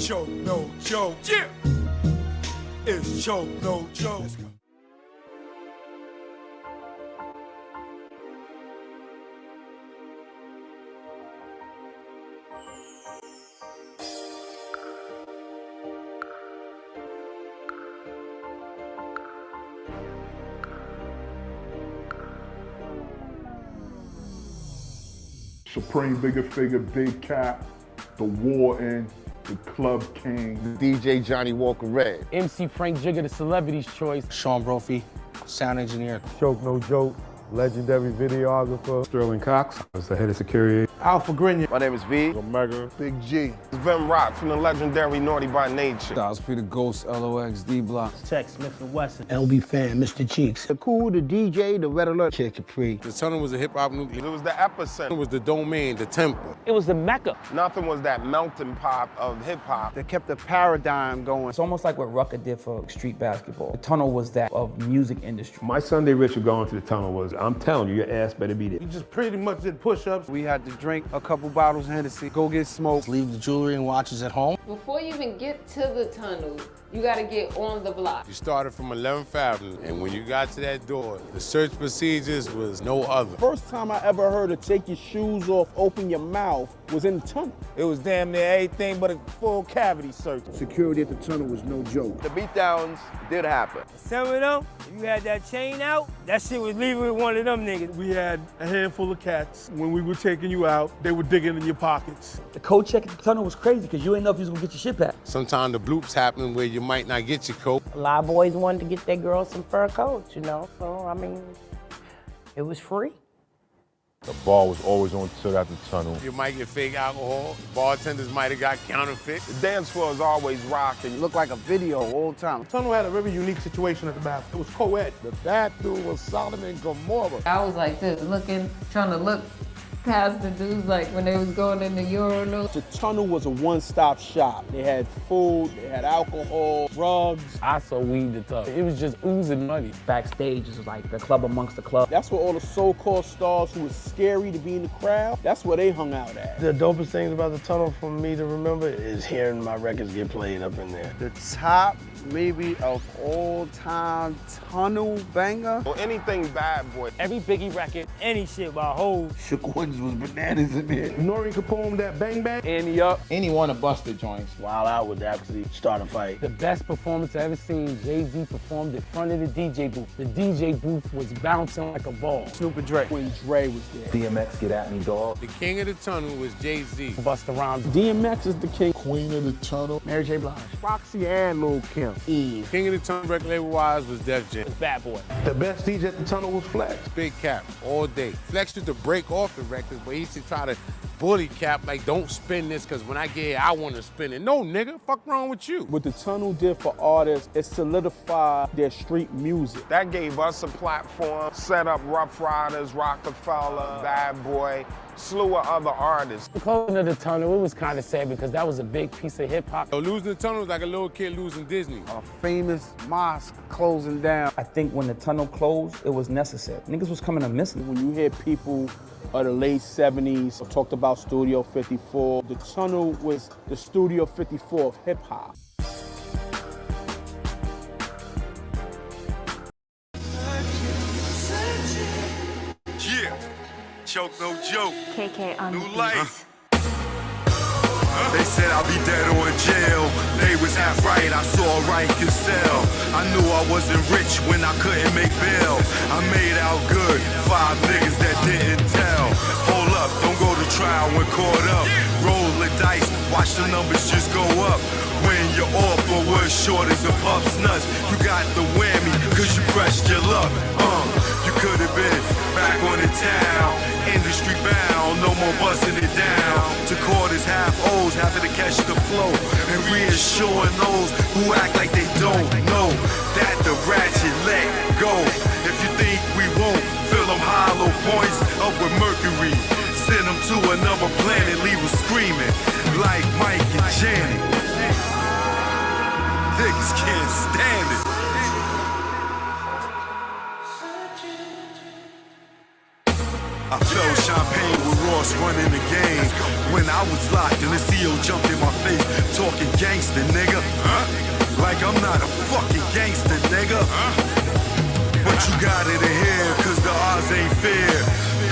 Choke, no joke. Yeah. It's choke, no joke. Let's go. Supreme Bigger Figure, Big Cap, The Warden, The Club King. DJ Johnny Walker Red. MC Frank Jigger, the celebrity's choice. Sean Brophy, sound engineer. Choke No Joke, legendary videographer. Sterling Cox, I was the head of security. Alpha Grenier. My name is V. Omega. Big G. Vim Rock from the legendary Naughty by Nature. Styles P the Ghost, LOX, D-Block. Tech, Smith & Wesson. LB Fan, Mr. Cheeks. The Cool, the DJ, the Red Alert. Kid Capri. The tunnel was a hip-hop nucleus. It was the epicenter. It was the domain, the temple. It was the Mecca. Nothing was that melting pot of hip-hop. They kept the paradigm going. It's almost like what Rucker did for street basketball. The tunnel was that of music industry. My Sunday ritual going to the tunnel was, I'm telling you, your ass better be there. We just pretty much did push-ups. We had to drink a couple bottles of Hennessy, go get smoked, leave the jewelry and watches at home. Before you even get to the tunnel, you gotta get on the block. You started from 11th Avenue, and when you got to that door, the search procedures was no other. First time I ever heard of take your shoes off, open your mouth was in the tunnel. It was damn near everything but a full cavity search. Security at the tunnel was no joke. The beatdowns did happen. Some of them, if you had that chain out, that shit was leaving with one of them niggas. We had a handful of cats. When we were taking you out, they were digging in your pockets. The code check at the tunnel was crazy because you didn't know if you was gonna get your shit back. Sometimes the bloops happen where you might not get your coat. A lot of boys wanted to get their girls some fur coats, you know, so I mean, it was free. The bar was always on till after the tunnel. You might get fake alcohol. Bartenders might have got counterfeit. The dance floor is always rocking. It looked like a video all the time. The tunnel had a very unique situation at the bathroom. It was co-ed. The bathroom was Sodom and Gomorrah. I was like this, trying to look past the dudes like when they was going in the urinal. The tunnel was a one-stop shop. They had food, they had alcohol, drugs. I saw weed the tub. It was just oozing money. Backstage is like the club amongst the club. That's where all the so-called stars who was scary to be in the crowd, that's where they hung out at. The dopest things about the tunnel for me to remember is hearing my records get played up in there. The top, maybe, of all-time tunnel banger. Or anything bad boy. Every Biggie record. Any shit by Hov. Shook Ones was bananas in there. Nori Capone, that Bang Bang. Annie Up. Any one of Buster joints. Wild Out would actually start a fight. The best performance I ever seen, Jay-Z performed in front of the DJ booth. The DJ booth was bouncing like a ball. Snoop and Dre. When Dre was there. DMX, get at me, dog. The king of the tunnel was Jay-Z. Busta Rhymes. DMX is the king. Queen of the tunnel. Mary J. Blige. Foxy and Lil Kim. Eve. King of the tunnel record label-wise was Def Jam. Bad Boy. The best DJ at the tunnel was Flex. Big Cap, all day. Flex used to break off the records, but he used to try to bully Cap, like, don't spin this, because when I get here, I want to spin it. No, nigga, fuck wrong with you? What the tunnel did for artists, it solidified their street music. That gave us a platform, set up Rough Riders, Rockefeller, Bad Boy, slew of other artists. Closing of the tunnel, it was kind of sad because that was a big piece of hip hop. So losing the tunnel was like a little kid losing Disney. A famous mosque closing down. I think when the tunnel closed, it was necessary. Niggas was coming up missing. When you hear people of the late 70s talked about Studio 54, the tunnel was the Studio 54 of hip hop. Yeah. Choke, no joke. KK on New life. They said I'll be dead or in jail. They was half right, I saw right can sell. I knew I wasn't rich when I couldn't make bail. I made out good, 5 niggas that didn't tell. Hold up, don't go to trial when caught up. Roll the dice, watch the numbers just go up. When you're off or was short as a pup's nuts, you got the whammy, cause you pressed your luck. You could've been back on the town, industry bound, no more busting it down. To quarters, half O's, having to catch the flow, and reassuring those who act like they don't know that the ratchet let go. If you think we won't fill them hollow points up with mercury, send them to another planet, leave them screaming like Mike and Janet. Niggas can't stand it. I felt champagne with Ross running the game. When I was locked and the CO jumped in my face, talking gang gangster, nigga. Like I'm not a fucking gangster, nigga. But you got it in here, cause the odds ain't fair.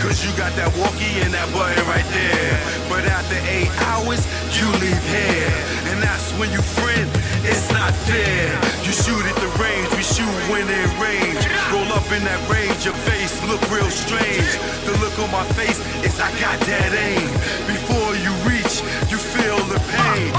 Cause you got that walkie and that button right there. But after 8 hours, you leave here. And that's when you friend, it's not fair. You shoot at the range, we shoot when in range. Roll up in that range, your face look real strange. The look on my face is I got that aim. Before you reach, you feel the pain.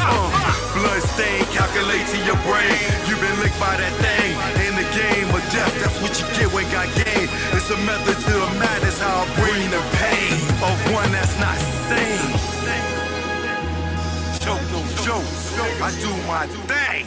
Blood stain, calculate to your brain. You been licked by that thing. In the game of death, that's what you get when got game. It's a method to the madness, how I bring the pain of one that's not sane. Joke, no joke. I do my thing.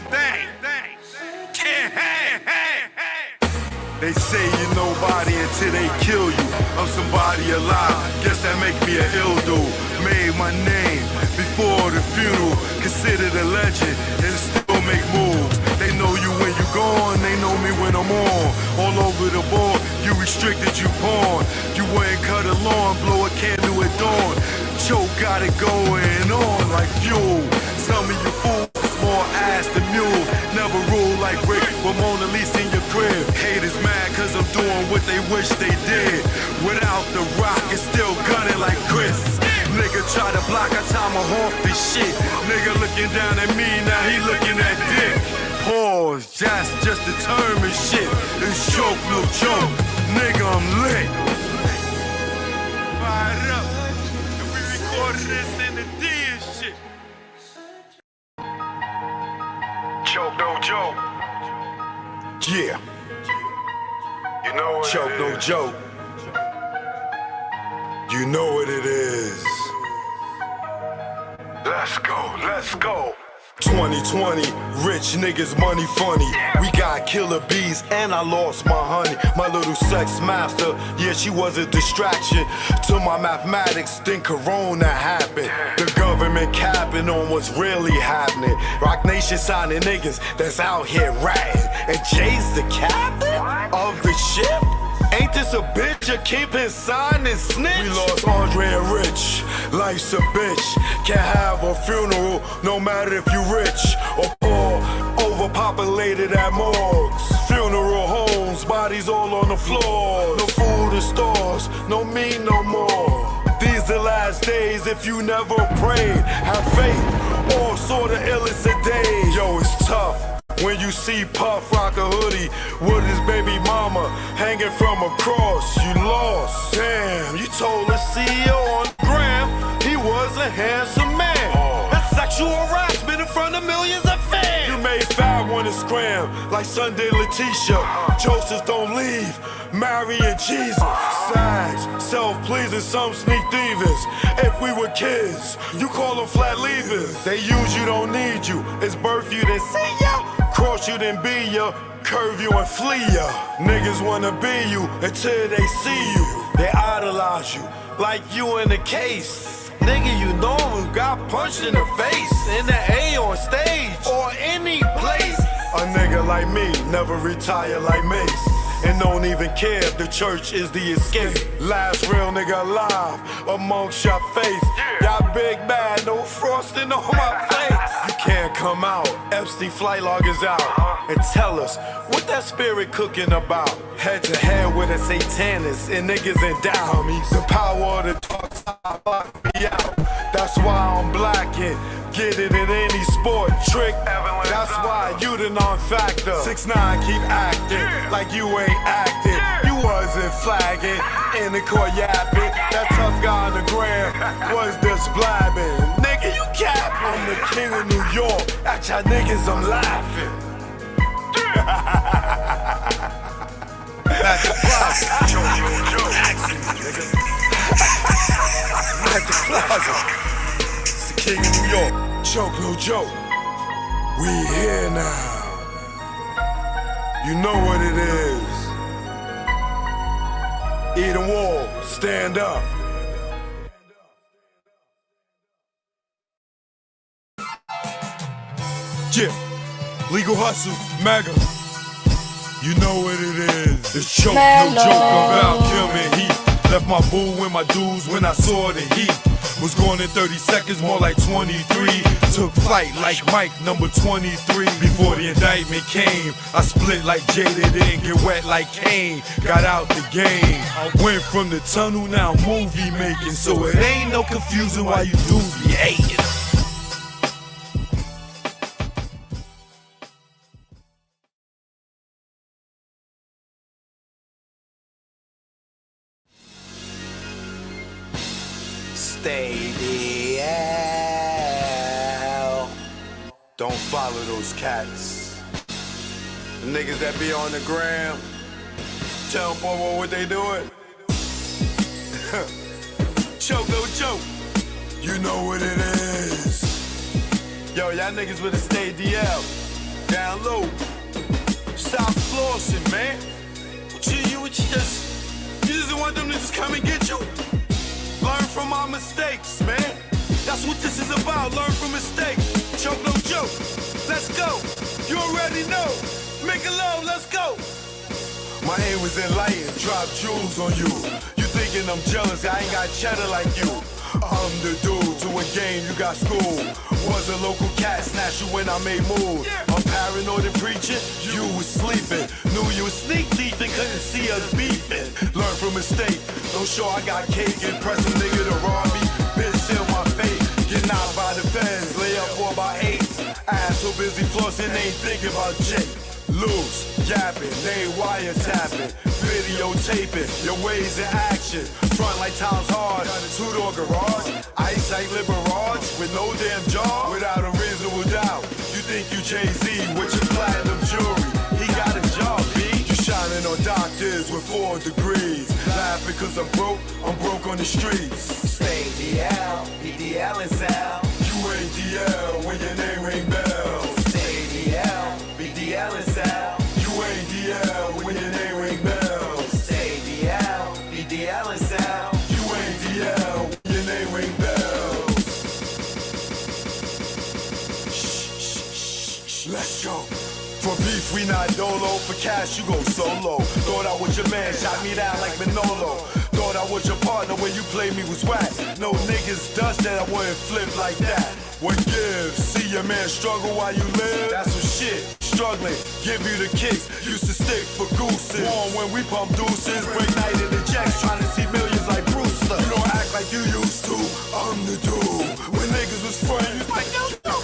They say you're nobody until they kill you. I'm somebody alive, guess that make me an ill dude. Made my name before the funeral, considered a legend and still make moves. They know you when you gone, they know me when I'm on. All over the board, you restricted, you pawn. You wouldn't cut a lawn, blow a candle at dawn. Choke got it going on like fuel. Some of you fools is more ass than mule. Never rule like Rick, but Mona Lisa in your crib. Haters mad cause I'm doing what they wish they did. Without the rock, it's still gunning like Chris. Nigga try to block, I time a off this shit. Nigga looking down at me, now he looking at dick. Pause, just determined shit. It's choke, no joke. Nigga, I'm lit. Fired up. And we recorded this in the D and shit. Choke, no joke. Yeah. You know what choke, no joke. You know what it is. Let's go. 2020, rich niggas, money funny. We got killer bees and I lost my honey. My little sex master, yeah, she was a distraction to my mathematics. Then Corona happened. The government capping on what's really happening. Rock Nation signing niggas that's out here ratting. And Jay's the captain of the ship. Ain't this a bitch? You keep his sign and snitch. We lost Andre and Rich. Life's a bitch. Can't have a funeral, no matter if you rich or poor. Overpopulated at morgues. Funeral homes, bodies all on the floor. No food in stores, no meat no more. These the last days if you never prayed. Have faith, all sort of illness a day. Yo, it's tough. When you see Puff rock a hoodie with his baby mama hanging from a cross, you lost. Damn, you told the CEO on the gram he was a handsome man. That's sexual harassment in front of millions of fans. You made Fab wanna scram like Sunday Letitia. Joseph don't leave, Mary and Jesus. Sags, self-pleasing, some sneak thievers. If we were kids, you call them flat leavers. They use you, don't need you. It's birth you, then see ya. Cross you, then be ya. Curve you and flee ya. Niggas wanna be you until they see you. They idolize you like you in the case. Nigga, you know who got punched in the face. In the A on stage or any place. A nigga like me never retire like Mace. And don't even care if the church is the escape. Last real nigga alive amongst your face. Y'all big mad, no frosting on my face. You can't come out, Epstein flight log is out. And tell us what that spirit cooking about. Head to head with a satanist and niggas in doubt. The power of the dark side lock me out. That's why I'm black and get it in any sport trick. That's why you the non-factor. 6ix9ine keep acting like you ain't acting. You wasn't flagging in the court yapping. That tough guy on the gram was just blabbing. Nigga, you capping. I'm the king of New York. At y'all niggas, I'm laughing. At the plaza. At the plaza. It's the king of New York. Choke, no joke. We here now. You know what it is. Eden Wall, stand up. Yeah, legal hustle, mega. You know what it is. It's choke, no joke. I'm Val Kilmer Heat. Left my boo with my dudes when I saw the heat. Was gone in 30 seconds, more like 23. Took flight like Mike, number 23. Before the indictment came, I split like Jada, didn't get wet like Kane. Got out the game. I went from the tunnel, now movie making. So it ain't no confusing why you dudes be hating. Stay the hell. Don't follow those cats. The niggas that be on the gram. Tell them what they doing. Choke, no joke. You know what it is. Yo, y'all niggas better stay DL. Down low. Stop flossing, man. You just want them to just come and get you? Learn from our mistakes, man. That's what this is about. Learn from mistakes. Choke, no joke. Let's go. You already know. Make it low. Let's go. My aim was enlightened. Drop jewels on you. You thinking I'm jealous? I ain't got cheddar like you. I'm the dude to a game. You got school. Was a local cat. Snatch you when I made moves. I'm paranoid and preaching. You was sleeping. Knew you was sneak thief and couldn't see us beefing. Learn from mistake. Don't show I got cake. Impress a nigga to rob me. Bitch, seal my fate. Get knocked by the feds. Lay up for about 8. Ass so busy flossing, ain't thinking about Jake. Loose, yapping, they wiretapping, videotaping, your ways in action. Front like times hard, two-door garage, ice like Liberage, with no damn jaw, without a reasonable doubt. You think you Jay-Z with your platinum jewelry, he got a job, B. You shining on doctors with 4 degrees, laughing cause I'm broke on the streets. Stay DL, BDL is out. You ain't DL when your name ring bells. Stay DL, BDL is out. You ain't DL when your name ring bells. Stay DL, BDL is out. You ain't DL when your name ring bells. Shh, let's go. For beef, we not dolo. For cash, you go solo. Thought I was your man, shot me down like Manolo. Thought I was your partner when you played me was whack. No niggas dust that I wouldn't flip like that. What gives? See your man struggle while you live? That's some shit. Struggling, give you the kicks. Used to stick for gooses. Born when we pump deuces. Break night in the jacks, trying to see millions like Brewster. You don't act like you used to. I'm the dude. When niggas was friends, like yo, go.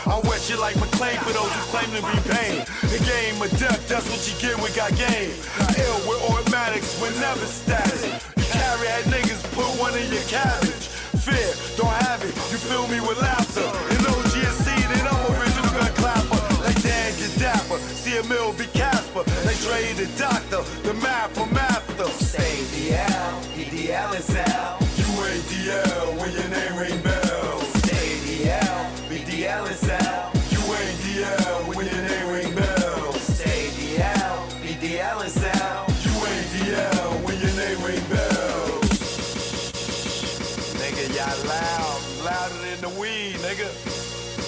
I wet you like McClain for those who claim to be pain. The game of death, that's what you get with got game. Ill with automatics, we're never static. You carry at niggas, put one in your cabbage. Fear, don't have it, you fill me with laughter. In OGSC, then I'm original gun clapper. Like Dan get dapper, see a mill be Casper. Like Dre the doctor, the math from after. Stay DL, BDL is out. You ain't DL when your name ring bells. Stay DL, BDL is out. You ain't DL when your name ring bells. Stay DL, BDL is out. You ain't DL when your name ring bells. Nigga, y'all loud, louder than the weed, nigga.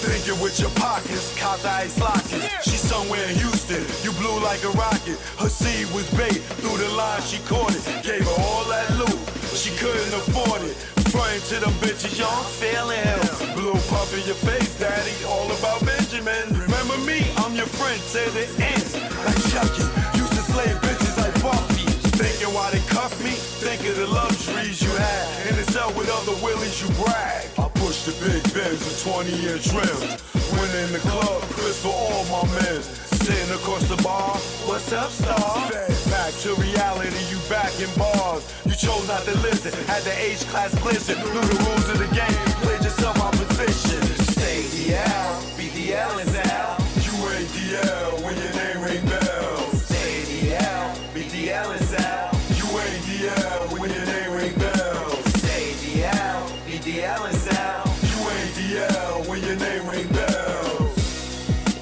Thinking with your pockets, caught the ice lockets. She somewhere in Houston, you blew like a rocket. Her seed was bait, through the line she caught it. Gave her all that loot, she couldn't afford it. Frontin' to them bitches, y'all, I'm feeling hell. Blue puff in your face, daddy, all about Benjamin. Remember me, I'm your friend to the end. Like Chucky, used to slay bitches like Buffy. Thinking why they cuff me, think of the luxuries you had. In the cell with other willies, you brag. I push the big Benz with 20-inch rims. When in the club, Chris for all my men. Sitting across the bar, what's up, star? Back to reality, you back in bars. You chose not to listen, had the H-class glisten. Knew the rules of the game, played yourself out position. Stay DL, BDL is out. You ain't DL when your name ring bells. Stay DL, BDL is out. You ain't DL when your name ring bells. Stay DL, BDL is out. You ain't DL when your name ring bells.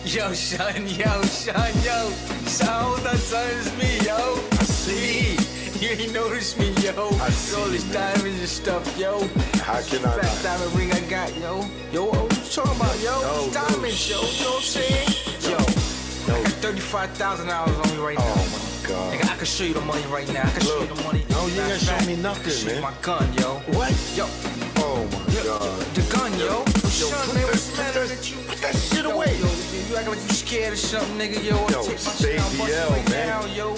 Yo, son, yo. Son, that's me, yo. I see. You ain't noticed me, yo. I see, all this diamonds and stuff, yo. How can I Fat not? diamond ring I got, yo. Yo, what you talking about, yo? No, Diamonds, yo. You know what I'm saying? Yo, I got $35,000 on me right now. Oh my God. Nigga, I can show you the money right now. I can show you the money. No, you ain't gonna show me nothing, I can show you man. my gun, yo. What? Yo. Oh Oh my God. The gun, yo. Son, man, what's the matter with you? Put that shit away. Yo, you act like you scared of something, nigga. Yo, I'll take my stay shit out, bust DL, it right man. now, yo.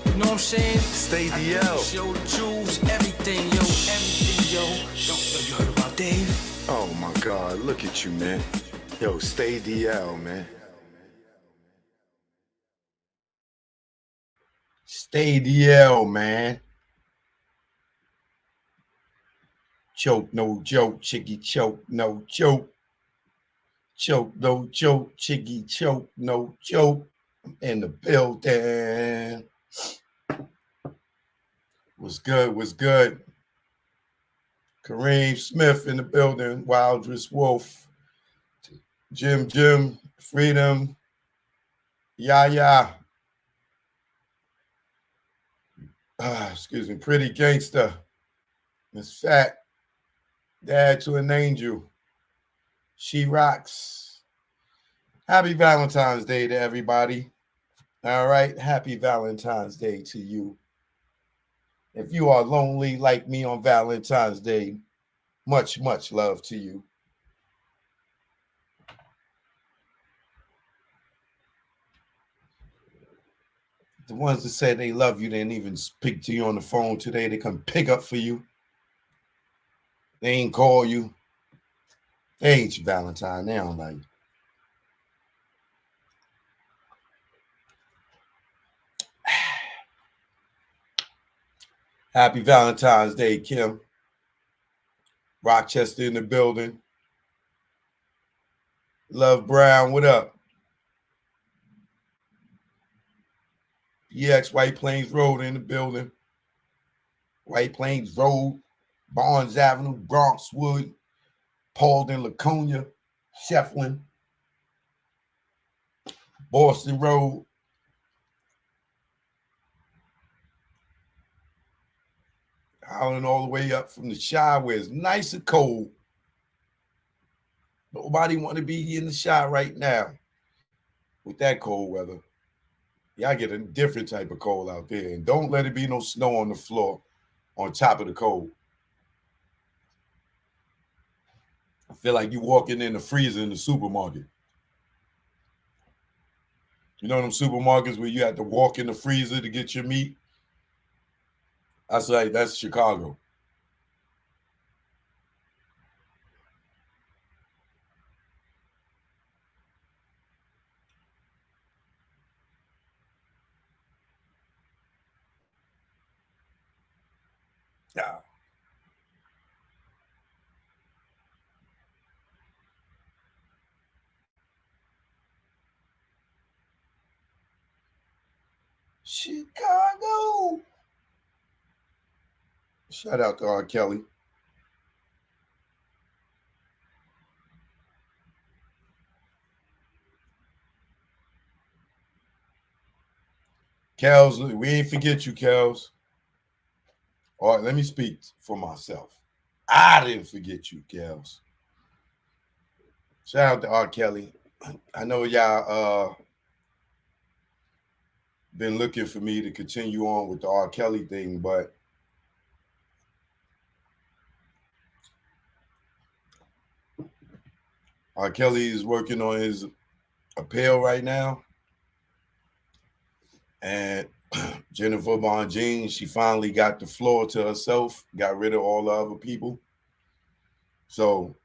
You know what I'm saying? Stay DL. Yo, the jewels, everything, yo, everything, yo. Yo, you heard about Dave? Oh my God, look at you, man. Yo, stay DL, man. Stay DL, man. Choke, no joke, chiggy choke, no joke. Choke, no joke, chiggy choke, no joke. I'm in the building. Was good, was good. Kareem Smith in the building. Wildress Wolf. Jim, Freedom. Yeah. Excuse me, Pretty Gangster. Miss Fat. Dad to an Angel. She Rocks. Happy Valentine's Day to everybody. All right, happy Valentine's Day to you. If you are lonely like me on Valentine's Day, much, much love to you. The ones that say they love you didn't even speak to you on the phone today. They come pick up for you. They ain't call you. They ain't your Valentine. They don't like you. Happy Valentine's Day, Kim. Rochester in the building. Love Brown, what up? PX White Plains Road in the building. White Plains Road, Barnes Avenue, Bronxwood, Paulden, Laconia, Shefflin, Boston Road. Howling all the way up from the Chi where it's nice and cold. Nobody want to be in the Chi right now with that cold weather. Y'all get a different type of cold out there. And don't let it be no snow on the floor on top of the cold. I feel like you walking in the freezer in the supermarket. You know them supermarkets where you have to walk in the freezer to get your meat? That's Chicago. Yeah. Chicago. Shout out to R. Kelly. Kels, we ain't forget you, Kels. All right, let me speak for myself. I didn't forget you, Kels. Shout out to R. Kelly. I know y'all been looking for me to continue on with the R. Kelly thing, but R. Kelly is working on his appeal right now. And Jennifer Bonjean, she finally got the floor to herself, got rid of all the other people. So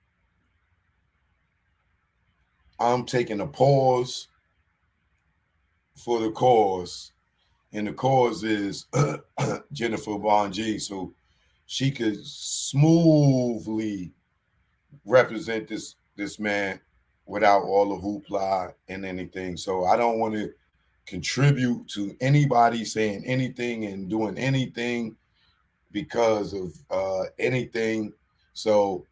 I'm taking a pause for the cause. And the cause is Jennifer Bonjean, so she could smoothly represent this man without all the hoopla and anything. So I don't want to contribute to anybody saying anything and doing anything because of anything. So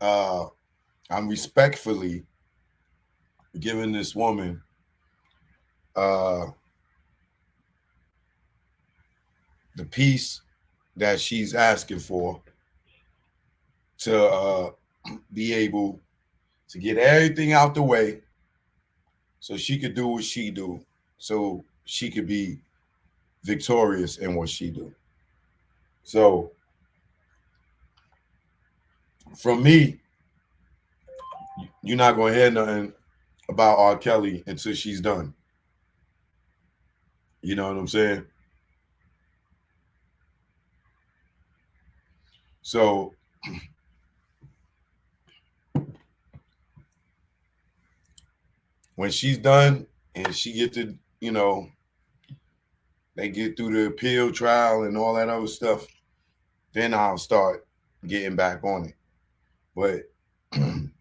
I'm respectfully giving this woman the peace that she's asking for to be able to get everything out the way so she could do what she do, so she could be victorious in what she do. So from me, you're not gonna hear nothing about R. Kelly until she's done. You know what I'm saying? So when she's done and she get to, they get through the appeal trial and all that other stuff, then I'll start getting back on it. But in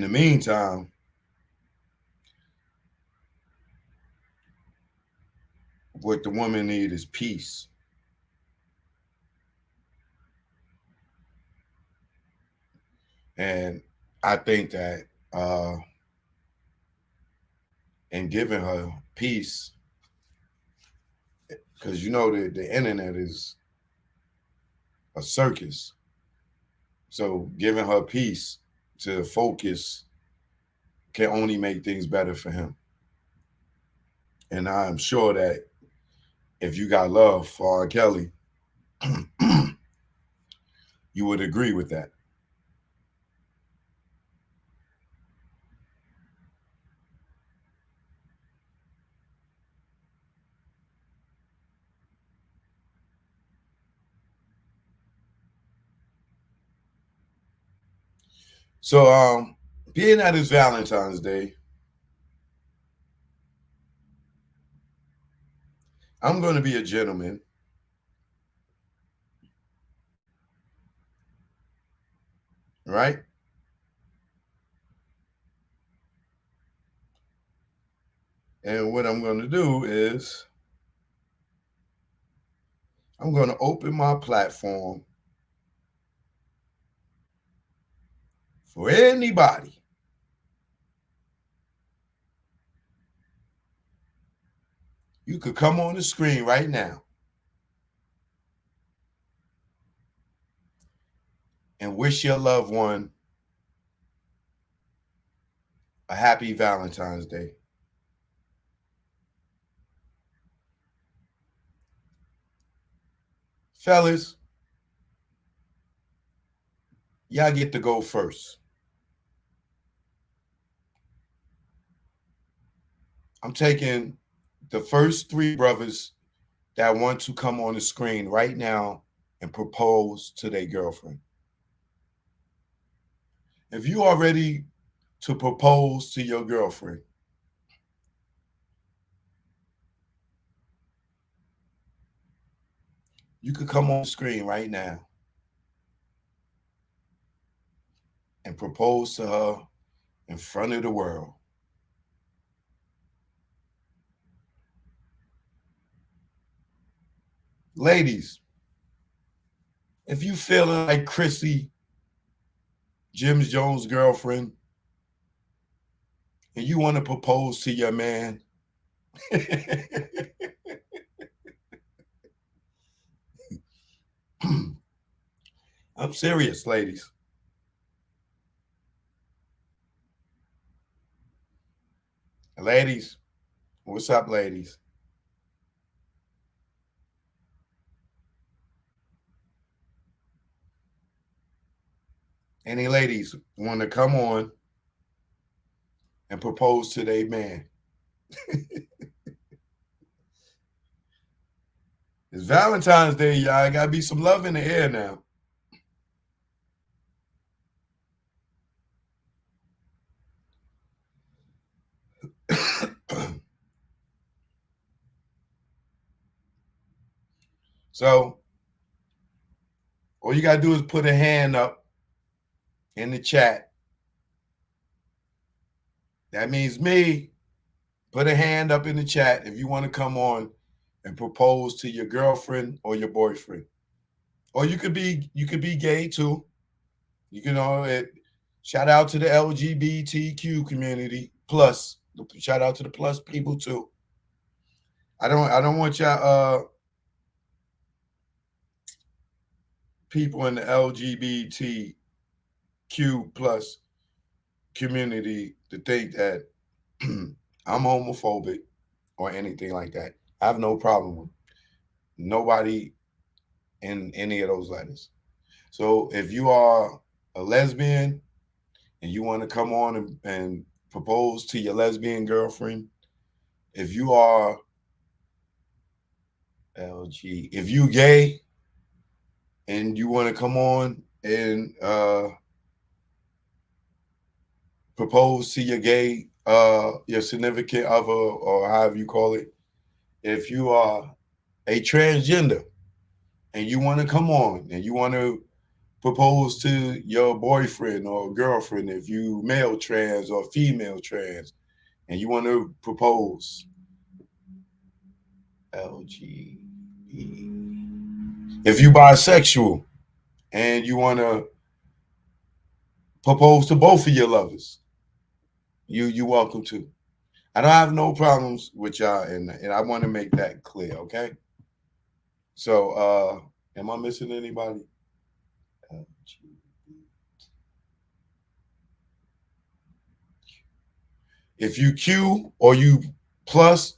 the meantime, what the woman need is peace. And I think that in giving her peace, because the internet is a circus. So giving her peace to focus can only make things better for him. And I'm sure that if you got love for R. Kelly, you would agree with that. So being that it's Valentine's Day, I'm going to be a gentleman. Right? And what I'm going to do is I'm going to open my platform for anybody you could come on the screen right now and wish your loved one a happy Valentine's Day. Fellas, y'all get to go first. I'm taking the first 3 brothers that want to come on the screen right now and propose to their girlfriend. If you are ready to propose to your girlfriend, you could come on the screen right now and propose to her in front of the world. Ladies, if you feeling like Chrissy, Jim Jones' girlfriend, and you want to propose to your man, I'm serious, ladies. Ladies, what's up, ladies? Any ladies want to come on and propose to their man? It's Valentine's Day, y'all. Gotta be some love in the air now. So all you gotta do is put a hand up in the chat. That means me. Put a hand up in the chat if you want to come on and propose to your girlfriend or your boyfriend. Or you could be gay too. You can shout out to the LGBTQ community. Plus, shout out to the plus people too. I don't want y'all people in the LGBTQ plus community to think that I'm homophobic or anything like that. I have no problem with nobody in any of those letters. So if you are a lesbian and you want to come on and propose to your lesbian girlfriend, if you are if you gay and you want to come on and propose to your significant other, or however you call it, if you are a transgender and you want to come on and you want to propose to your boyfriend or girlfriend, if you male trans or female trans and you want to propose, LGBTQ. If you bisexual and you want to propose to both of your lovers, you welcome to. I don't have no problems with y'all, and I want to make that clear, okay? So am I missing anybody? If you Q or you plus,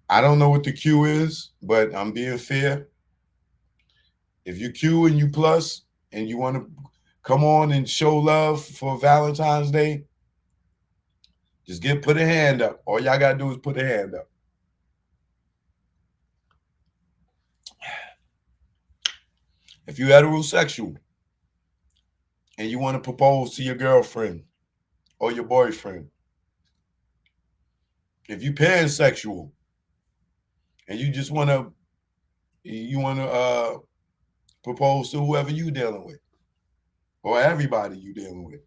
I don't know what the Q is, but I'm being fair. If you Q and you plus and you want to come on and show love for Valentine's Day, just put a hand up. All y'all gotta do is put a hand up. If you're heterosexual and you want to propose to your girlfriend or your boyfriend, if you pansexual and you just want to propose to whoever you dealing with or everybody you dealing with,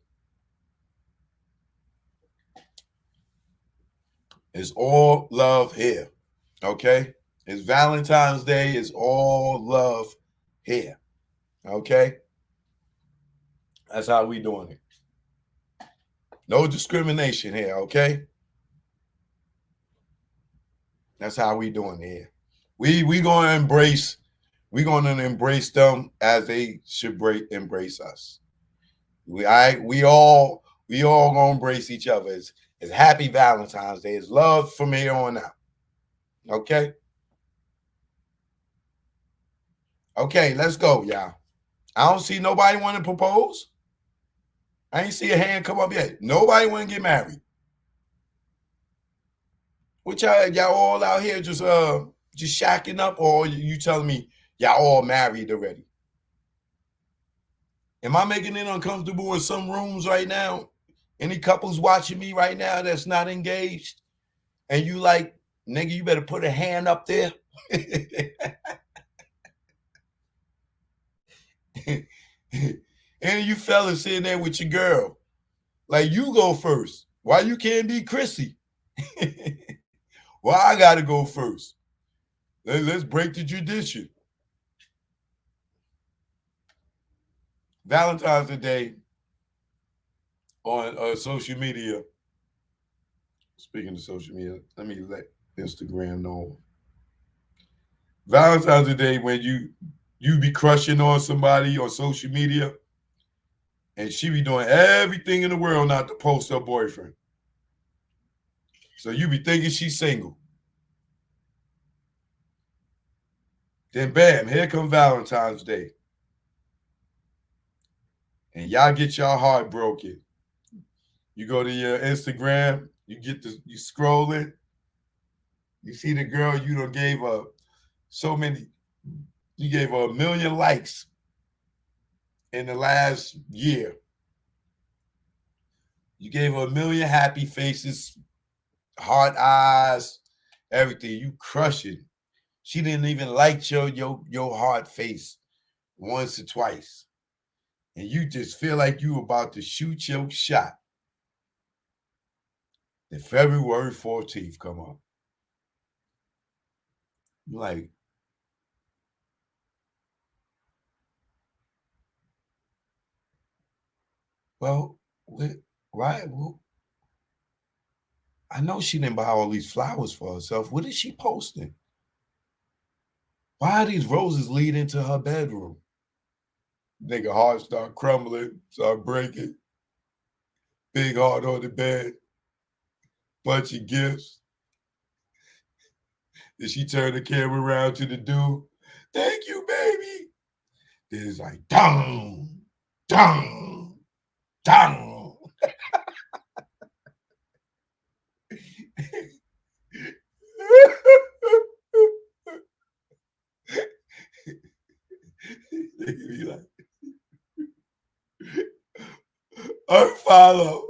it's all love here. Okay? It's Valentine's Day. It's all love here. Okay? That's how we doing it. No discrimination here, okay? That's how we doing it here. We gonna embrace them as they should embrace us. We all gonna embrace each other. It's happy Valentine's Day. It's love from here on out. Okay? Okay, let's go, y'all. I don't see nobody want to propose. I ain't see a hand come up yet. Nobody want to get married. What y'all all out here just shacking up, or you telling me y'all all married already? Am I making it uncomfortable in some rooms right now? Any couples watching me right now that's not engaged? And you like, nigga, you better put a hand up there. And you fellas sitting there with your girl. Like, you go first. Why you can't be Chrissy? Why I gotta go first? Let's break the tradition. Valentine's Day on social media. Speaking of social media, let me let Instagram know. Valentine's Day, when you be crushing on somebody on social media, and she be doing everything in the world not to post her boyfriend. So you be thinking she's single. Then bam, here come Valentine's Day. And y'all get y'all heart broken. You go to your Instagram, you scrolling, you see the girl you done gave her you gave her 1 million likes in the last year. You gave her 1 million happy faces, heart eyes, everything. You crushing. She didn't even like your heart face once or twice. And you just feel like you about to shoot your shot. Then February 14th come up. You're like, well, right? Well, I know she didn't buy all these flowers for herself. What is she posting? Why are these roses leading to her bedroom? Nigga heart start crumbling, start breaking. Big heart on the bed. Bunch of gifts. Then she turned the camera around to the dude. Thank you, baby. Then it's like, dong, dong, dong. They be like, unfollow.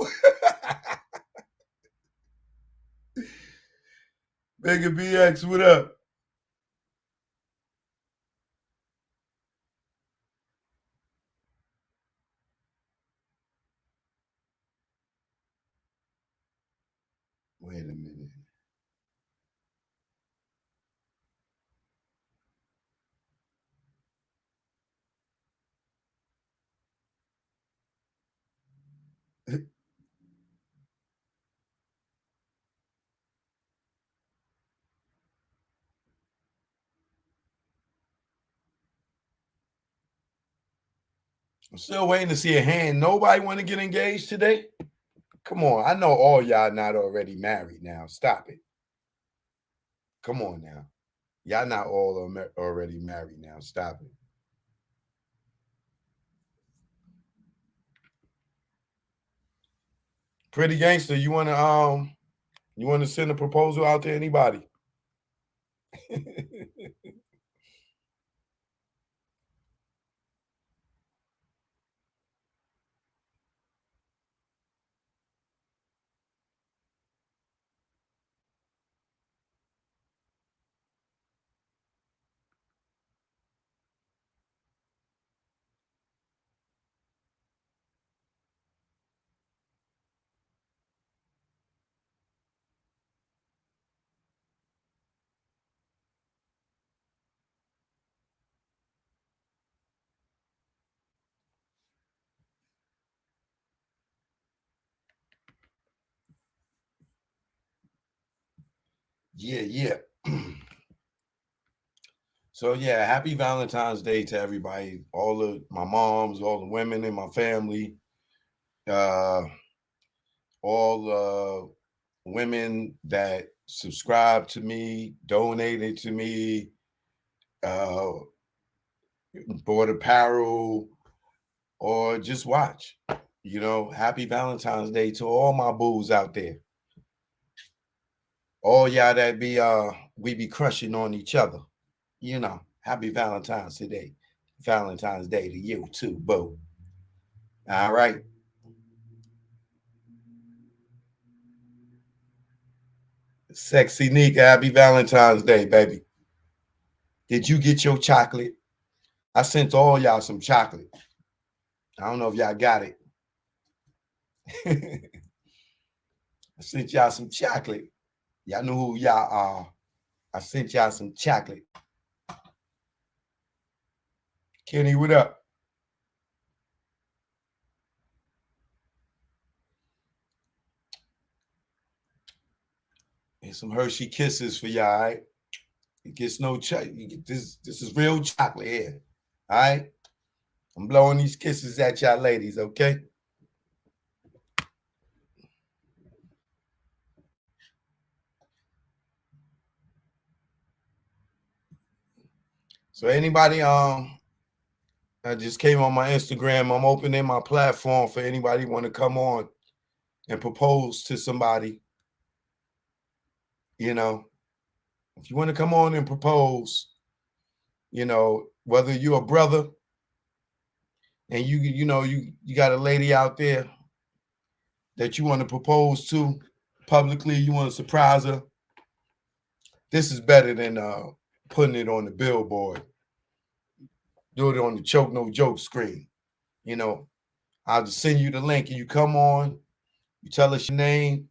Mega BX, what up? Wait a minute. I'm still waiting to see a hand. Nobody want to get engaged today? Come on. I know all y'all not already married now. Stop it. Come on now. Y'all not all already married now. Stop it. Pretty gangster, you wanna send a proposal out to anybody? Yeah. So yeah, happy Valentine's Day to everybody, all of my moms, all the women in my family, all the women that subscribe to me, donated to me, bought apparel, or just watch. Happy Valentine's Day to all my booze out there. All y'all that we be crushing on each other. Happy Valentine's today. Valentine's Day to you too, boo. All right. Sexy Nika, happy Valentine's Day, baby. Did you get your chocolate? I sent all y'all some chocolate. I don't know if y'all got it. I sent y'all some chocolate. Y'all know who y'all are. I sent y'all some chocolate. Kenny, what up? And some Hershey Kisses for y'all, all right? It gets no chocolate. You get this is real chocolate here. All right? I'm blowing these kisses at y'all ladies, okay? So anybody I just came on my Instagram. I'm opening my platform for anybody want to come on and propose to somebody. If you want to come on and propose, whether you're a brother and you got a lady out there that you want to propose to publicly, you want to surprise her. This is better than putting it on the billboard. Do it on the Choke No Joke screen. I'll just send you the link and you come on, you tell us your name,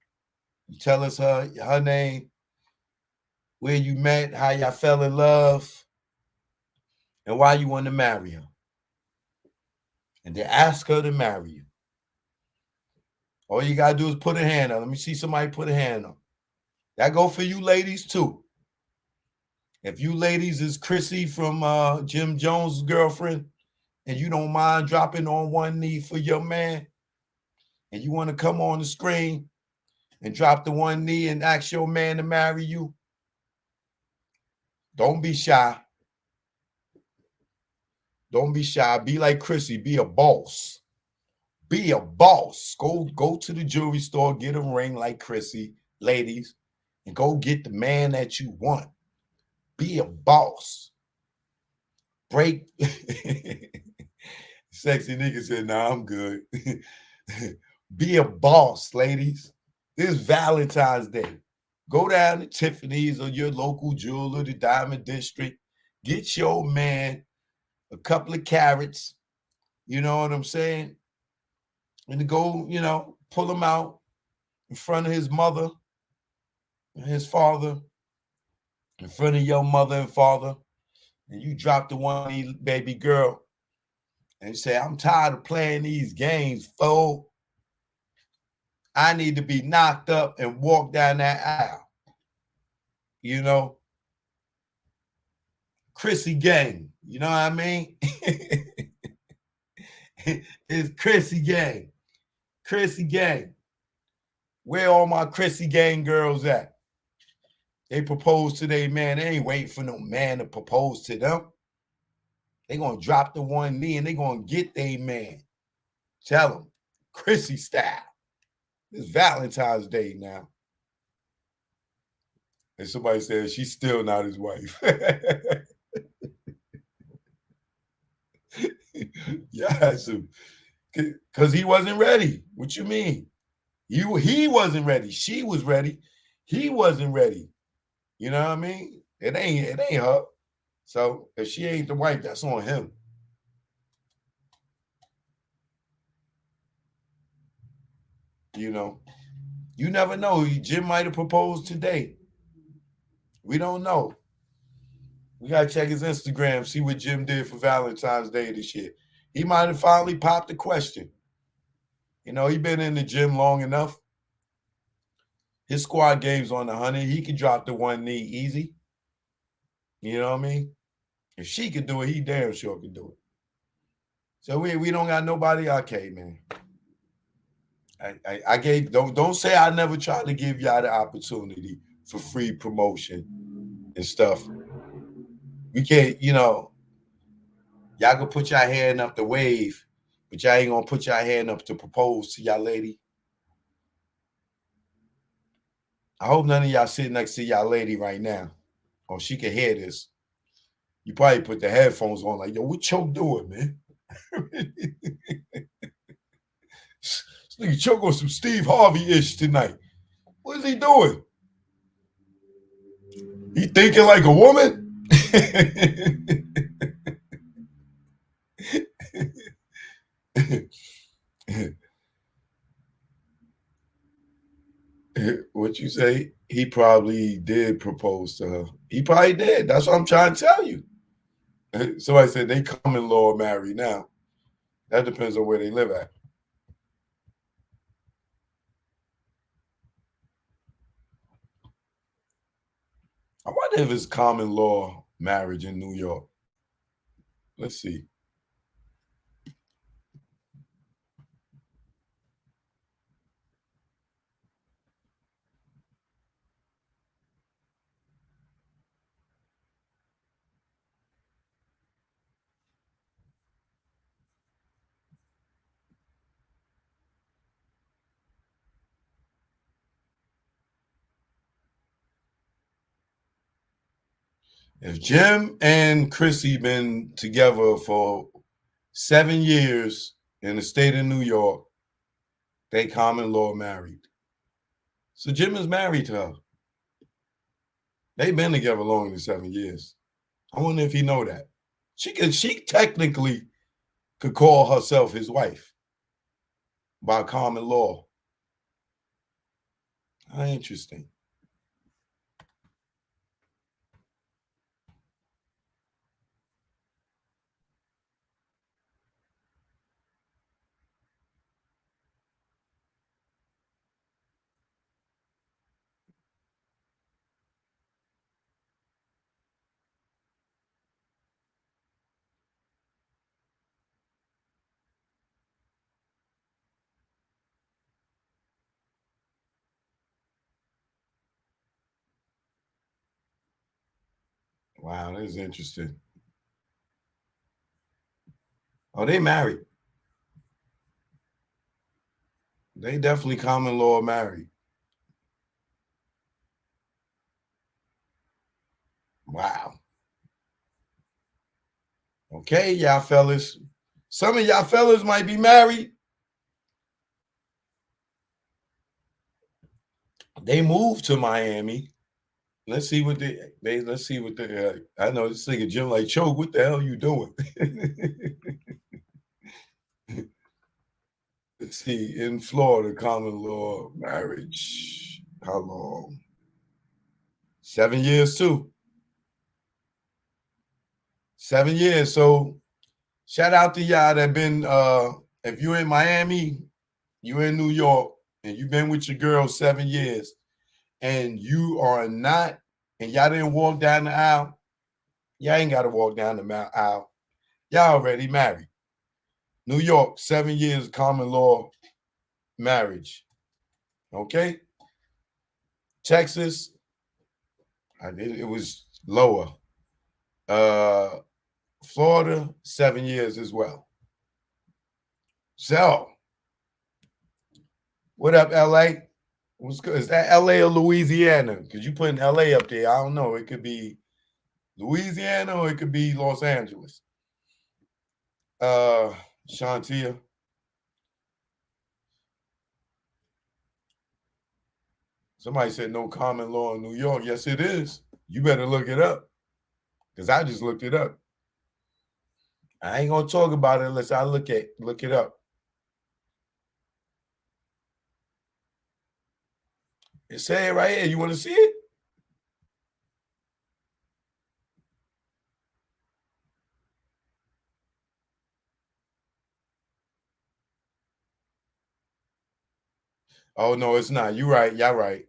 you tell us her name, where you met, how y'all fell in love, and why you want to marry her. And then ask her to marry you. All you gotta do is put a hand up. Let me see somebody put a hand up. That go for you ladies too. If you ladies is Chrissy from Jim Jones' girlfriend, and you don't mind dropping on one knee for your man, and you want to come on the screen and drop the one knee and ask your man to marry you, don't be shy. Don't be shy. Be like Chrissy. Be a boss. Be a boss. Go to the jewelry store, get a ring like Chrissy, ladies, and go get the man that you want. Be a boss. Break. Sexy nigga said, nah, I'm good. Be a boss, ladies. This is Valentine's Day. Go down to Tiffany's or your local jeweler, the Diamond District. Get your man a couple of carrots. You know what I'm saying? And to go, pull him out in front of his mother and his father, in front of your mother and father. And you drop the one baby girl and say, I'm tired of playing these games, fool. I need to be knocked up and walk down that aisle. Chrissy gang. You know what I mean? It's Chrissy gang. Chrissy gang. Where all my Chrissy gang girls at? They propose to their man. They ain't waiting for no man to propose to them. They gonna drop the one knee and they gonna get their man. Tell them, Chrissy style. It's Valentine's Day now. And somebody says she's still not his wife. Yes, because he wasn't ready. What you mean? He wasn't ready. She was ready. He wasn't ready. You know what I mean? It ain't her. So if she ain't the wife, that's on him. You never know. Jim might have proposed today. We don't know. We gotta check his Instagram, see what Jim did for Valentine's Day this year. He might have finally popped the question. He been in the gym long enough. His squad game's on the 100. He can drop the one knee easy. You know what I mean? If she could do it, he damn sure could do it. So we don't got nobody. Okay, man. I gave don't say I never tried to give y'all the opportunity for free promotion and stuff. We can't, y'all can put your hand up to wave, but y'all ain't gonna put your hand up to propose to y'all lady. I hope none of y'all sitting next to y'all lady right now, or she can hear this. You probably put the headphones on, like, yo, what Choke doing, man? This nigga Choke on some Steve Harvey-ish tonight. What is he doing? He thinking like a woman? What you say? He probably did propose to her. He probably did. That's what I'm trying to tell you. Somebody said they common law married now. That depends on where they live at. I wonder if it's common law marriage in New York. Let's see. If Jim and Chrissy been together for 7 years in the state of New York, they common law married. So Jim is married to her. They've been together longer than 7 years. I wonder if he know that. She technically could call herself his wife by common law. How interesting. Wow, that is interesting. Oh, they married. They definitely common law married. Wow. Okay, y'all fellas. Some of y'all fellas might be married. They moved to Miami. Let's see what let's see what the I know this nigga Jim like choke. What the hell you doing? Let's see, in Florida, common law marriage. How long? 7 years too. 7 years. So shout out to y'all that been if you're in Miami, you're in New York, and you've been with your girl 7 years, and you are not, and y'all didn't walk down the aisle, y'all ain't got to walk down the aisle. Y'all already married. New York, 7 years common law marriage. Okay? Texas, it was lower. Florida, 7 years as well. So, what up, LA? What's good? Is that LA or Louisiana? Because you putting LA up there. I don't know. It could be Louisiana or it could be Los Angeles. Shantia. Somebody said no common law in New York. Yes, it is. You better look it up. Because I just looked it up. I ain't gonna talk about it unless I look it up. It say it right here. You want to see it? Oh no, it's not. You right. Y'all right.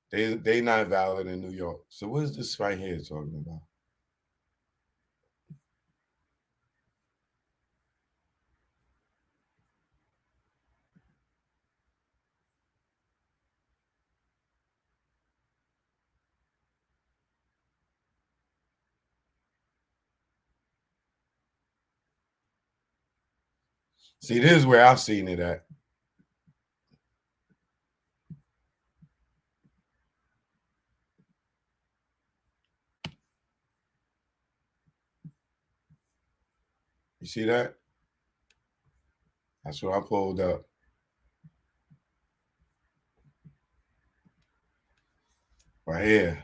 They not valid in New York. So what is this right here talking about? See, this is where I've seen it at. You see that? That's what I pulled up. Right here.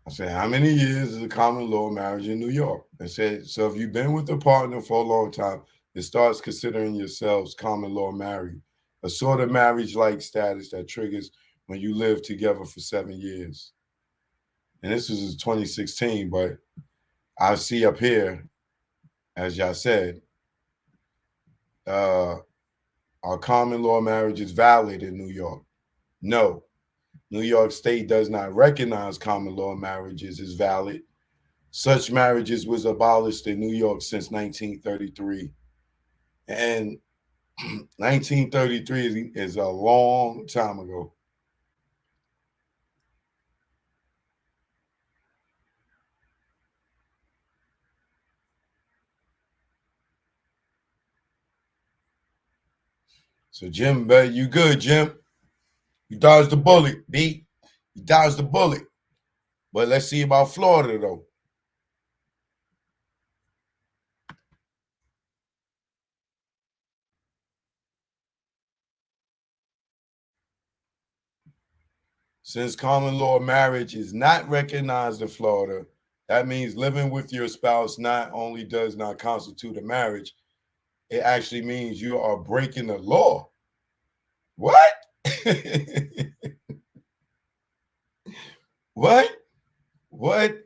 I said, how many years is a common law marriage in New York? I said, so if you've been with a partner for a long time, it starts considering yourselves common law married, a sort of marriage-like status that triggers when you live together for 7 years. And this was in 2016, but I see up here, as y'all said, our common law marriage is valid in New York. No, New York State does not recognize common law marriages as valid. Such marriages was abolished in New York since 1933. And 1933 is a long time ago. So Jim, you good, Jim. You dodged the bullet, B. You dodged the bullet. But let's see about Florida, though. Since common law marriage is not recognized in Florida, that means living with your spouse not only does not constitute a marriage, it actually means you are breaking the law. What? What? What?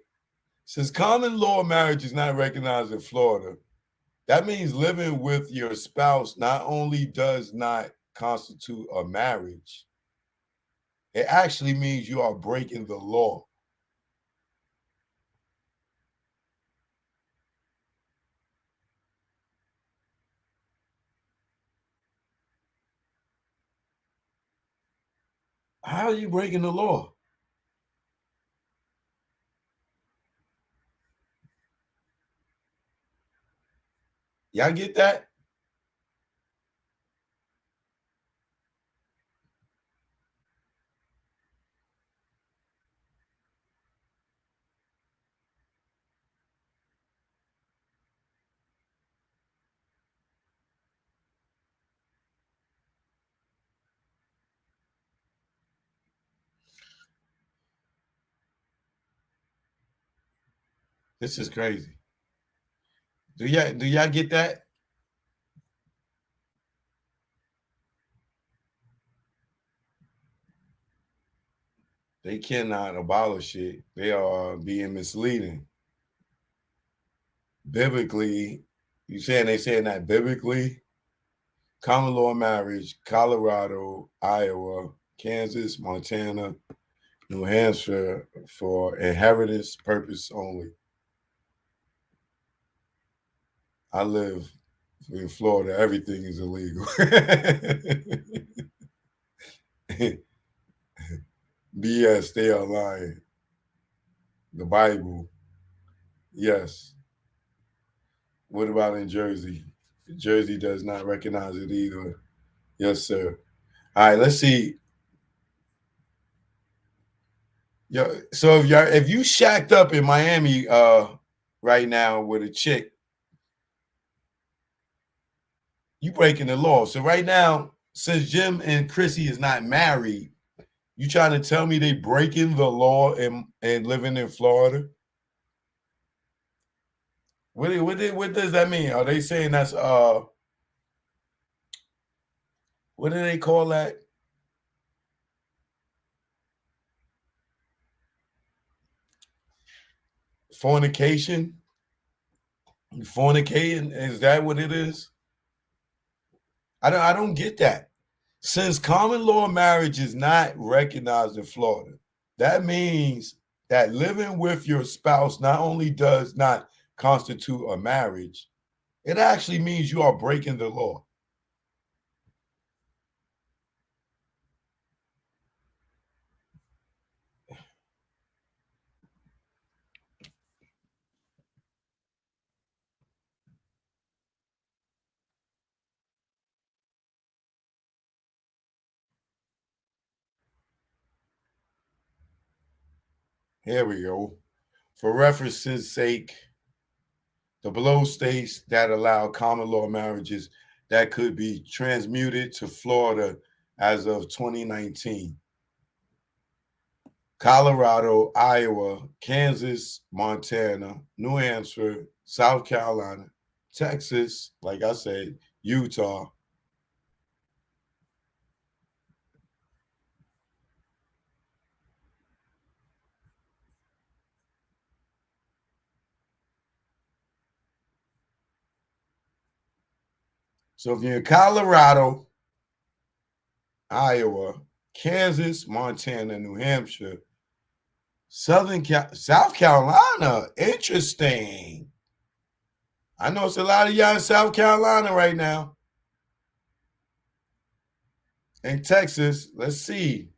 Since common law marriage is not recognized in Florida, that means living with your spouse not only does not constitute a marriage, it actually means you are breaking the law. How are you breaking the law? Y'all get that? This is crazy. Do y'all get that? They cannot abolish it. They are being misleading. Biblically, you saying they saying that biblically? Common law marriage, Colorado, Iowa, Kansas, Montana, New Hampshire for inheritance purpose only. I live in Florida. Everything is illegal. BS, they are lying. The Bible. Yes. What about in Jersey? Jersey does not recognize it either. Yes, sir. All right, let's see. Yo, so if you shacked up in Miami right now with a chick, you breaking the law. So right now, since Jim and Chrissy is not married, you trying to tell me they breaking the law and living in Florida? What does that mean? Are they saying that's what do they call that? Fornication? Fornicating? Is that what it is? I don't get that. Since common law marriage is not recognized in Florida, that means that living with your spouse not only does not constitute a marriage, it actually means you are breaking the law. Here we go. For reference's sake, the below states that allow common law marriages that could be transmuted to Florida as of 2019. Colorado, Iowa, Kansas, Montana, New Hampshire, South Carolina, Texas, like I said, Utah. So if you're in Colorado, Iowa, Kansas, Montana, New Hampshire, South Carolina, interesting. I know it's a lot of y'all in South Carolina right now. In Texas, let's see.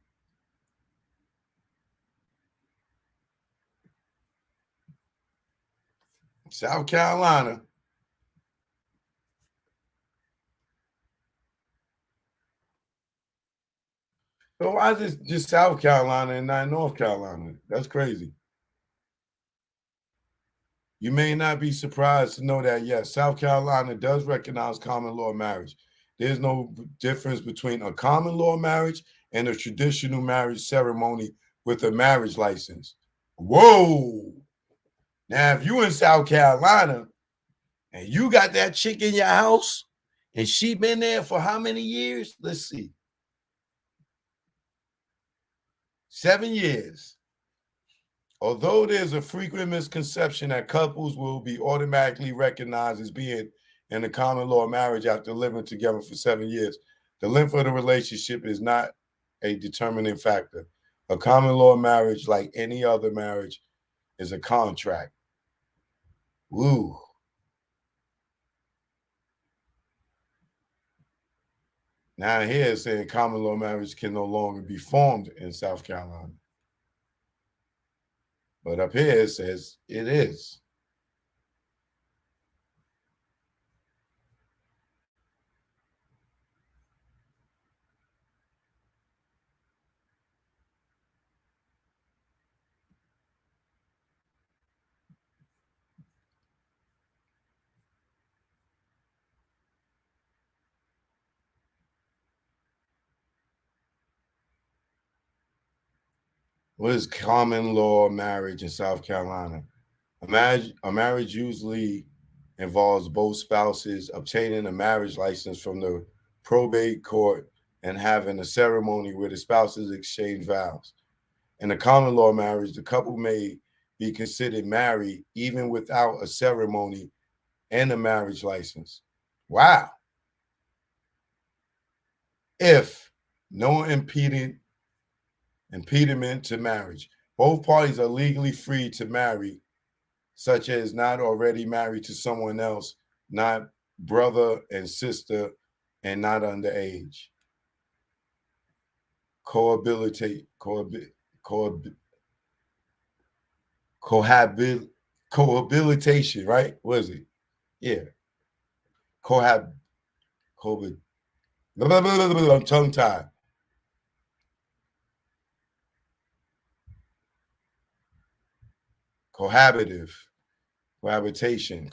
South Carolina. So why is this just South Carolina and not North Carolina? That's crazy. You may not be surprised to know that, yes, South Carolina does recognize common law marriage. There's no difference between a common law marriage and a traditional marriage ceremony with a marriage license. Whoa. Now, if you in South Carolina and you got that chick in your house and she been there for how many years? Let's see. 7 years. Although there's a frequent misconception that couples will be automatically recognized as being in a common law marriage after living together for 7 years, the length of the relationship is not a determining factor. A common law marriage, like any other marriage, is a contract. Woo. Now here it's saying common law marriage can no longer be formed in South Carolina. But up here it says it is. What is common law marriage in South Carolina? A marriage usually involves both spouses obtaining a marriage license from the probate court and having a ceremony where the spouses exchange vows. In a common law marriage, the couple may be considered married even without a ceremony and a marriage license. Wow. If no impediment to marriage, both parties are legally free to marry, such as not already married to someone else, not brother and sister, and not underage. Cohabitate, cohabitation, right? What is it? Yeah. Cohab, cohabit, I'm tongue tied. Cohabitation.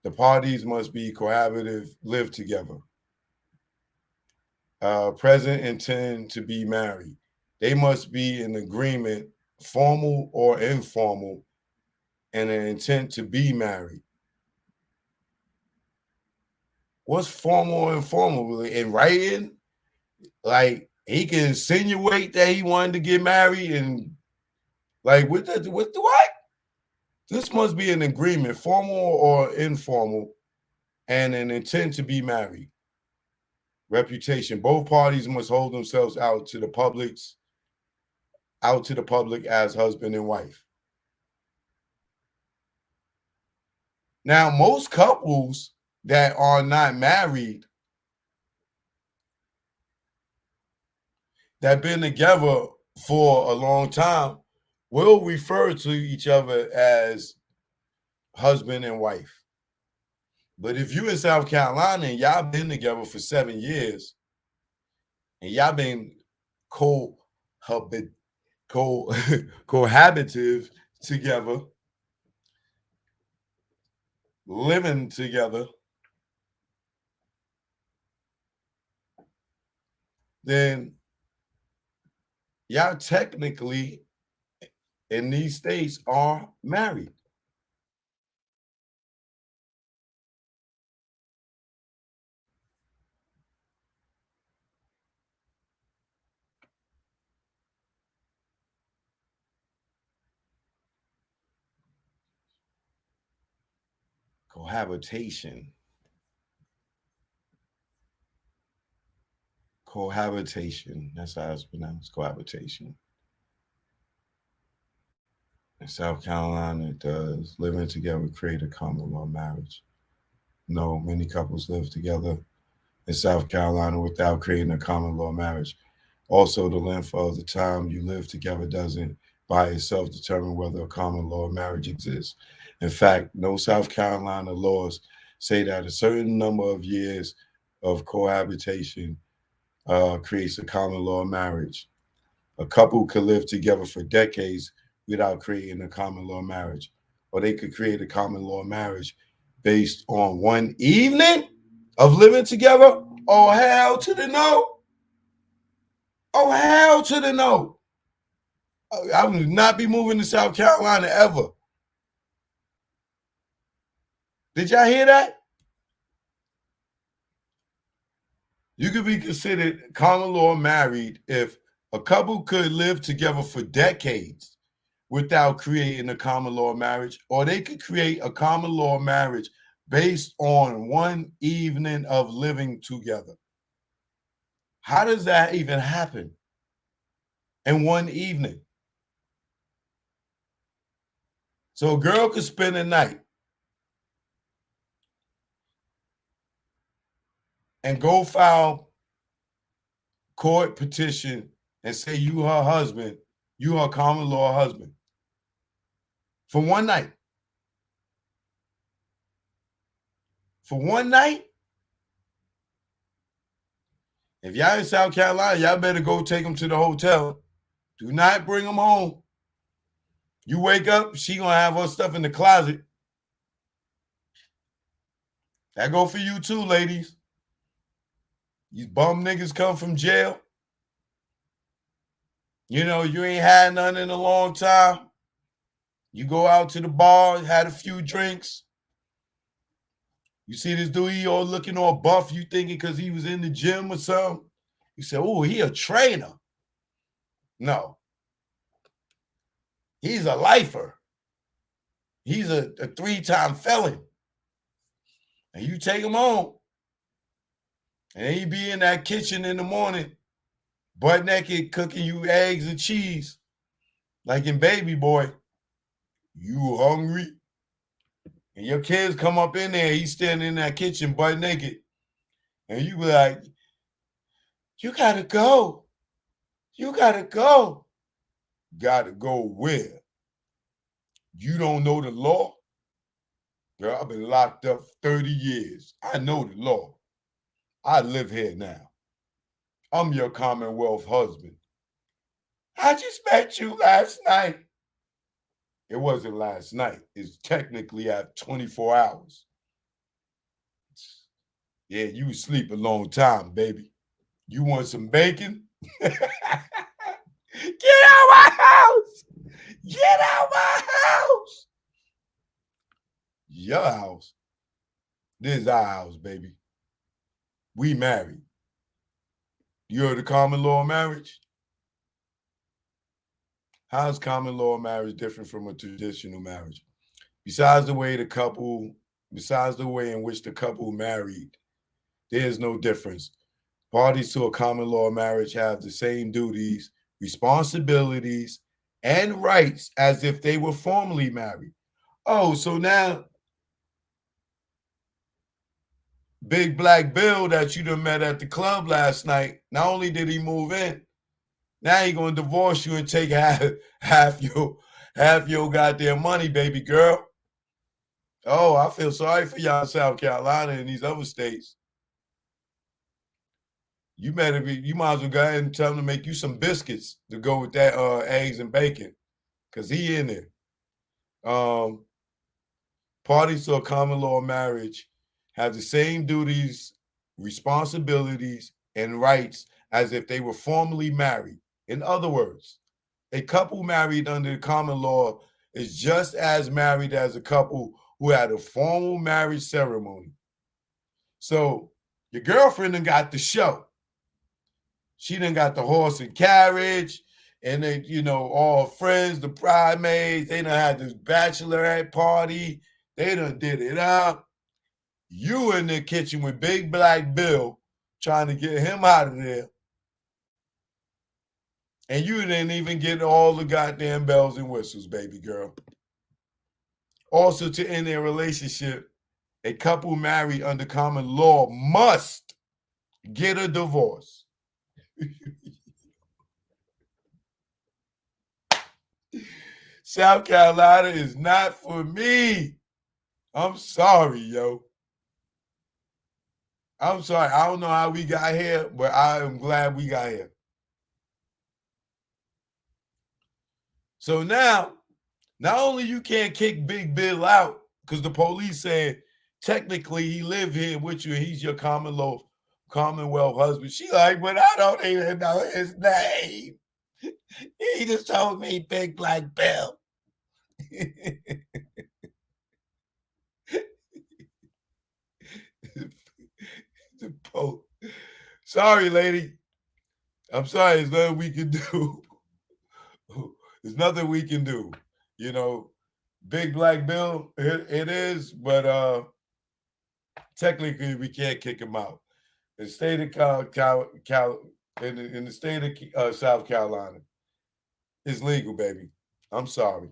The parties must be cohabitative, live together. Present intend to be married. They must be in agreement, formal or informal, and an intent to be married. What's formal or informal? In writing, like he can insinuate that he wanted to get married, and like with the what? This must be an agreement, formal or informal, and an intent to be married. Reputation. Both parties must hold themselves out to the public as husband and wife. Now, most couples that are not married, that been together for a long time, will refer to each other as husband and wife. But if you in South Carolina and y'all been together for 7 years and y'all been cohabitative together, living together, then y'all technically in these states are married. Cohabitation. That's how it's pronounced. Cohabitation. In South Carolina, it does. Living together create a common law marriage. No, many couples live together in South Carolina without creating a common law marriage. Also, the length of the time you live together doesn't by itself determine whether a common law marriage exists. In fact, no South Carolina laws say that a certain number of years of cohabitation creates a common law marriage. A couple could live together for decades without creating a common law marriage, or they could create a common law marriage based on one evening of living together. Oh, hell to the no. Oh, hell to the no. I would not be moving to South Carolina ever. Did y'all hear that? You could be considered common law married if a couple could live together for decades without creating a common law marriage, or they could create a common law marriage based on one evening of living together. How does that even happen in one evening? So a girl could spend a night and go file court petition and say you her husband, you her common law husband for one night. For one night? If y'all in South Carolina, y'all better go take them to the hotel. Do not bring them home. You wake up, she gonna have her stuff in the closet. That go for you too, ladies. These bum niggas come from jail. You know, you ain't had none in a long time. You go out to the bar, had a few drinks. You see this dude, he all looking all buff. You thinking because he was in the gym or something. You say, oh, he a trainer. No. He's a lifer. He's a 3-time felon. And you take him home. And he be in that kitchen in the morning, butt naked, cooking you eggs and cheese. Like in Baby Boy. You hungry? And your kids come up in there, he's standing in that kitchen butt naked. And you be like, you gotta go. You gotta go. Gotta go where? You don't know the law? Girl, I've been locked up 30 years. I know the law. I live here now. I'm your Commonwealth husband. I just met you last night. It wasn't last night. It's technically at 24 hours. Yeah, you sleep a long time, baby. You want some bacon? Get out my house! Get out my house! Your house. This is our house, baby. We married. You heard of common law marriage? How is common law marriage different from a traditional marriage? Besides the way in which the couple married, there is no difference. Parties to a common law marriage have the same duties, responsibilities, and rights as if they were formally married. Oh, so now Big Black Bill that you done met at the club last night, not only did he move in, now he gonna divorce you and take half your goddamn money, baby girl. Oh, I feel sorry for y'all in South Carolina and these other states. You might as well go ahead and tell him to make you some biscuits to go with that eggs and bacon, because he in there. Parties to a common law marriage have the same duties, responsibilities, and rights as if they were formally married. In other words, a couple married under the common law is just as married as a couple who had a formal marriage ceremony. So your girlfriend done got the show. She done got the horse and carriage, and they, all friends, the bridesmaids, they done had this bachelorette party. They done did it up. You in the kitchen with Big Black Bill trying to get him out of there. And you didn't even get all the goddamn bells and whistles, baby girl. Also, to end their relationship, a couple married under common law must get a divorce. South Carolina is not for me. I'm sorry, yo. I'm sorry. I don't know how we got here, but I am glad we got here. So now, not only you can't kick Big Bill out because the police said technically he lived here with you and he's your Commonwealth husband. She like, but I don't even know his name. He just told me Big Black Bill. Sorry, lady. I'm sorry. There's nothing we can do. There's nothing we can do. Big Black Bill, it is, but technically we can't kick him out. In the state of in the state of South Carolina, it's legal, baby. I'm sorry.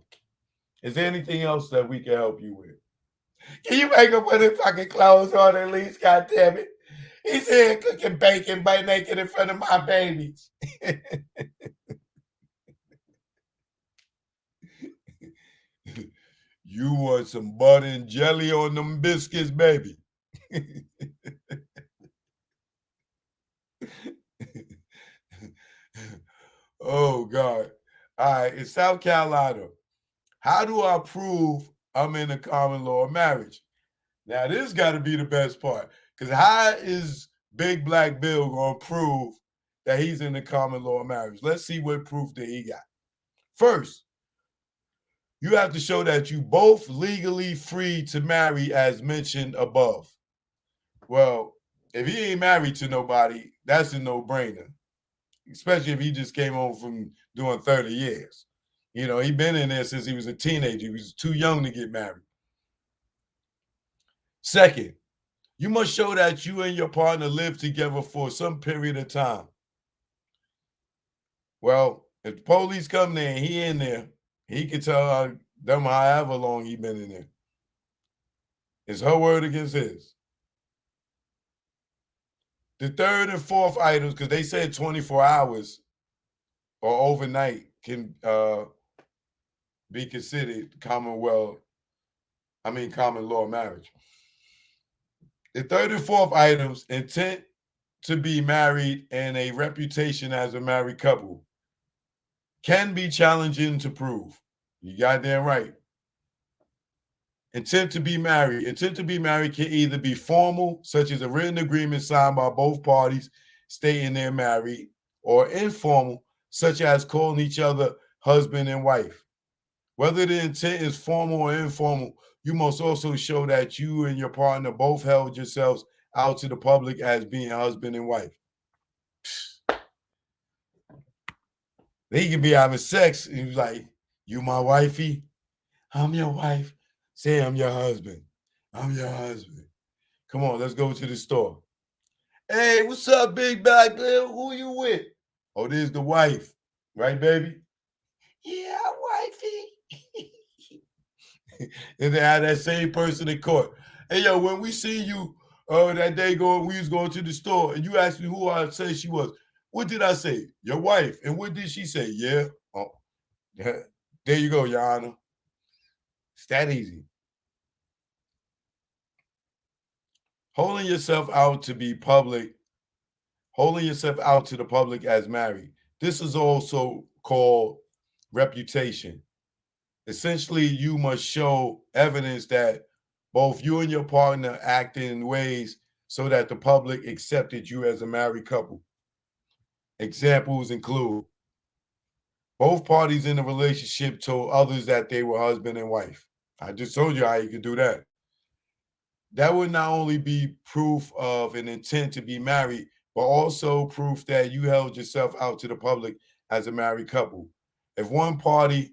Is there anything else that we can help you with? Can you make him put his fucking clothes on at least, goddammit? He's here cooking bacon butt naked in front of my babies. You want some butter and jelly on them biscuits, baby? Oh, God. All right, in South Carolina, how do I prove I'm in a common law marriage? Now, this got to be the best part, because how is Big Black Bill going to prove that he's in the common law marriage. Let's see what proof that he got. First, you have to show that you both legally free to marry as mentioned above. Well, if he ain't married to nobody, that's a no-brainer, especially if he just came home from doing 30 years. You know, he been in there since he was a teenager. He was too young to get married. Second, you must show that you and your partner live together for some period of time. Well, if the police come there and he in there, he can tell them however long he been in there. It's her word against his. The third and fourth items, because they said 24 hours or overnight can be considered common law marriage. The third and fourth items, intent to be married and a reputation as a married couple, can be challenging to prove. You goddamn right. Intent to be married. Intent to be married can either be formal, such as a written agreement signed by both parties stating they're married, or informal, such as calling each other husband and wife. Whether the intent is formal or informal, you must also show that you and your partner both held yourselves out to the public as being husband and wife. They can be having sex and he's like, you my wifey? I'm your wife. Say I'm your husband. I'm your husband. Come on, let's go to the store. Hey, what's up, big bag Bill? Who you with? Oh, there's the wife. Right, baby? Yeah, wifey. And they had that same person in court. Hey, yo, when we see you that day we was going to the store and you asked me who I say she was. What did I say? Your wife. And what did she say? Yeah. Oh, yeah. There you go, Your Honor. It's that easy. Holding yourself out to be public, holding yourself out to the public as married. This is also called reputation. Essentially, you must show evidence that both you and your partner act in ways so that the public accepted you as a married couple. Examples include both parties in the relationship told others that they were husband and wife. I just told you how you could do that. That would not only be proof of an intent to be married, but also proof that you held yourself out to the public as a married couple. If one party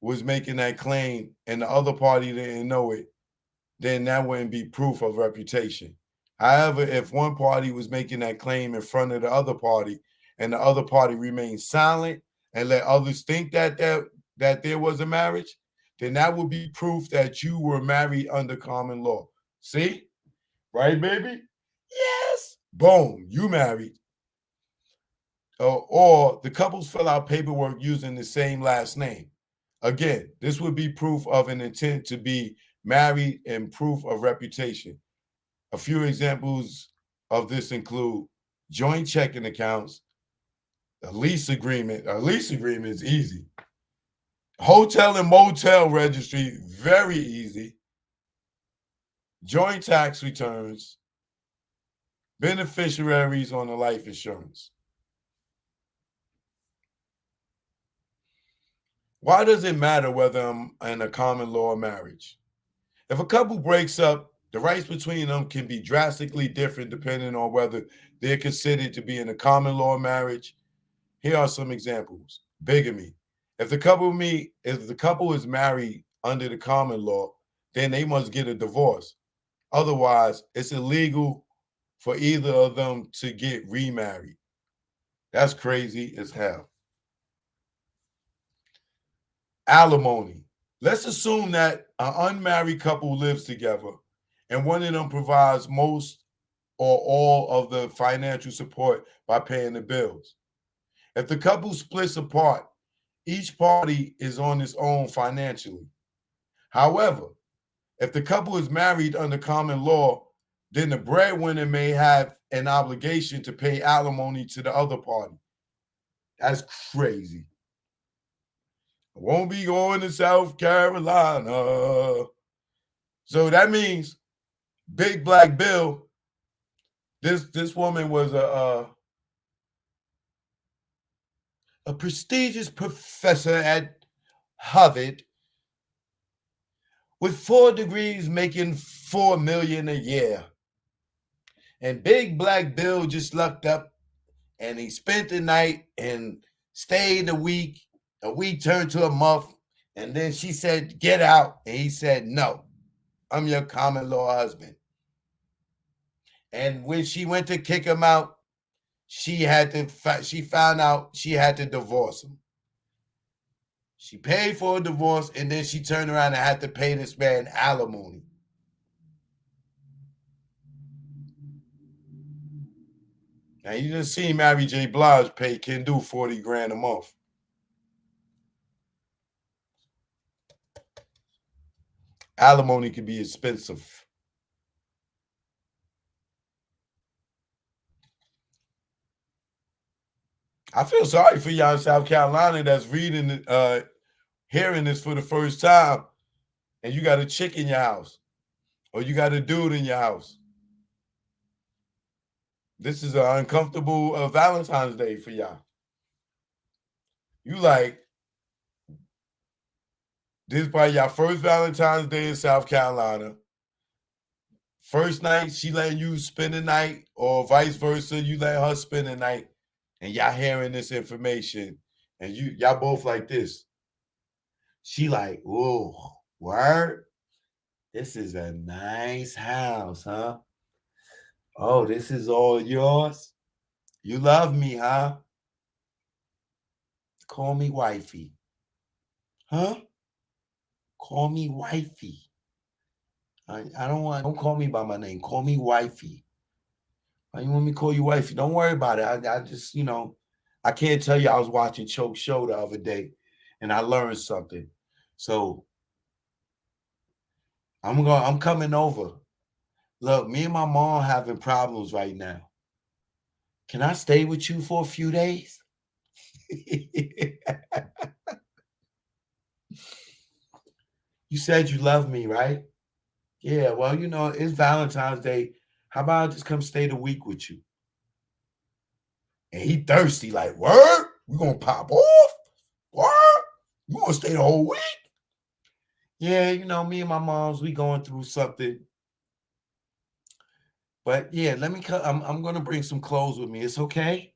was making that claim and the other party didn't know it, then that wouldn't be proof of reputation. However, if one party was making that claim in front of the other party and the other party remained silent and let others think that there was a marriage, then that would be proof that you were married under common law. See? Right, baby? Yes. Boom, you married. Or the couples fill out paperwork using the same last name. Again, this would be proof of an intent to be married and proof of reputation. A few examples of this include joint checking accounts, a lease agreement. A lease agreement is easy. Hotel and motel registry, very easy. Joint tax returns, beneficiaries on the life insurance. Why does it matter whether I'm in a common law marriage? If a couple breaks up, the rights between them can be drastically different depending on whether they're considered to be in a common law marriage. Here are some examples. Bigamy. If the couple is married under the common law, then they must get a divorce. Otherwise, it's illegal for either of them to get remarried. That's crazy as hell. Alimony. Let's assume that an unmarried couple lives together and one of them provides most or all of the financial support by paying the bills. If the couple splits apart, each party is on its own financially. However, if the couple is married under common law, then the breadwinner may have an obligation to pay alimony to the other party. That's crazy. I won't be going to South Carolina. So that means Big Black Bill, this woman was a prestigious professor at Harvard with 4 degrees making $4 million a year. And Big Black Bill just lucked up and he spent the night and stayed a week. A week turned to a month. And then she said, get out. And he said, no, I'm your common law husband. And when she went to kick him out, she found out she had to divorce him. She paid for a divorce, and then she turned around and had to pay this man alimony. Now, you just see Mary J. Blige pay Ken Do 40 grand a month. Alimony can be expensive. I feel sorry for y'all in South Carolina that's reading, hearing this for the first time, and you got a chick in your house, or you got a dude in your house. This is an uncomfortable Valentine's Day for y'all. You like, this is probably your first Valentine's Day in South Carolina. First night, she letting you spend the night, or vice versa, you let her spend the night, and y'all hearing this information, and y'all both like this. She like, whoa, word? This is a nice house, huh? Oh, this is all yours? You love me, huh? Call me wifey. Huh? Call me wifey. Don't call me by my name. Call me wifey. Why you want me to call you wifey? Don't worry about it. I just, I can't tell you I was watching Choke's show the other day and I learned something. So I'm coming over. Look, me and my mom having problems right now. Can I stay with you for a few days? You said you love me, right? Yeah, well, it's Valentine's Day. How about I just come stay the week with you? And he thirsty, like, word? We gonna pop off? Word? You gonna stay the whole week? Yeah, me and my moms, we going through something. But yeah, let me come. I'm gonna bring some clothes with me. It's okay?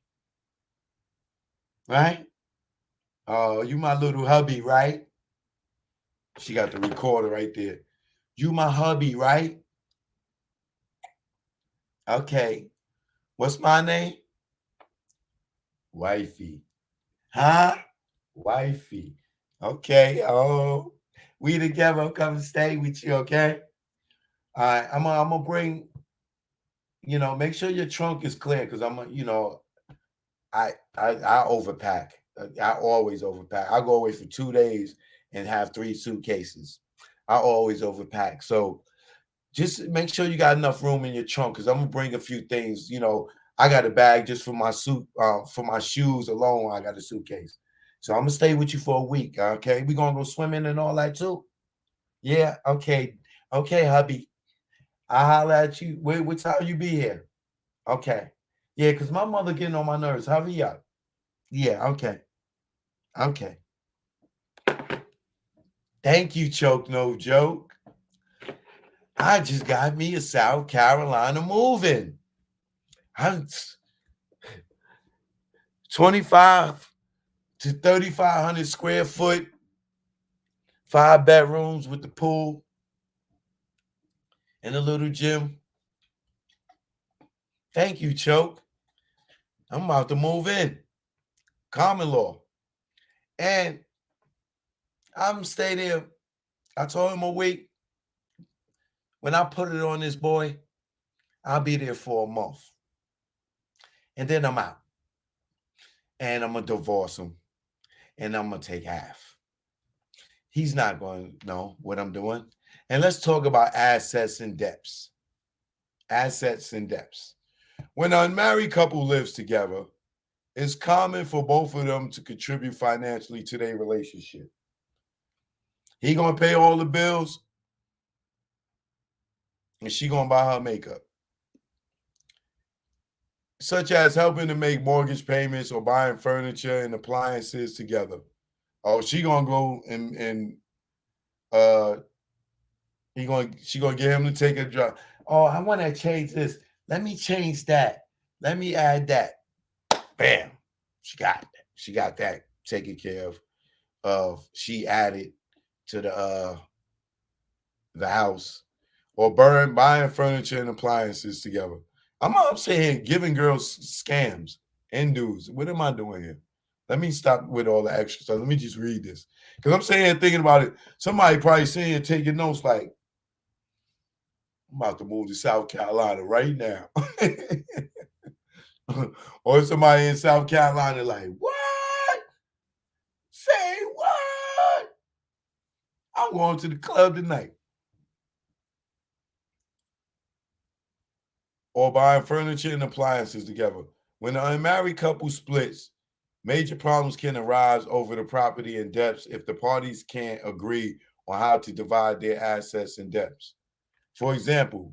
Right? Oh, you my little hubby, right? She got the recorder right there. You my hubby, right? Okay. What's my name? Wifey. Huh? Wifey. Okay. Oh, we together. I'm coming to stay with you, okay? All right. I'm gonna bring, make sure your trunk is clear because I overpack. I always overpack. I go away for 2 days and have 3 suitcases. I always overpack. So just make sure you got enough room in your trunk because I'm gonna bring a few things. I got a bag just for my suit, for my shoes alone. I got a suitcase. So I'm gonna stay with you for a week. Okay, we gonna go swimming and all that too. Yeah. Okay. Okay, hubby. I'll holler at you. What time you be here? Okay. Yeah, because my mother getting on my nerves. Hurry up. Yeah. Okay. Okay. Thank you, Choke No Joke. I just got me a South Carolina moving. I'm 25 to 3,500 square foot, 5 bedrooms with the pool and a little gym. Thank you, Choke. I'm about to move in. Common law. And I'm stay there. I told him a week. When I put it on this boy, I'll be there for a month. And then I'm out. And I'm going to divorce him. And I'm going to take half. He's not going to know what I'm doing. And let's talk about assets and debts. Assets and debts. When an unmarried couple lives together, it's common for both of them to contribute financially to their relationship. He going to pay all the bills, and she going to buy her makeup. such as helping to make mortgage payments or buying furniture and appliances together. Oh, she gonna go and she gonna get him to take a drive. Oh, I want to change this. Let me change that. Let me add that. Bam. She got that taken care of. She added to the house, or buying furniture and appliances together. I'm saying giving girls scams and dudes. What am I doing here? Let me stop with all the extra stuff. Let me just read this. Because I'm saying, thinking about it, somebody probably saying, taking notes like, I'm about to move to South Carolina right now. Or somebody in South Carolina like, what? Say what? I'm going to the club tonight. Or buying furniture and appliances together. When an unmarried couple splits, major problems can arise over the property and debts if the parties can't agree on how to divide their assets and debts. For example,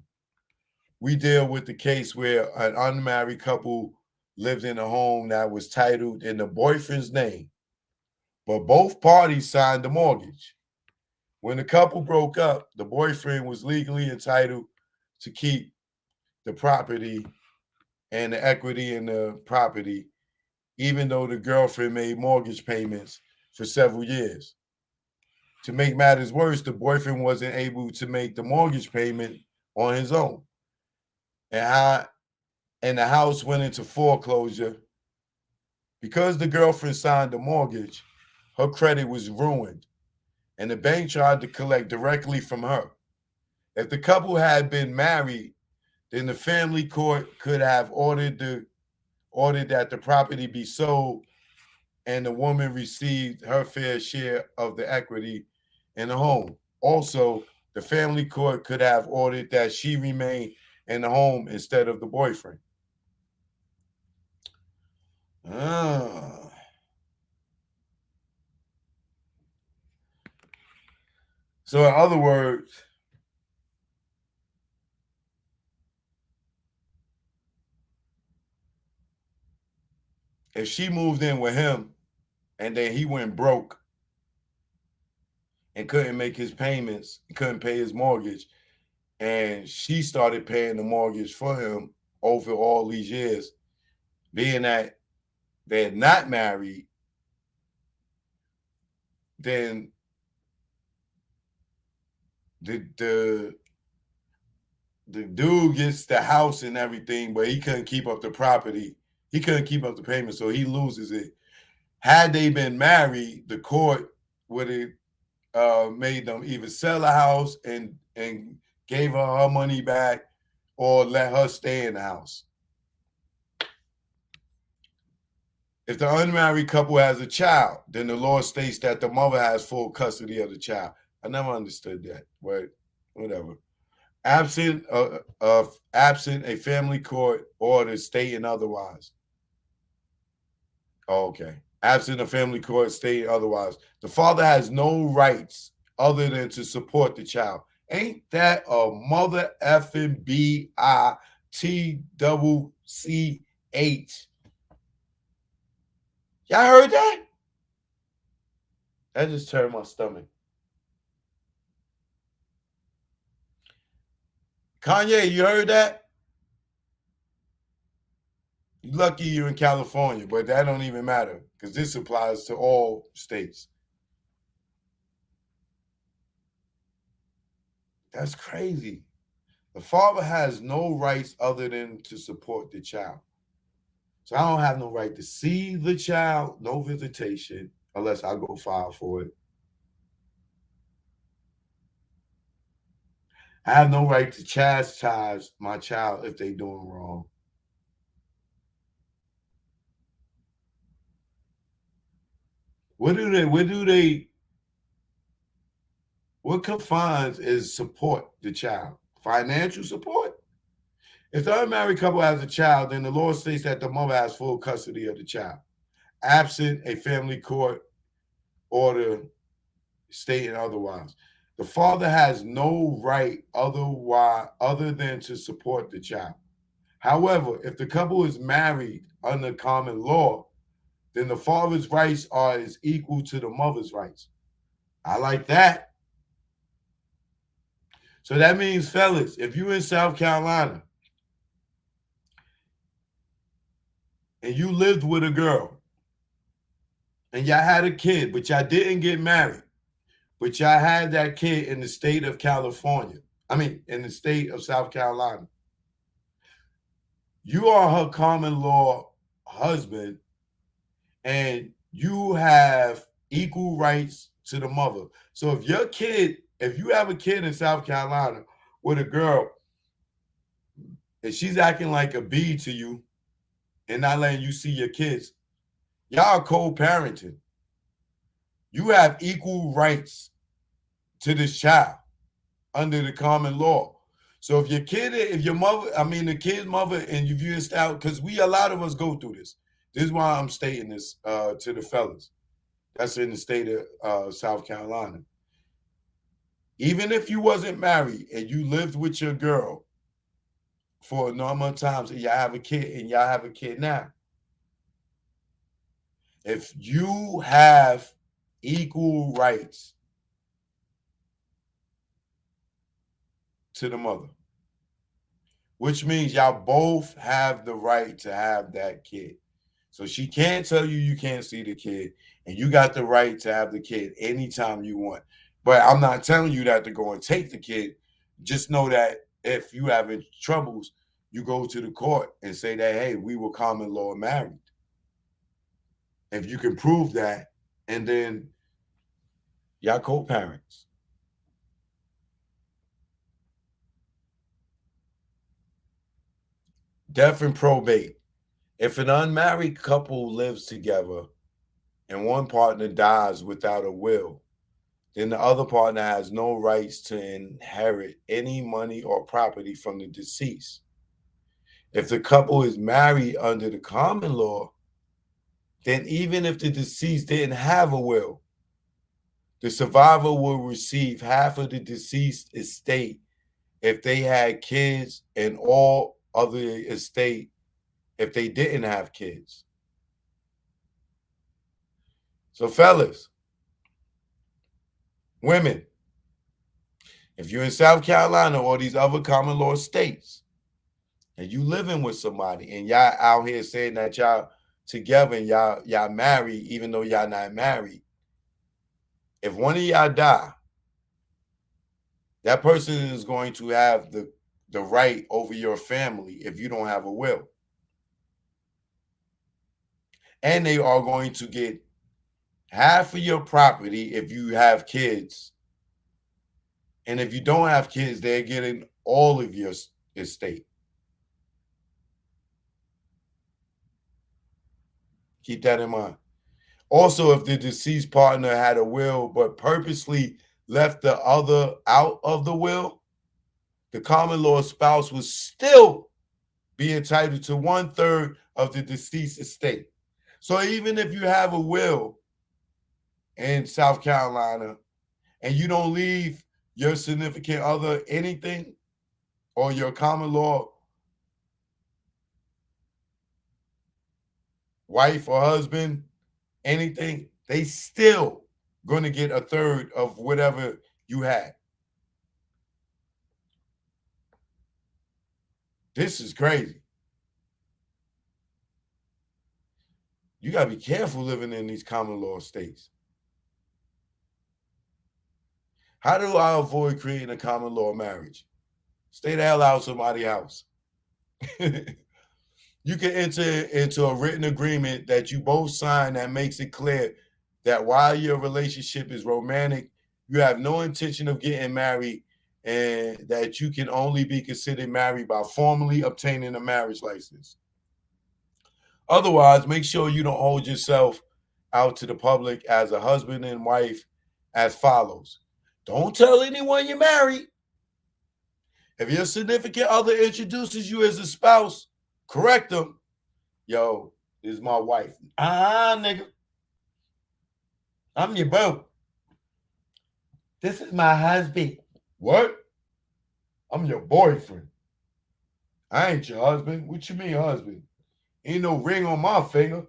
we deal with the case where an unmarried couple lived in a home that was titled in the boyfriend's name, but both parties signed the mortgage. When the couple broke up, the boyfriend was legally entitled to keep the property and the equity in the property, even though the girlfriend made mortgage payments for several years. To make matters worse, the boyfriend wasn't able to make the mortgage payment on his own. And the house went into foreclosure. Because the girlfriend signed the mortgage, her credit was ruined, and the bank tried to collect directly from her. If the couple had been married, then the family court could have ordered that the property be sold and the woman received her fair share of the equity in the home. Also, the family court could have ordered that she remain in the home instead of the boyfriend. So in other words, if she moved in with him and then he went broke and couldn't make his payments, couldn't pay his mortgage, and she started paying the mortgage for him over all these years, being that they're not married, then the dude gets the house and everything, but he couldn't keep up the property. He couldn't keep up the payment, so he loses it. Had they been married, the court would have made them either sell a house and gave her money back, or let her stay in the house. If the unmarried couple has a child, then the law states that the mother has full custody of the child. I never understood that, but whatever. Absent a family court order stating otherwise. Oh, okay. Absent a family court stating otherwise, the father has no rights other than to support the child. Ain't that a mother effing bitch? Y'all heard that? That just turned my stomach. Kanye, you heard that? You're lucky you're in California, but that don't even matter because this applies to all states. That's crazy. The father has no rights other than to support the child. So I don't have no right to see the child, no visitation, unless I go file for it. I have no right to chastise my child if they doing wrong. What confines is support the child? Financial support? If the unmarried couple has a child, then the law states that the mother has full custody of the child, absent a family court order stating otherwise. The father has no right other than to support the child. However, if the couple is married under common law, then the father's rights are as equal to the mother's rights. I like that. So that means, fellas, if you in South Carolina and you lived with a girl and y'all had a kid, but y'all didn't get married, but y'all had that kid in the state of California, in the state of South Carolina, you are her common law husband and you have equal rights to the mother. So if you have a kid in South Carolina with a girl and she's acting like a bee to you and not letting you see your kids, y'all are co-parenting. You have equal rights to this child under the common law. So if your kid, if your mother, the kid's mother, and if you establish, because a lot of us go through this. This is why I'm stating this to the fellas. That's in the state of South Carolina. Even if you wasn't married and you lived with your girl for a number of times and y'all have a kid now, if you have equal rights to the mother, which means y'all both have the right to have that kid. So she can't tell you you can't see the kid, and you got the right to have the kid anytime you want. But I'm not telling you that to go and take the kid. Just know that if you having troubles, you go to the court and say that, hey, we were common law married. If you can prove that, and then y'all co-parents. Death and probate. If an unmarried couple lives together and one partner dies without a will, then the other partner has no rights to inherit any money or property from the deceased. If the couple is married under the common law, then even if the deceased didn't have a will, the survivor will receive half of the deceased estate if they had kids, and all other estate if they didn't have kids. So fellas, women, if you're in South Carolina or these other common law states and you living with somebody and y'all out here saying that y'all together and y'all married even though y'all not married, if one of y'all die, that person is going to have the right over your family if you don't have a will. And they are going to get half of your property if you have kids. And if you don't have kids, they're getting all of your estate. Keep that in mind. Also, if the deceased partner had a will but purposely left the other out of the will, the common law spouse would still be entitled to 1/3 of the deceased estate. So even if you have a will in South Carolina and you don't leave your significant other anything, or your common law wife or husband anything, they still going to get 1/3 of whatever you had. This is crazy. You got to be careful living in these common law states. How do I avoid creating a common law marriage? Stay the hell out of somebody's house. You can enter into a written agreement that you both sign that makes it clear that while your relationship is romantic, you have no intention of getting married, and that you can only be considered married by formally obtaining a marriage license. Otherwise, make sure you don't hold yourself out to the public as a husband and wife as follows. Don't tell anyone you're married. If your significant other introduces you as a spouse, correct them. Yo, this is my wife. Nigga. I'm your boo. This is my husband. What? I'm your boyfriend. I ain't your husband. What you mean, husband? Ain't no ring on my finger.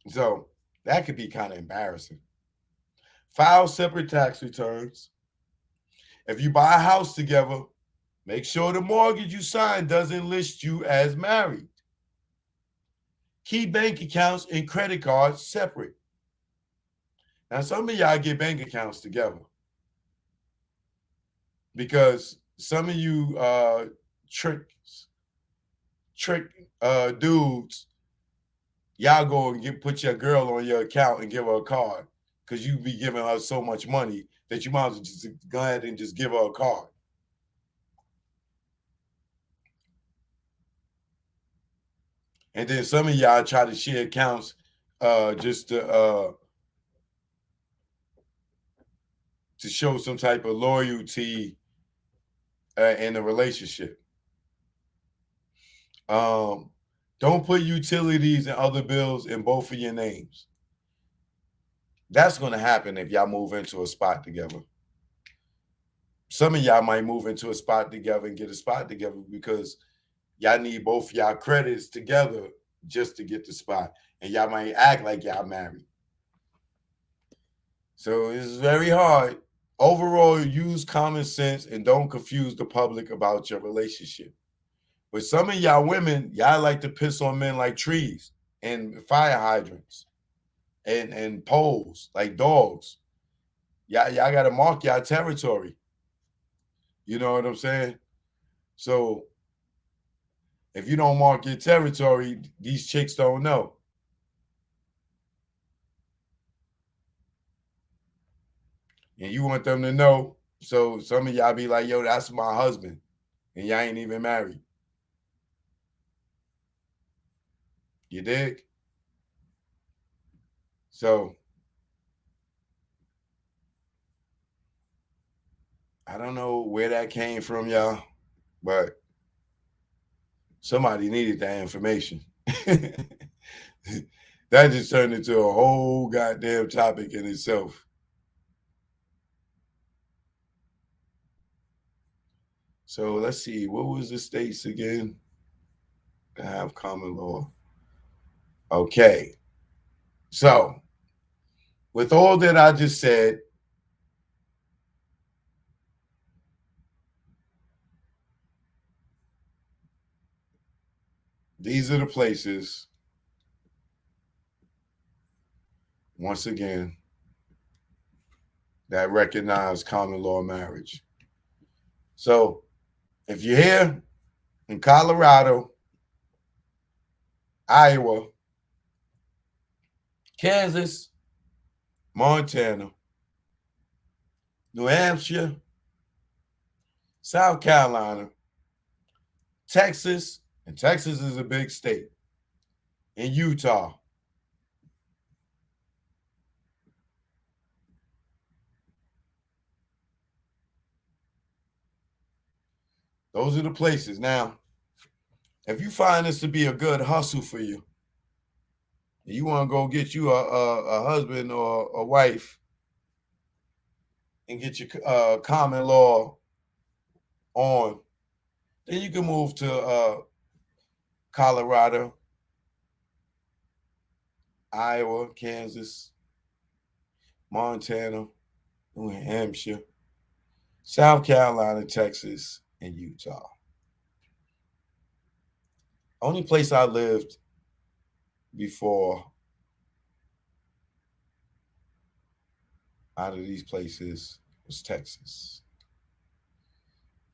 So that could be kind of embarrassing. File separate tax returns. If you buy a house together, make sure the mortgage you sign doesn't list you as married. Keep bank accounts and credit cards separate. Now, some of y'all get bank accounts together because some of you trick dudes, y'all go and put your girl on your account and give her a card because you be giving her so much money that you might as well just go ahead and just give her a card. And then some of y'all try to share accounts just to show some type of loyalty in a relationship. Don't put utilities and other bills in both of your names. That's going to happen if y'all move into a spot together. Some of y'all might move into a spot together and get a spot together because y'all need both y'all credits together just to get the spot. And y'all might act like y'all married. So it's very hard. Overall, use common sense and don't confuse the public about your relationship. But some of y'all women, y'all like to piss on men like trees and fire hydrants and poles like dogs. Y'all got to mark y'all territory. You know what I'm saying? So if you don't mark your territory, these chicks don't know. And you want them to know. So some of y'all be like, yo, that's my husband. And y'all ain't even married. You dig? So I don't know where that came from, y'all, but somebody needed that information. That just turned into a whole goddamn topic in itself. So let's see, what was the states again that have common law? Okay. So with all that I just said, these are the places, once again, that recognize common law marriage. So if you're here in Colorado, Iowa, Kansas, Montana, New Hampshire, South Carolina, Texas, and Texas is a big state, and Utah. Those are the places. Now, if you find this to be a good hustle for you, you want to go get you a husband or a wife and get your common law on, then you can move to Colorado, Iowa, Kansas, Montana, New Hampshire, South Carolina, Texas, and Utah. Only place I lived before out of these places was Texas.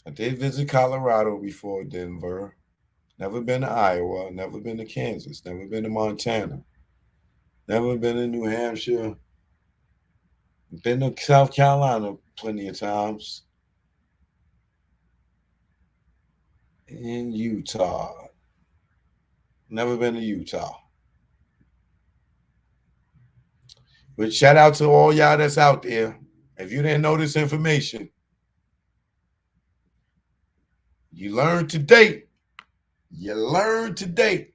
I did visit Colorado before Denver. Never been to Iowa, never been to Kansas, never been to Montana, never been to New Hampshire. Been to South Carolina plenty of times. In Utah. Never been to Utah. But shout out to all y'all that's out there. If you didn't know this information, you learned today. You learned today.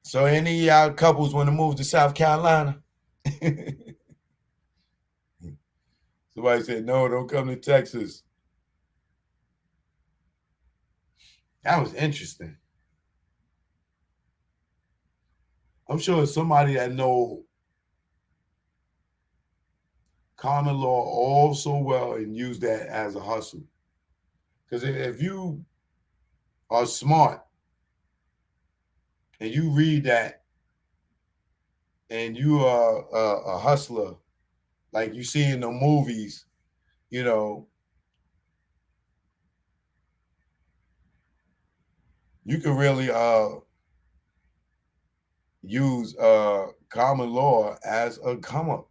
So any of y'all couples want to move to South Carolina? Somebody said, no, don't come to Texas. That was interesting. I'm sure it's somebody that know common law all so well and use that as a hustle. Because if you are smart and you read that and you are a hustler, like you see in the movies, you know, you can really use common law as a come up.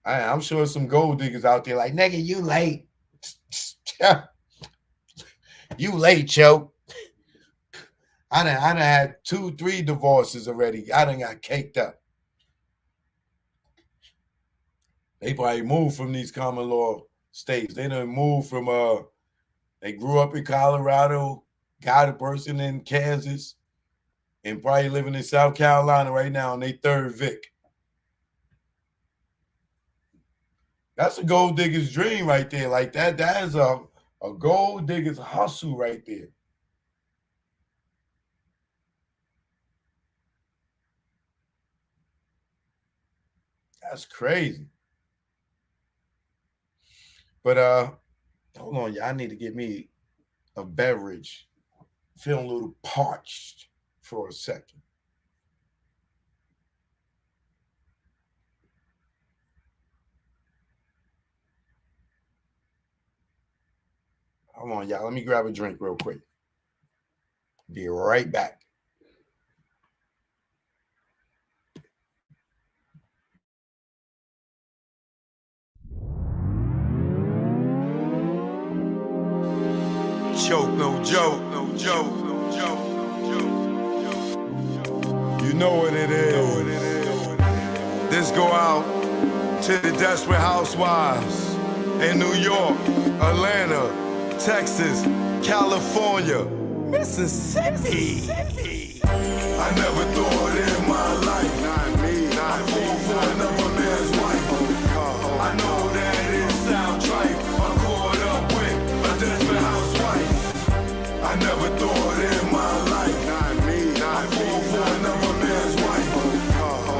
I'm sure some gold diggers out there like, nigga, you late. You late, Joe. I done had 2-3 divorces already. I done got caked up. They probably moved from these common law states. They done moved from they grew up in Colorado, got a person in Kansas, and probably living in South Carolina right now on their third Vic. That's a gold digger's dream right there. Like that is a gold digger's hustle right there. That's crazy. But hold on, y'all. I need to get me a beverage. Feeling a little parched for a second. Hold on, y'all. Let me grab a drink real quick. Be right back. Choke, no joke, no joke, no joke, no joke. You know what it is. This go out to the desperate housewives in New York, Atlanta, Texas, California, Mississippi. I never thought in my life I'd fall for another man's wife. I know that it sound trite. I'm caught up with a desperate housewife. I never thought in my life I'd fall for another man's wife.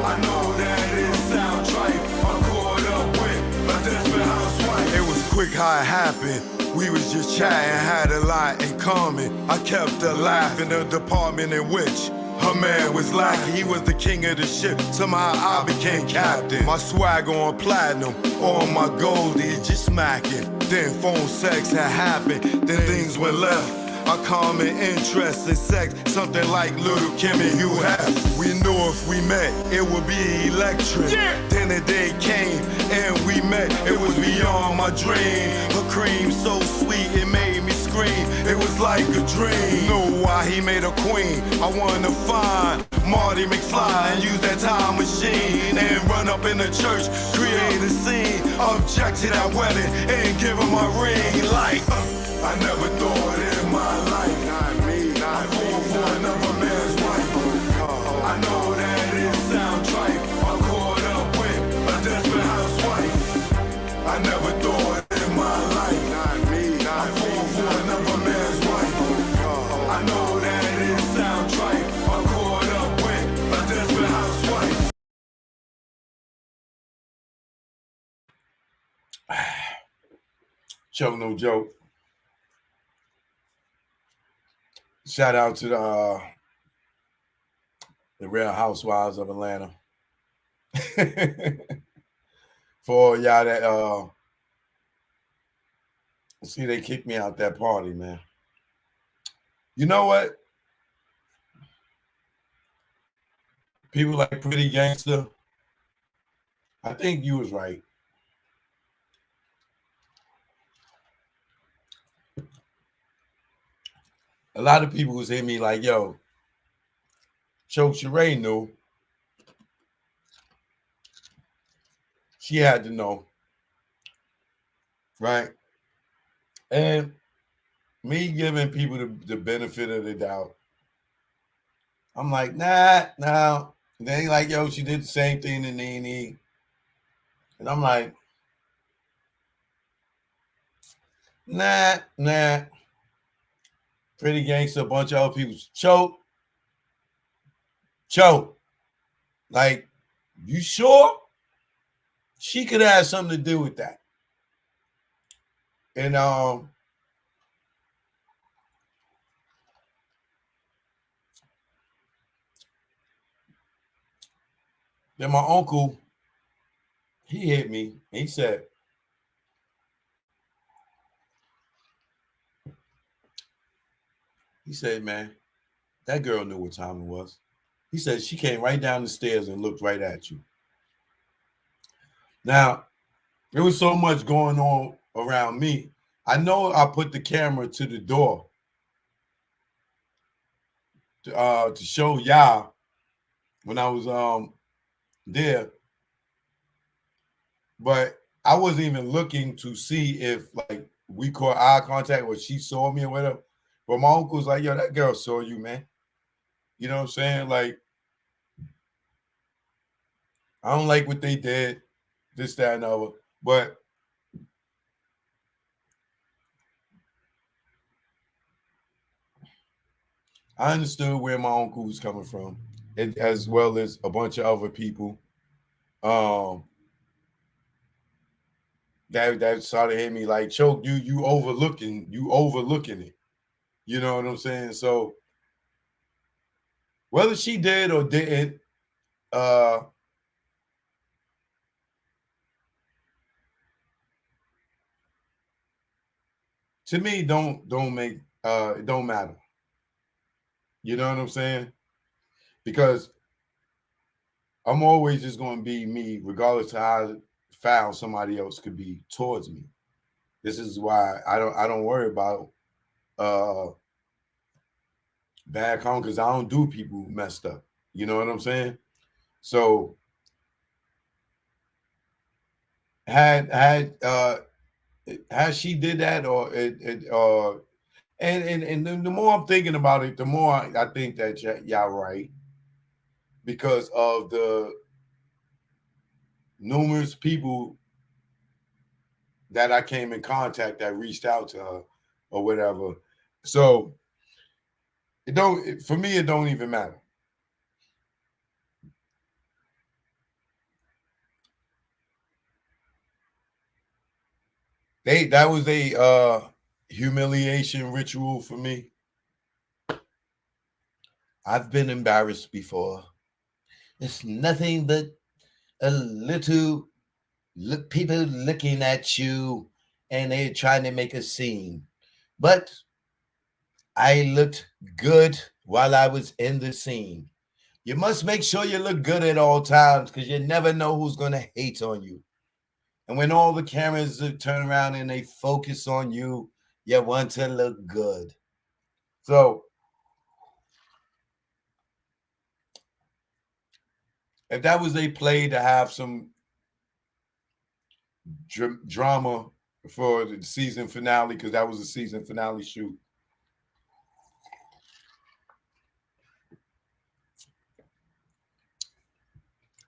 I know that it sound trite. I'm caught up with a desperate housewife. It was quick how it happened. We was just chatting, had a lot in common. I kept her laughing, the department in which her man was lacking. He was the king of the ship. Somehow I became captain. My swag on platinum, on my goldie just smacking. Then phone sex had happened, then things went left. A common interest in sex, something like Little Kim and Hugh Hef. We knew if we met, it would be electric. Then the day came and we met, it was beyond my dream. Her cream so sweet, it made me scream. It was like a dream. Know why he made her queen? I wanted to find Marty McFly and use that time machine and run up in the church, create a scene, object to that wedding and give her my ring. Like I never thought in my life I'd fall for another man's wife. I know that it sound trite. I'm caught up with a desperate housewife. I never thought in my life I'd fall for another man's wife. I know that it sound trite. I'm caught up with a desperate housewife. Joke, no joke. Shout out to the Real Housewives of Atlanta. For y'all that see, they kicked me out that party, man. You know what? People like Pretty Gangster. I think you was right. A lot of people was hitting me like, yo, Choke Sheree knew. She had to know. Right? And me giving people the benefit of the doubt, I'm like, nah. They like, yo, she did the same thing to Nene. And I'm like, nah. Pretty Gangster, a bunch of other people. Choke. Like, you sure? She could have something to do with that. And then my uncle, he hit me. He said, man, that girl knew what time it was. He said, she came right down the stairs and looked right at you. Now, there was so much going on around me. I know I put the camera to the door to show y'all when I was there, but I wasn't even looking to see if like we caught eye contact or she saw me or whatever. But my uncle's like, yo, that girl saw you, man. You know what I'm saying? Like, I don't like what they did, this, that, and the other. But I understood where my uncle was coming from, as well as a bunch of other people. That started hitting me like, Choke, you overlooking it. You know what I'm saying? So whether she did or didn't, to me, don't make it don't matter. You know what I'm saying? Because I'm always just going to be me, regardless of how foul somebody else could be towards me. This is why I don't worry about bad comment, because I don't do people messed up. You know what I'm saying? So had she did that, or and the more I'm thinking about it, the more I think that y'all right, because of the numerous people that I came in contact that reached out to her or whatever. So for me, it don't even matter. That was a humiliation ritual for me. I've been embarrassed before. It's nothing but a little people looking at you and they're trying to make a scene. But I looked good while I was in the scene. You must make sure you look good at all times, because you never know who's going to hate on you. And when all the cameras turn around and they focus on you, you want to look good. So if that was a play to have some drama for the season finale, because that was a season finale shoot,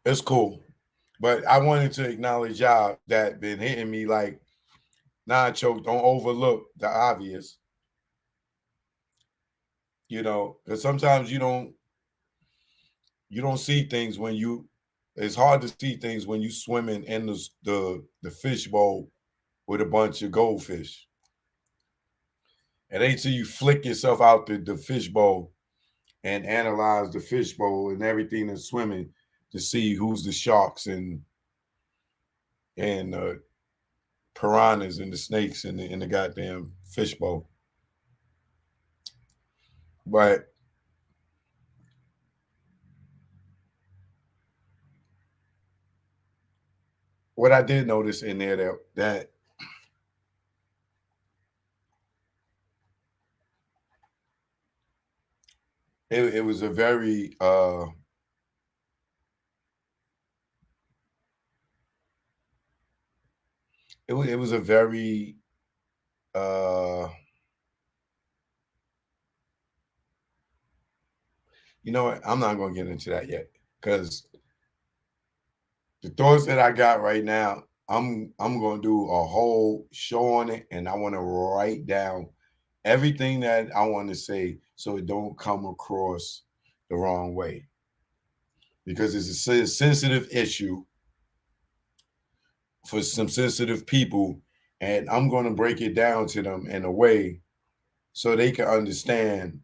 it's cool. But I wanted to acknowledge y'all that been hitting me like, nah, Choke, don't overlook the obvious. You know, because sometimes you don't see things when it's hard to see things when you swimming in the fish bowl with a bunch of goldfish. It ain't till you flick yourself out the fish bowl and analyze the fish bowl and everything that's swimming to see who's the sharks and piranhas and the snakes in the goddamn fish bowl. But what I did notice in there that it was a very it was a very you know what? I'm not going to get into that yet, because the thoughts that I got right now, I'm going to do a whole show on it, and I want to write down everything that I want to say so it don't come across the wrong way, because it's a sensitive issue for some sensitive people, and I'm going to break it down to them in a way so they can understand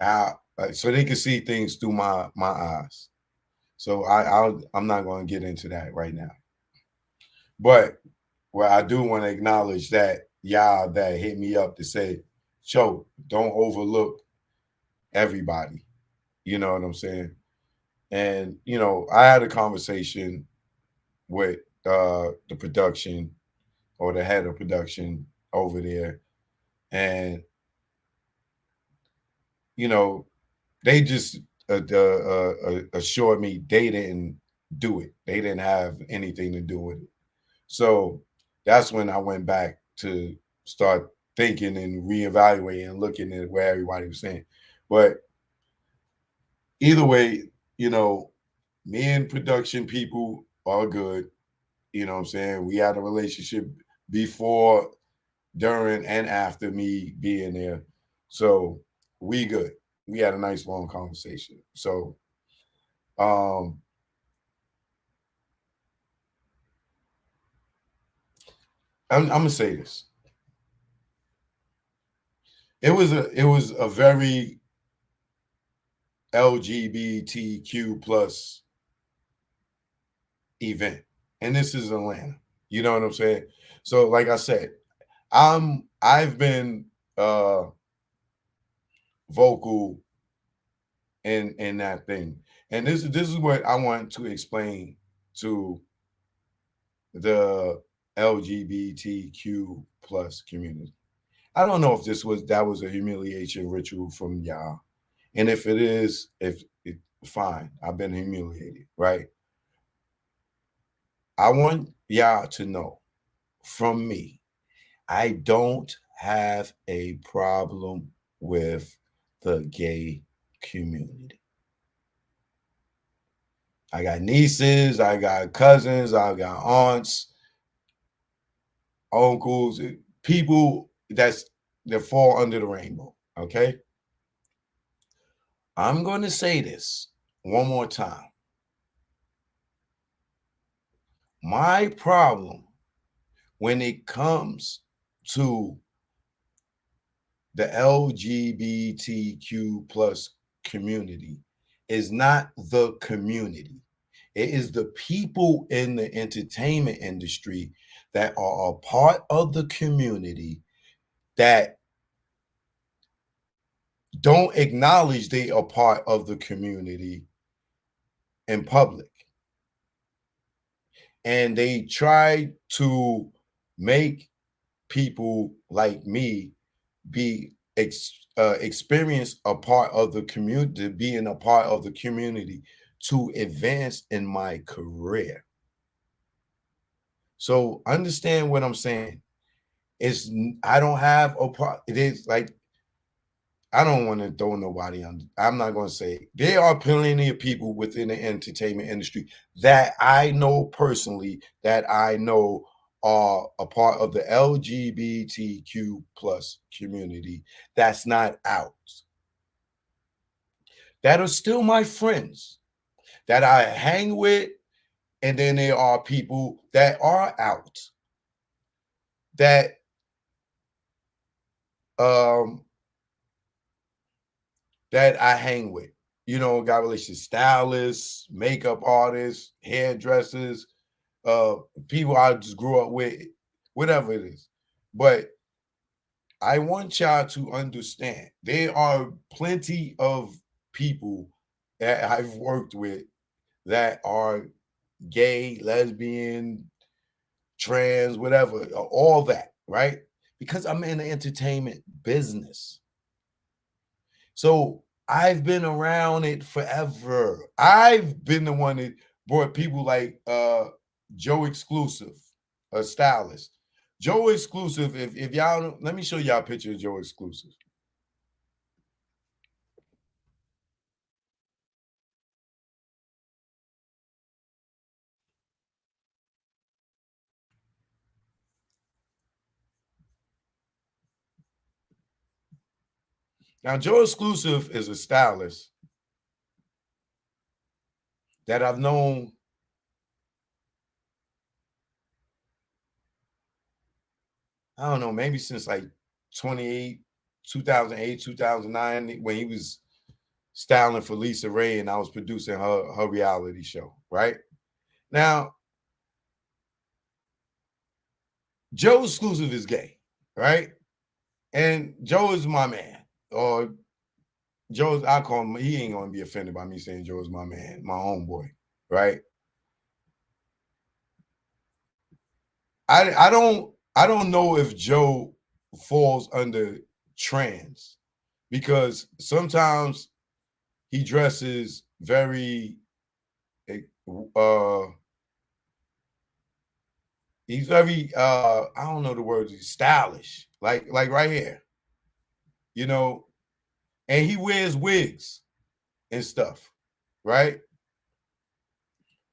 how, so they can see things through my eyes. So I'm not going to get into that right now. But what I do want to acknowledge that y'all that hit me up to say, Cho, don't overlook everybody. You know what I'm saying? And, you know, I had a conversation with the production or the head of production over there. And, you know, they just assured me they didn't do it. They didn't have anything to do with it. So that's when I went back to start thinking and reevaluating and looking at where everybody was saying. But either way, you know, me and production people are good. You know what I'm saying? We had a relationship before, during, and after me being there. So we good. We had a nice long conversation. So I'm gonna say this. It was a very LGBTQ plus event. And this is Atlanta. You know what I'm saying? So like I said, I've been vocal in that thing. And this is what I want to explain to the LGBTQ plus community. I don't know if that was a humiliation ritual from y'all. And if it is, fine, I've been humiliated, right? I want y'all to know from me, I don't have a problem with the gay community. I got nieces, I got cousins, I got aunts, uncles, people that fall under the rainbow, okay? I'm going to say this one more time. My problem when it comes to the LGBTQ plus community is not the community. It is the people in the entertainment industry that are a part of the community that don't acknowledge they are part of the community in public. And they try to make people like me experience a part of the community, being a part of the community to advance in my career. So understand what I'm saying. I don't have a part. It is like, I don't want to throw nobody on. I'm not going to say there are plenty of people within the entertainment industry that I know personally, that I know are a part of the LGBTQ plus community that's not out, that are still my friends, that I hang with. And then there are people that are out that that I hang with. You know, got relations, stylists, makeup artists, hairdressers, people I just grew up with, whatever it is. But I want y'all to understand there are plenty of people that I've worked with that are gay, lesbian, trans, whatever, all that, right? Because I'm in the entertainment business. So I've been around it forever. I've been the one that brought people like Joe Exclusive, a stylist. Joe Exclusive, if y'all, let me show y'all a picture of Joe Exclusive. Now, Joe Exclusive is a stylist that I've known I don't know, maybe since like 2008, 2009, when he was styling for Lisa Ray and I was producing her reality show, right? Now, Joe Exclusive is gay, right? And Joe is my man. Or Joe's, I call him, he ain't gonna be offended by me saying Joe is my man, my homeboy, right? I don't know if Joe falls under trans because sometimes he dresses very he's very I don't know the words, he's stylish, like right here, you know, and he wears wigs and stuff, right?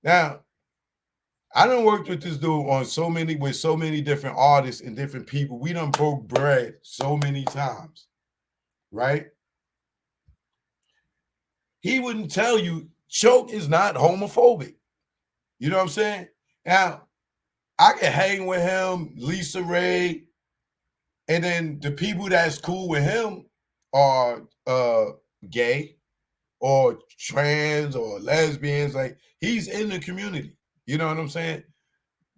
Now, I done worked with this dude on so many different artists and different people. We done broke bread so many times, right? He wouldn't tell you Choke is not homophobic. You know what I'm saying? Now, I can hang with him, Lisa Ray, and then the people that's cool with him are gay or trans or lesbians. Like, he's in the community. You know what I'm saying?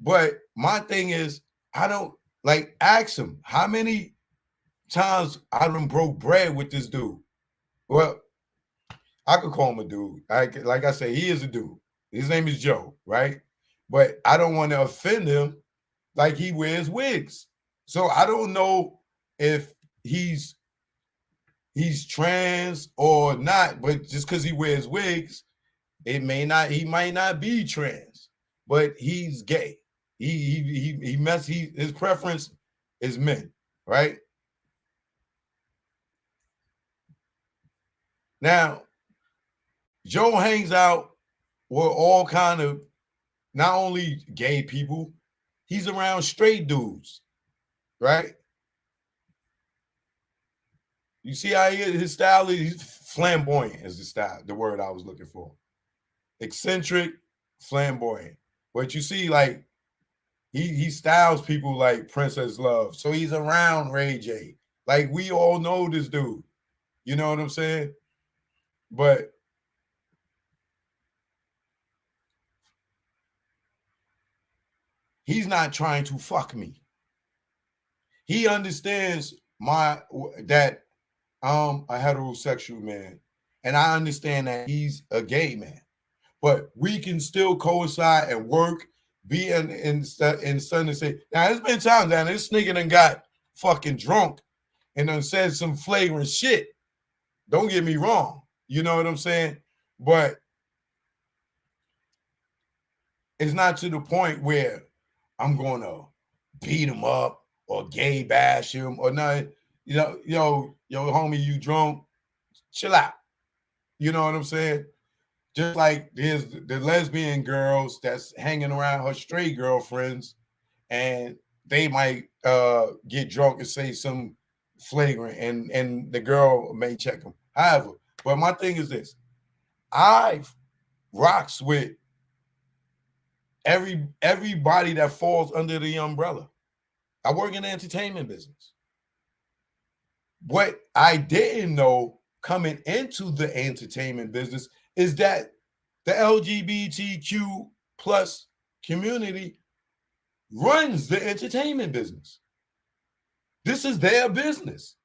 But my thing is, I don't like ask him how many times I done broke bread with this dude. Well, I could call him a dude. Like I say, he is a dude. His name is Joe, right? But I don't want to offend him like he wears wigs. So I don't know if he's trans or not, but just because he wears wigs, he might not be trans, but he's gay. His preference is men, right? Now, Joe hangs out with all kind of not only gay people, he's around straight dudes, right? You see how his style is? He's flamboyant is the style, the word I was looking for. Eccentric, flamboyant. But you see, like, he styles people like Princess Love. So he's around Ray J. Like, we all know this dude. You know what I'm saying? But he's not trying to fuck me. He understands that I'm a heterosexual man. And I understand that he's a gay man. But we can still coincide and work, be in sun and say, now there's been times that this nigga done got fucking drunk and done said some flagrant shit. Don't get me wrong. You know what I'm saying? But it's not to the point where I'm going to beat him up or gay bash him or nothing. You know, yo, homie, you drunk? Chill out. You know what I'm saying? Just like there's the lesbian girls that's hanging around her straight girlfriends, and they might get drunk and say some flagrant, and the girl may check them. However, but my thing is this: I rocks with everybody that falls under the umbrella. I work in the entertainment business. What I didn't know coming into the entertainment business is that the LGBTQ plus community runs the entertainment business. This is their business.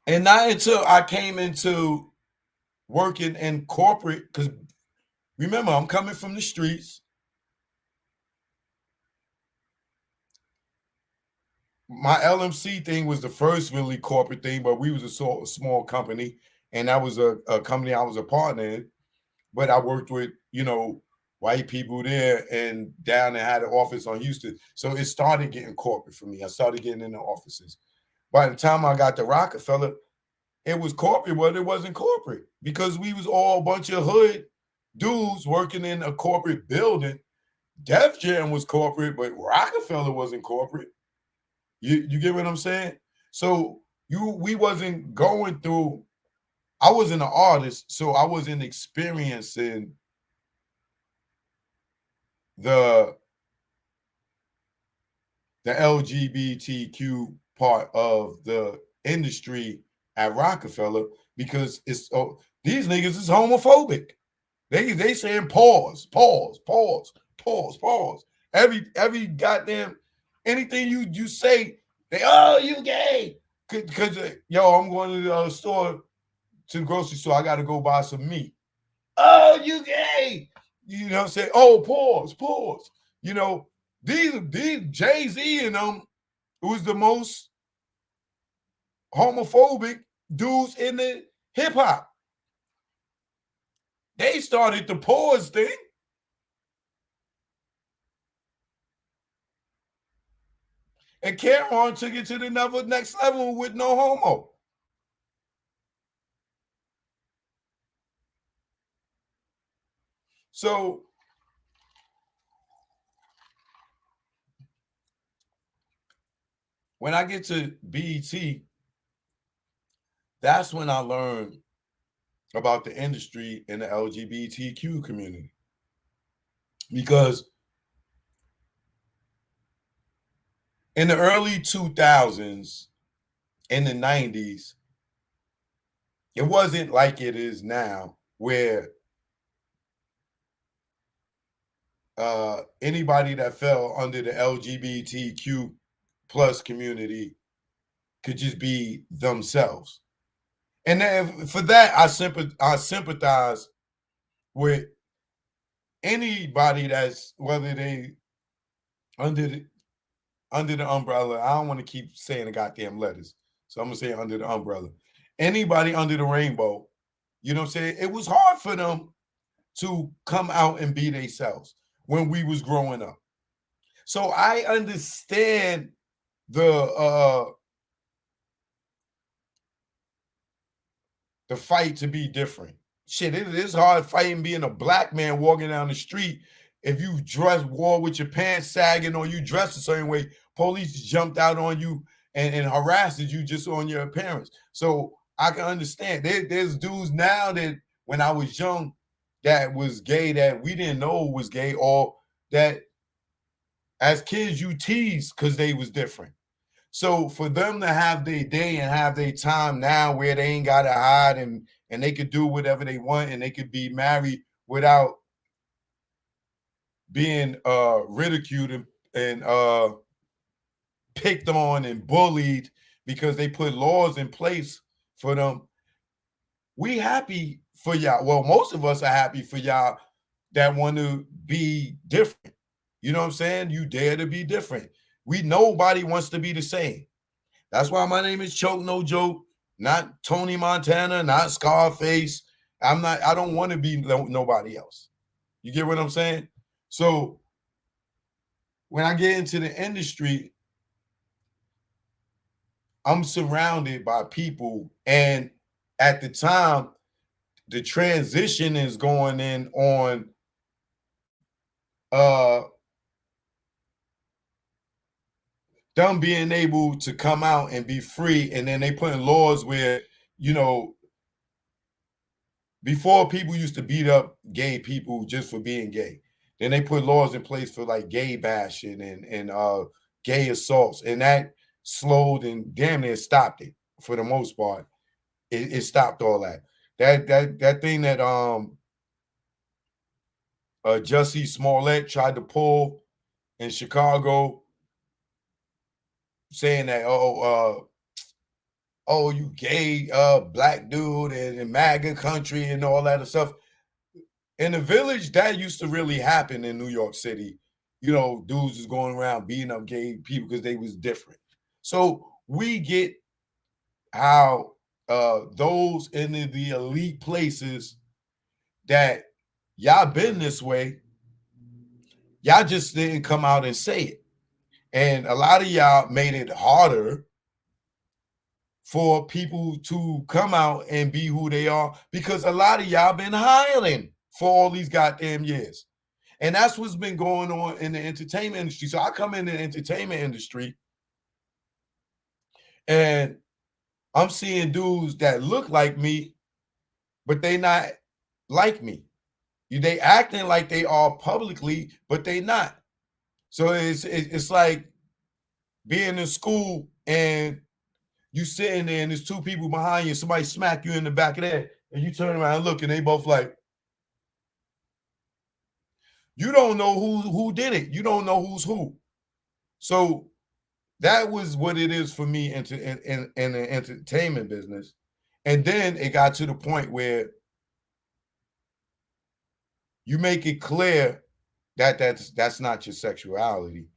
And not until I came into working in corporate, because remember, I'm coming from the streets. My LMC thing was the first really corporate thing, but we was a small company, and that was a company I was a partner in. But I worked with, white people there, and down there had an office on Houston. So it started getting corporate for me. I started getting in the offices. By the time I got to Rockefeller, it was corporate, but it wasn't corporate because we was all a bunch of hood dudes working in a corporate building Def Jam was corporate, but Rockefeller wasn't corporate. You get what I'm saying? So we wasn't going through. I wasn't an artist, so I wasn't experiencing the LGBTQ part of the industry at Rockefeller because it's these niggas is homophobic. They saying pause. Every goddamn anything you say, they you gay. Cause yo, I'm going to the store, to the grocery store. I got to go buy some meat. Oh, you gay. You know what I'm saying? Oh, pause. You know, these Jay-Z and them was the most homophobic dudes in the hip hop. They started the pause thing. And Cameron took it to the next level with no homo. So when I get to BET, that's when I learned about the industry and the LGBTQ community. Because in the early 2000s, in the 90s, it wasn't like it is now, where anybody that fell under the LGBTQ plus community could just be themselves. And then for that, I sympathize with anybody that's, whether they under the umbrella. I don't want to keep saying the goddamn letters, so I'm gonna say under the umbrella. Anybody under the rainbow, you know what I'm saying? It was hard for them to come out and be themselves when we was growing up. So I understand the fight to be different. Shit, it is hard fighting being a black man walking down the street. If you wore with your pants sagging or you dressed a certain way, police jumped out on you and harassed you just on your appearance. So I can understand. There's dudes now that when I was young that was gay that we didn't know was gay, or that as kids you teased because they was different. So for them to have their day and have their time now where they ain't got to hide and they could do whatever they want and they could be married without being ridiculed and picked on and bullied because they put laws in place for them. We happy for y'all. Well, most of us are happy for y'all that want to be different. You know what I'm saying? You dare to be different. Nobody wants to be the same. That's why my name is Choke No Joke, not Tony Montana, not Scarface. I don't want to be nobody else. You get what I'm saying? So when I get into the industry, I'm surrounded by people. And at the time, the transition is going in on them being able to come out and be free. And then they put in laws where, you know, before people used to beat up gay people just for being gay. Then they put laws in place for like gay bashing and gay assaults. And that slowed and damn near stopped it for the most part. It stopped all that. That thing that Jussie Smollett tried to pull in Chicago, saying that, oh, you gay black dude and MAGA country and all that stuff. In the Village, that used to really happen in New York City. You know, dudes was going around beating up gay people because they was different. So we get how those in the elite places that y'all been this way, y'all just didn't come out and say it. And a lot of y'all made it harder for people to come out and be who they are because a lot of y'all been hiding for all these goddamn years. And that's what's been going on in the entertainment industry. So I come in the entertainment industry and I'm seeing dudes that look like me, but they not like me. They acting like they are publicly, but they not. So it's like being in school and you sitting there and there's two people behind you, somebody smack you in the back of the head, and you turn around and look, and they both like, you don't know who did it. You don't know who's who. So that was what it is for me in the entertainment business. And then it got to the point where you make it clear that that's not your sexuality.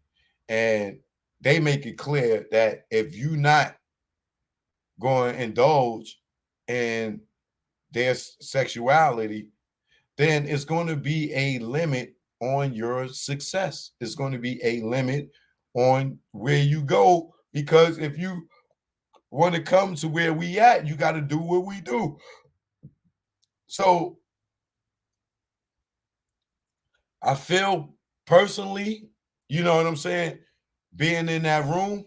And they make it clear that if you're not going to indulge in their sexuality, then it's going to be a limit on your success. It's going to be a limit on where you go, because if you want to come to where we at, you got to do what we do. So I feel personally, you know what I'm saying, being in that room,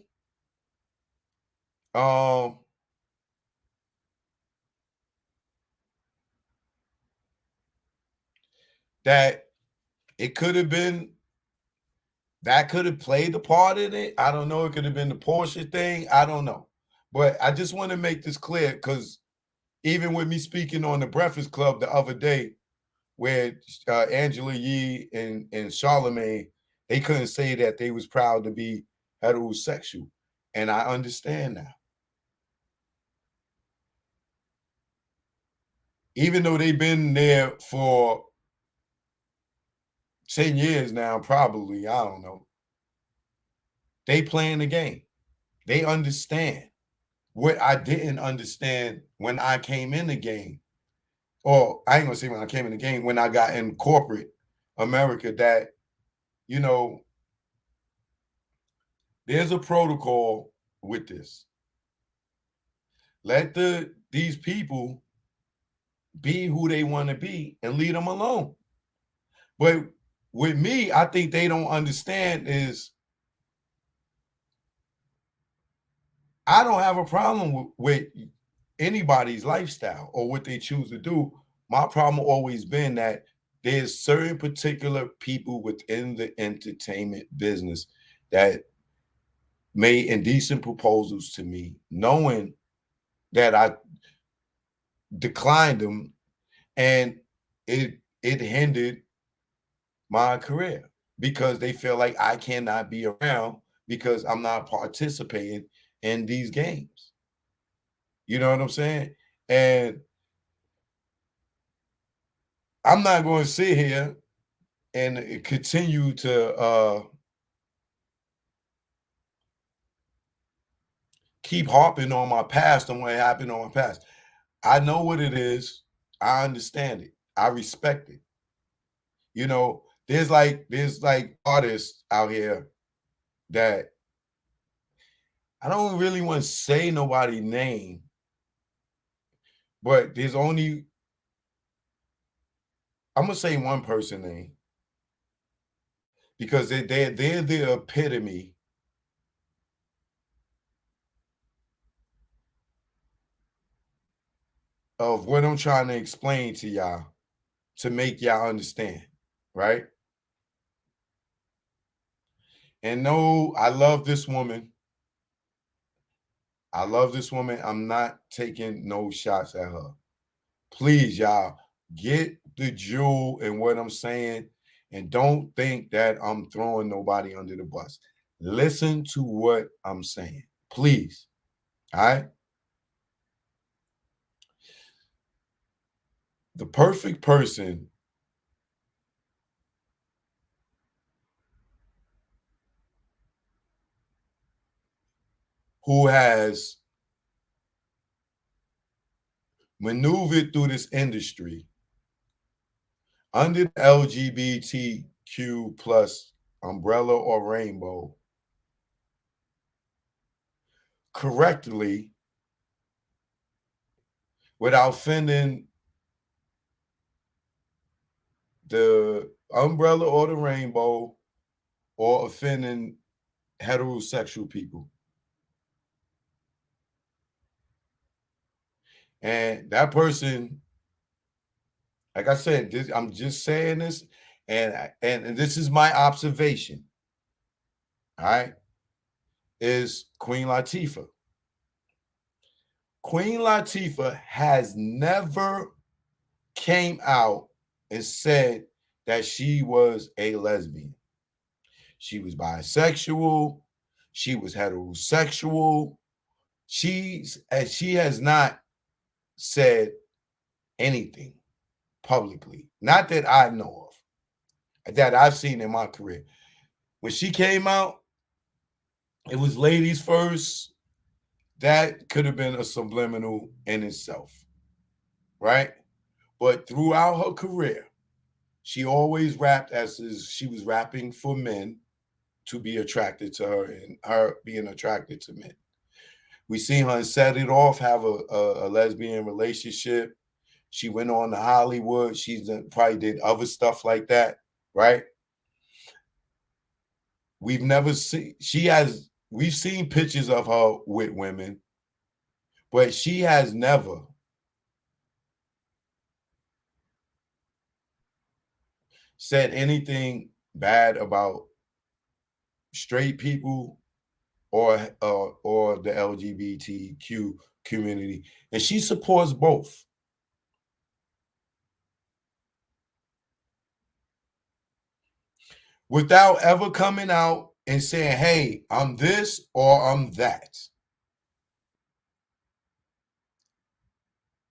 that it could have been, that could have played a part in it. I don't know. It could have been the Porsche thing. I don't know. But I just want to make this clear, because even with me speaking on the Breakfast Club the other day, where Angela Yee and Charlamagne, they couldn't say that they was proud to be heterosexual. And I understand now. Even though they've been there for 10 years now, probably, I don't know. They playing the game. They understand what I didn't understand when I came in the game. Or I ain't gonna say when I came in the game, when I got in corporate America, that, you know, there's a protocol with this. Let these people be who they want to be and leave them alone. But with me, I think they don't understand is I don't have a problem with anybody's lifestyle or what they choose to do. My problem always been that there's certain particular people within the entertainment business that made indecent proposals to me, knowing that I declined them, and it hindered my career because they feel like I cannot be around because I'm not participating in these games. You know what I'm saying? And I'm not going to sit here and continue to keep harping on my past and what happened on my past. I know what it is. I understand it. I respect it. You know, there's like artists out here that I don't really want to say nobody's name, but there's only, I'm gonna say one person name, because they're the epitome of what I'm trying to explain to y'all to make y'all understand, right? And no, I love this woman. I love this woman. I'm not taking no shots at her. Please, y'all, get the jewel in what I'm saying, and don't think that I'm throwing nobody under the bus. Listen to what I'm saying, please. All right? The perfect person who has maneuvered through this industry under the LGBTQ plus umbrella or rainbow correctly without offending the umbrella or the rainbow or offending heterosexual people. And that person, like I said, I'm just saying this, and this is my observation, all right, is Queen Latifah. Queen Latifah has never came out and said that she was a lesbian. She was bisexual. She was heterosexual. She has not said anything publicly, not that I know of, that I've seen in my career. When she came out, it was ladies first. That could have been a subliminal in itself, right? But throughout her career, she always rapped as she was rapping for men to be attracted to her and her being attracted to men. We seen her Set It Off have a lesbian relationship. She went on to Hollywood. She's probably did other stuff like that, right? We've never seen, we've seen pictures of her with women, but she has never said anything bad about straight people or the LGBTQ community, and she supports both. Without ever coming out and saying, hey, I'm this or I'm that.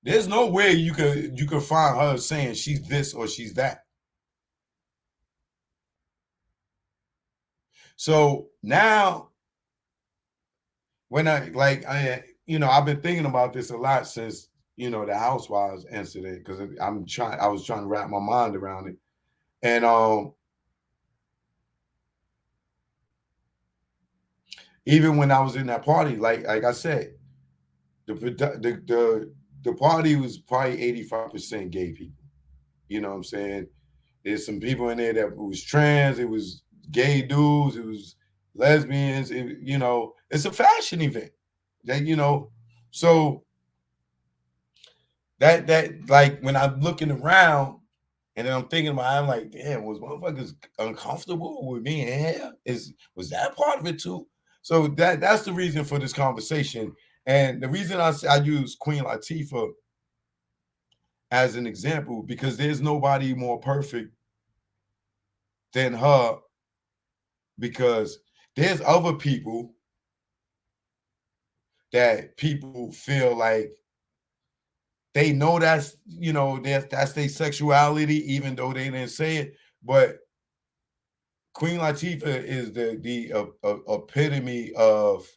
There's no way you could find her saying she's this or she's that. So now when I've been thinking about this a lot since, the Housewives incident, because I was trying to wrap my mind around it. And even when I was in that party, like I said, the party was probably 85% gay people. You know what I'm saying? There's some people in there that was trans, it was gay dudes, it was lesbians, it's a fashion event. So that like when I'm looking around and then I'm thinking about, I'm like, damn, was motherfuckers uncomfortable with being here? Was that part of it too? So that's the reason for this conversation. And the reason I use Queen Latifah as an example, because there's nobody more perfect than her, because there's other people that people feel like they know that's their sexuality, even though they didn't say it. But Queen Latifah is the epitome of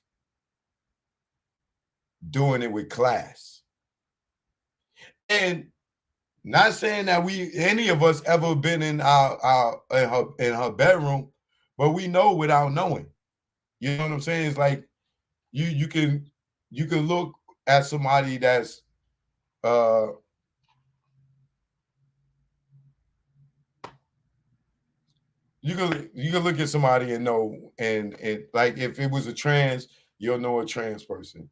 doing it with class. And not saying that any of us ever been in her bedroom, but we know without knowing. You know what I'm saying? It's like you can look at somebody that's you can look at somebody and know, and like if it was a trans, you'll know a trans person.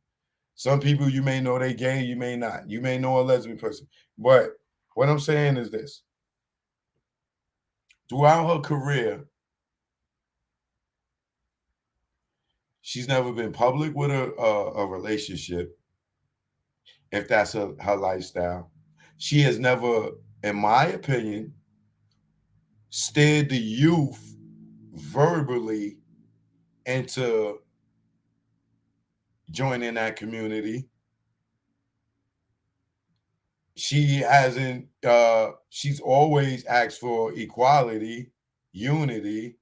Some people you may know they gay, you may not. You may know a lesbian person. But what I'm saying is this: throughout her career, she's never been public with a relationship, if that's her lifestyle. She has never, in my opinion, steered the youth verbally into joining that community. She hasn't, she's always asked for equality, unity.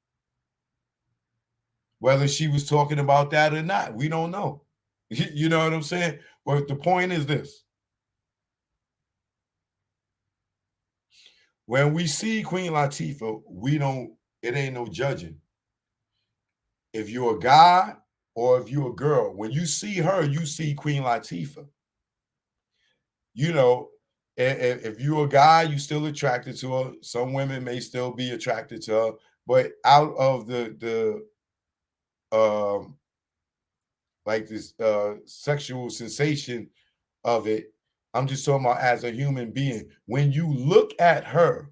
Whether she was talking about that or not, we don't know. You know what I'm saying? But the point is this: when we see Queen Latifah, it ain't no judging. If you're a guy or if you're a girl, when you see her, you see Queen Latifah. if you're a guy, you still attracted to her. Some women may still be attracted to her, but out of the like this sexual sensation of it, I'm just talking about as a human being. When you look at her,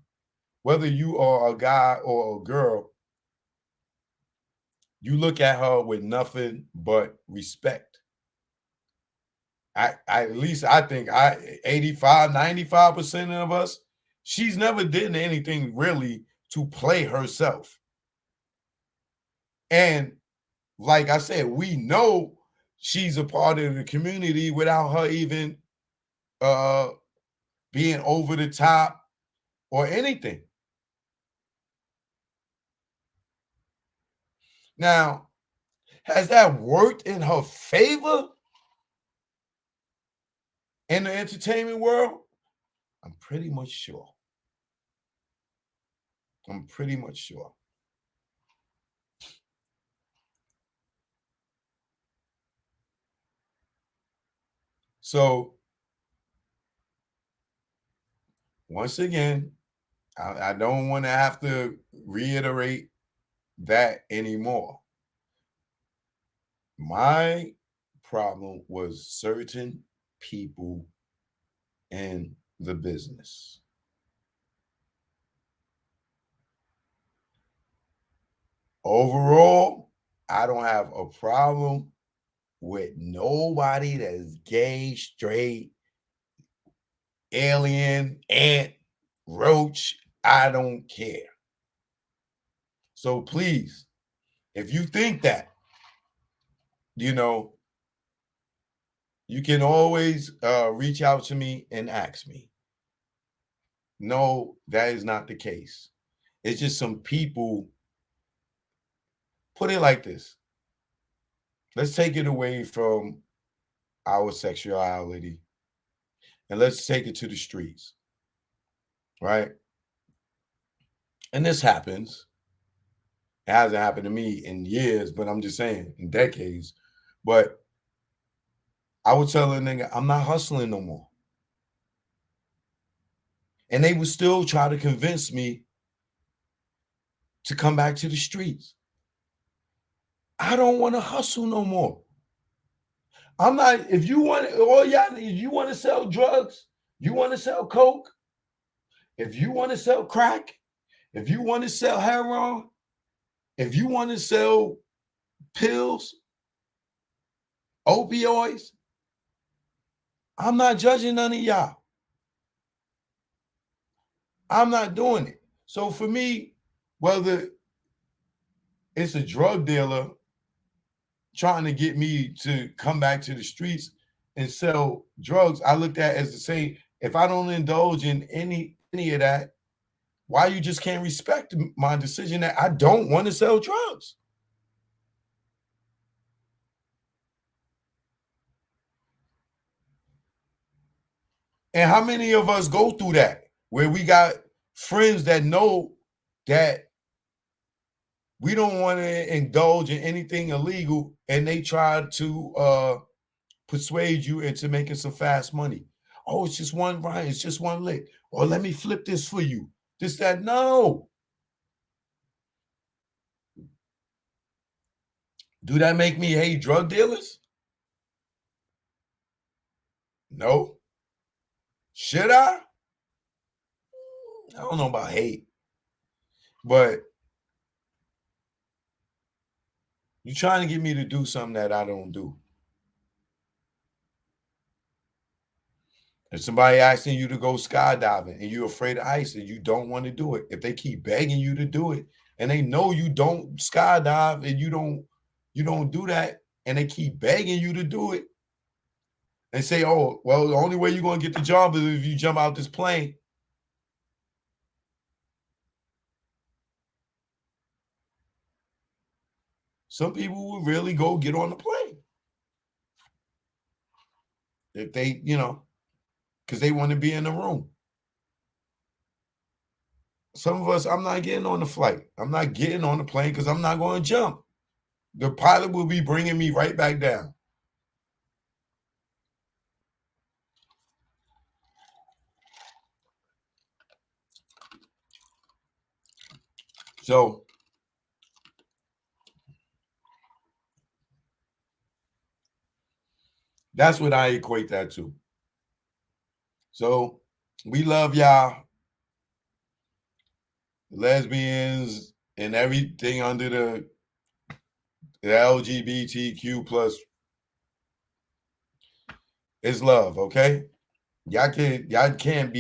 whether you are a guy or a girl, you look at her with nothing but respect. At least I think 85, 95% of us, she's never did anything really to play herself. And like I said, we know she's a part of the community without her even being over the top or anything. Now, has that worked in her favor in the entertainment world? I'm pretty much sure. I'm pretty much sure. So, once again, I don't want to have to reiterate that anymore. My problem was certain people in the business. Overall, I don't have a problem with nobody that's gay, straight, alien, ant, roach. I don't care. So please, if you think that, you know, you can always reach out to me and ask me. No, that is not the case. It's just some people. Put it like this. Let's take it away from our sexuality and let's take it to the streets, right? And this happens. It hasn't happened to me in years, but I'm just saying in decades. But I would tell a nigga, I'm not hustling no more. And they would still try to convince me to come back to the streets. I don't want to hustle no more. I'm not, if you want, if you want to sell drugs, you want to sell coke, if you want to sell crack, if you want to sell heroin, if you want to sell pills, opioids, I'm not judging none of y'all. I'm not doing it. So for me, whether it's a drug dealer trying to get me to come back to the streets and sell drugs, I looked at it as the same. If I don't indulge in any of that, why you just can't respect my decision that I don't want to sell drugs? And how many of us go through that where we got friends that know that we don't want to indulge in anything illegal and they try to persuade you into making some fast money? Oh, it's just one ride, it's just one lick. Or let me flip this for you. This, that, no. Do that make me hate drug dealers? No. Should I? I don't know about hate. But you're trying to get me to do something that I don't do. If somebody asking you to go skydiving and you're afraid of heights and you don't want to do it, if they keep begging you to do it and they know you don't skydive and you don't do that and they keep begging you to do it and say, oh, well, the only way you're going to get the job is if you jump out this plane. Some people will really go get on the plane. If they, because they want to be in the room. Some of us, I'm not getting on the flight. I'm not getting on the plane because I'm not going to jump. The pilot will be bringing me right back down. So that's what I equate that to. So we love y'all, lesbians, and everything under the LGBTQ plus is love, okay? Y'all can't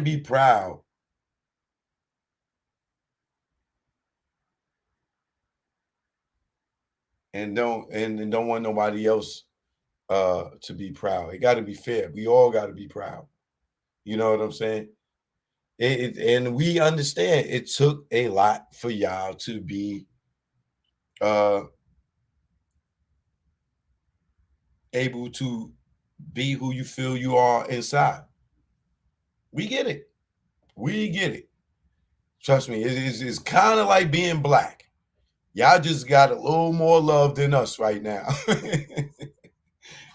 be proud and don't want nobody else to be proud. It got to be fair. We all got to be proud. You know what I'm saying? And we understand it took a lot for y'all to be able to be who you feel you are inside. We get it. We get it. Trust me, it's kind of like being black. Y'all just got a little more love than us right now.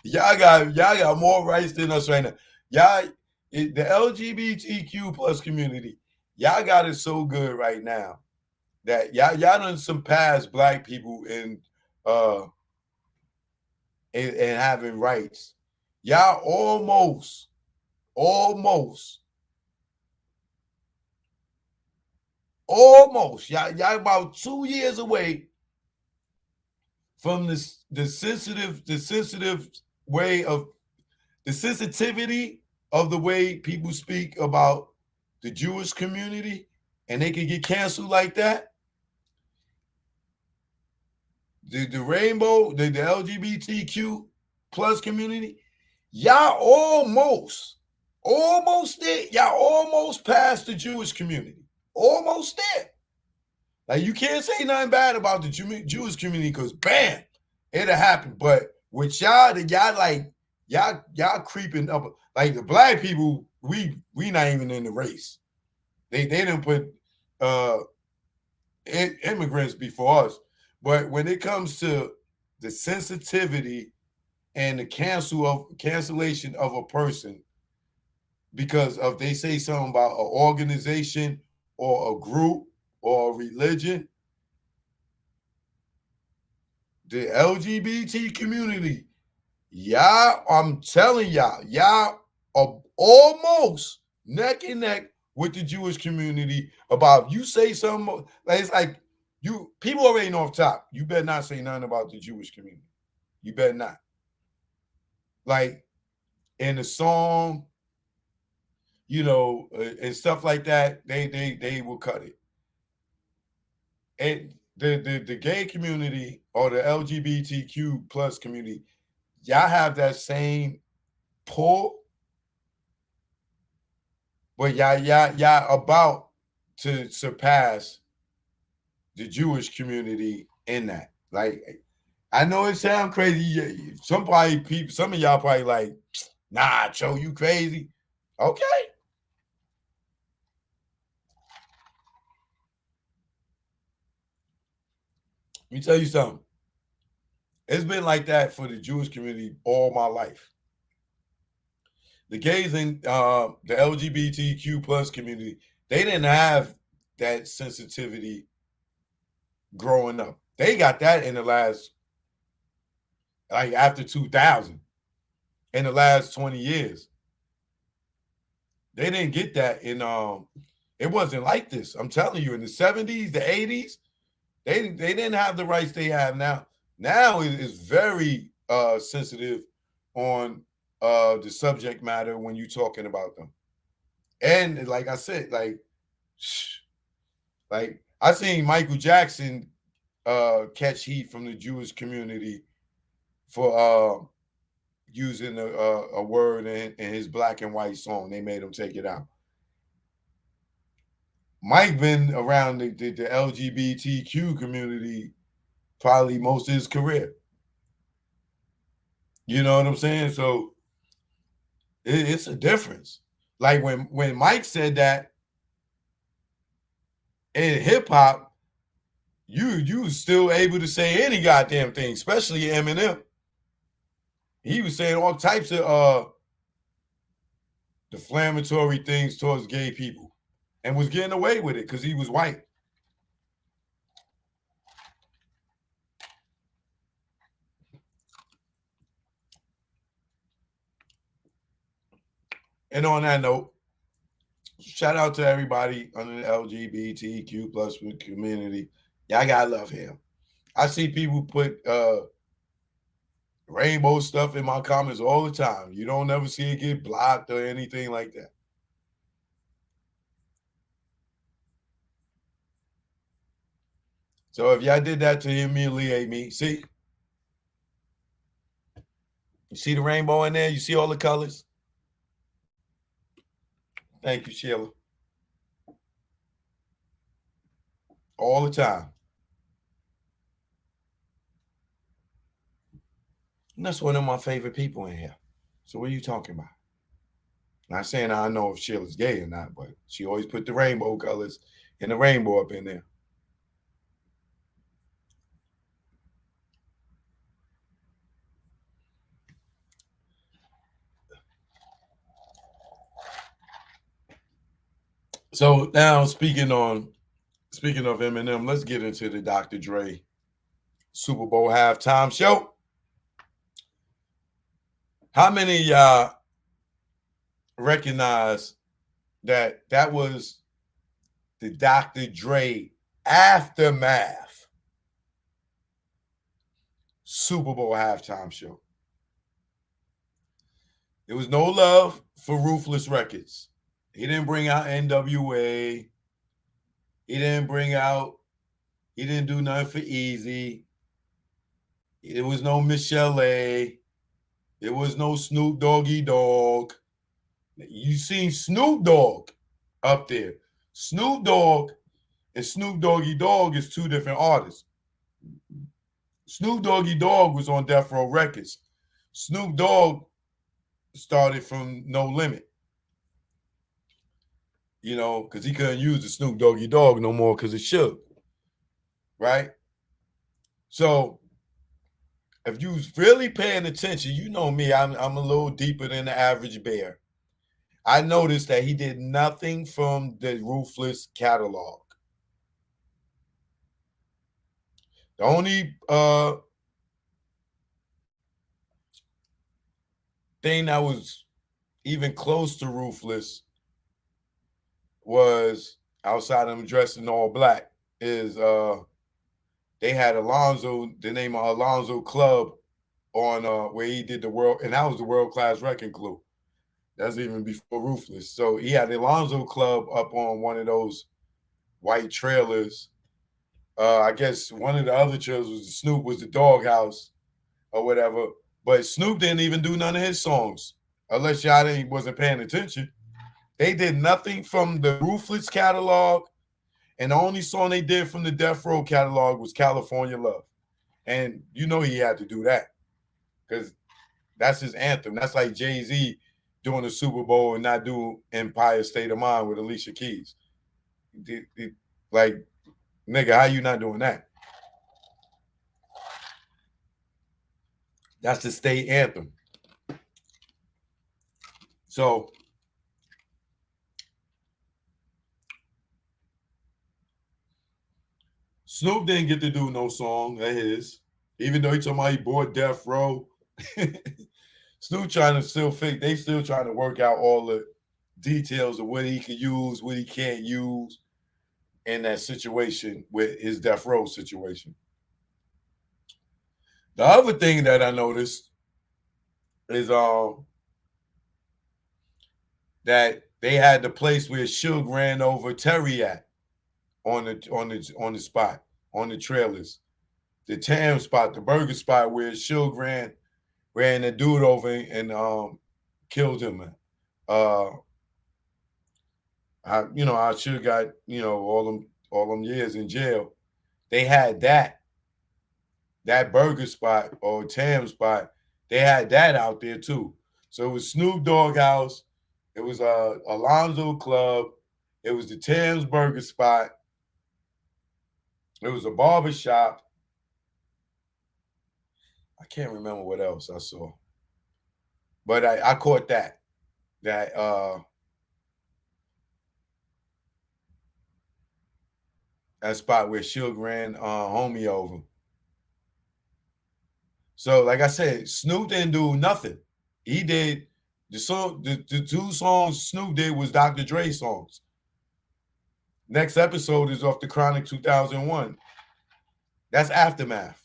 y'all got more rights than us right now. The LGBTQ plus community, y'all got it so good right now that y'all done surpass black people in having rights. Y'all almost y'all about 2 years away from the sensitive way of the sensitivity of the way people speak about the Jewish community, and they can get canceled like that. The rainbow, the LGBTQ plus community, y'all almost there. Y'all almost passed the Jewish community. Almost there. Like, you can't say nothing bad about the Jewish community because bam, it'll happen. But with y'all, y'all creeping up. Like the black people, we not even in the race. They didn't put immigrants before us. But when it comes to the sensitivity and the cancellation of a person because of they say something about an organization or a group or a religion, the LGBT community, y'all, I'm telling y'all are almost neck and neck with the Jewish community about if you say something, like it's like people already know off top, you better not say nothing about the Jewish community. You better not. Like in the song, and stuff like that, they will cut it. And the gay community or the LGBTQ plus community, y'all have that same pull, but y'all about to surpass the Jewish community in that. Like, I know it sounds crazy. Some of y'all probably like, nah, Joe, you crazy. Okay. Let me tell you something. It's been like that for the Jewish community all my life. The gays and the LGBTQ plus community, they didn't have that sensitivity growing up. They got that in the last, like after 2000, in the last 20 years. They didn't get that in, it wasn't like this. I'm telling you, in the 70s, the 80s, they didn't have the rights they have now. Now it is very sensitive on the subject matter when you're talking about them. And like I said, like I seen Michael Jackson catch heat from the Jewish community for using a word in his black and white song. They made him take it out. Mike been around the LGBTQ community probably most of his career. You know what I'm saying? So it's a difference. Like when Mike said that in hip hop, you was still able to say any goddamn thing, especially Eminem. He was saying all types of defamatory things towards gay people and was getting away with it because he was white. And on that note, shout out to everybody under the LGBTQ plus community. Y'all gotta love him. I see people put rainbow stuff in my comments all the time. You don't ever see it get blocked or anything like that. So if y'all did that to humiliate me, see? You see the rainbow in there? You see all the colors? Thank you, Sheila. All the time. And that's one of my favorite people in here. So what are you talking about? Not saying I know if Sheila's gay or not, but she always put the rainbow colors and the rainbow up in there. So now speaking of Eminem, let's get into the Dr. Dre Super Bowl halftime show. How many of y'all recognize that that was the Dr. Dre aftermath Super Bowl halftime show? There was no love for Ruthless Records. He didn't bring out NWA. He didn't do nothing for Easy. There was no Michelle A. There was no Snoop Doggy Dogg. You seen Snoop Dogg up there. Snoop Dogg and Snoop Doggy Dogg is two different artists. Snoop Doggy Dogg was on Death Row Records. Snoop Dogg started from No Limit. You know, because he couldn't use the Snoop Doggy Dogg no more because it shook. Right? So if you was really paying attention, you know me, I'm a little deeper than the average bear. I noticed that he did nothing from the Ruthless catalog. The only thing that was even close to Ruthless was, outside of him dressed in all black, is they had Alonzo, the name of Alonzo Club on where he did the world, and that was the World Class Wrecking Crew. That's even before Ruthless. So he had the Alonzo Club up on one of those white trailers. I guess one of the other trailers was Snoop was the Doghouse or whatever. But Snoop didn't even do none of his songs, unless y'all wasn't paying attention. They did nothing from the Ruthless catalog, and the only song they did from the Death Row catalog was California Love. And you know he had to do that because that's his anthem. That's like Jay-Z doing the Super Bowl and not do Empire State of Mind with Alicia Keys. Like, nigga, how you not doing that? That's the state anthem. So Snoop didn't get to do no song of his, even though he talking about he bought Death Row. Snoop trying to still fix, they still trying to work out all the details of what he can use, what he can't use in that situation with his Death Row situation. The other thing that I noticed is that they had the place where Suge ran over Terry at on the spot, on the trailers. The Tam spot, the burger spot where Suge ran the dude over and killed him. I should have got, all them years in jail. They had that burger spot or Tam spot. They had that out there too. So it was Snoop Dogg House. It was Alonzo Club. It was the Tam's burger spot. It was a barber shop. I can't remember what else I saw. But I caught that. that that spot where Suge ran homie over. So, like I said, Snoop didn't do nothing. He did the song, the 2 songs Snoop did was Dr. Dre songs. Next episode is off the Chronic 2001. That's Aftermath.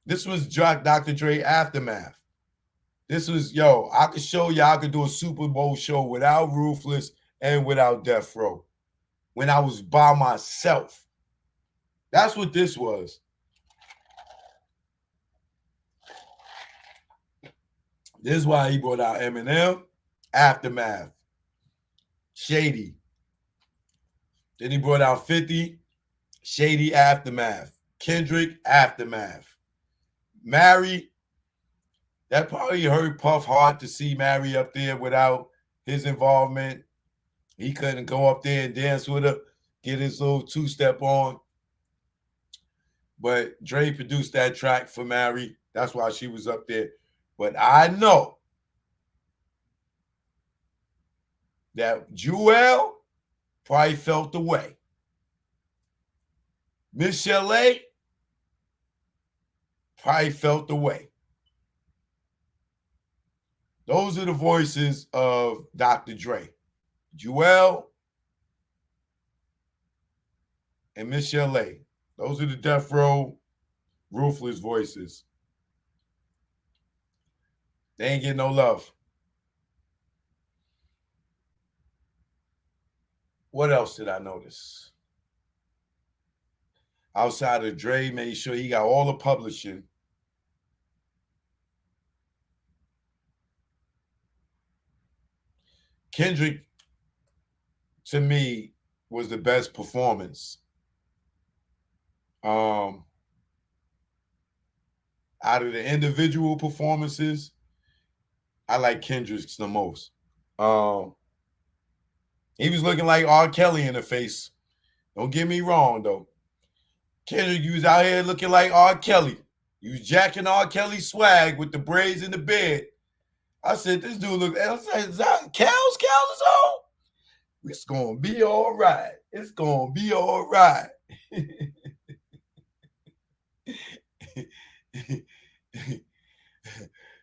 This was Dr. Dre Aftermath. This was, yo, I could show you I could do a Super Bowl show without Ruthless and without Death Row when I was by myself. That's what this was. This is why he brought out Eminem, Aftermath, Shady. Then he brought out 50, Shady, Aftermath, Kendrick, Aftermath. Mary, that probably hurt Puff hard to see Mary up there without his involvement. He couldn't go up there and dance with her, get his little 2-step on. But Dre produced that track for Mary. That's why she was up there. But I know that Jewel probably felt the way. Miss Chalet probably felt the way. Those are the voices of Dr. Dre. Jewel and Miss Chalet. Those are the Death Row, Ruthless voices. They ain't getting no love. What else did I notice? Outside of Dre, made sure he got all the publishing. Kendrick, to me, was the best performance. Out of the individual performances, I like Kendrick's the most. He was looking like R. Kelly in the face. Don't get me wrong, though. Kendrick, you was out here looking like R. Kelly. You was jacking R. Kelly swag with the braids in the beard. I said, this dude look, I said, is that Cal's is on? It's going to be all right. It's going to be all right.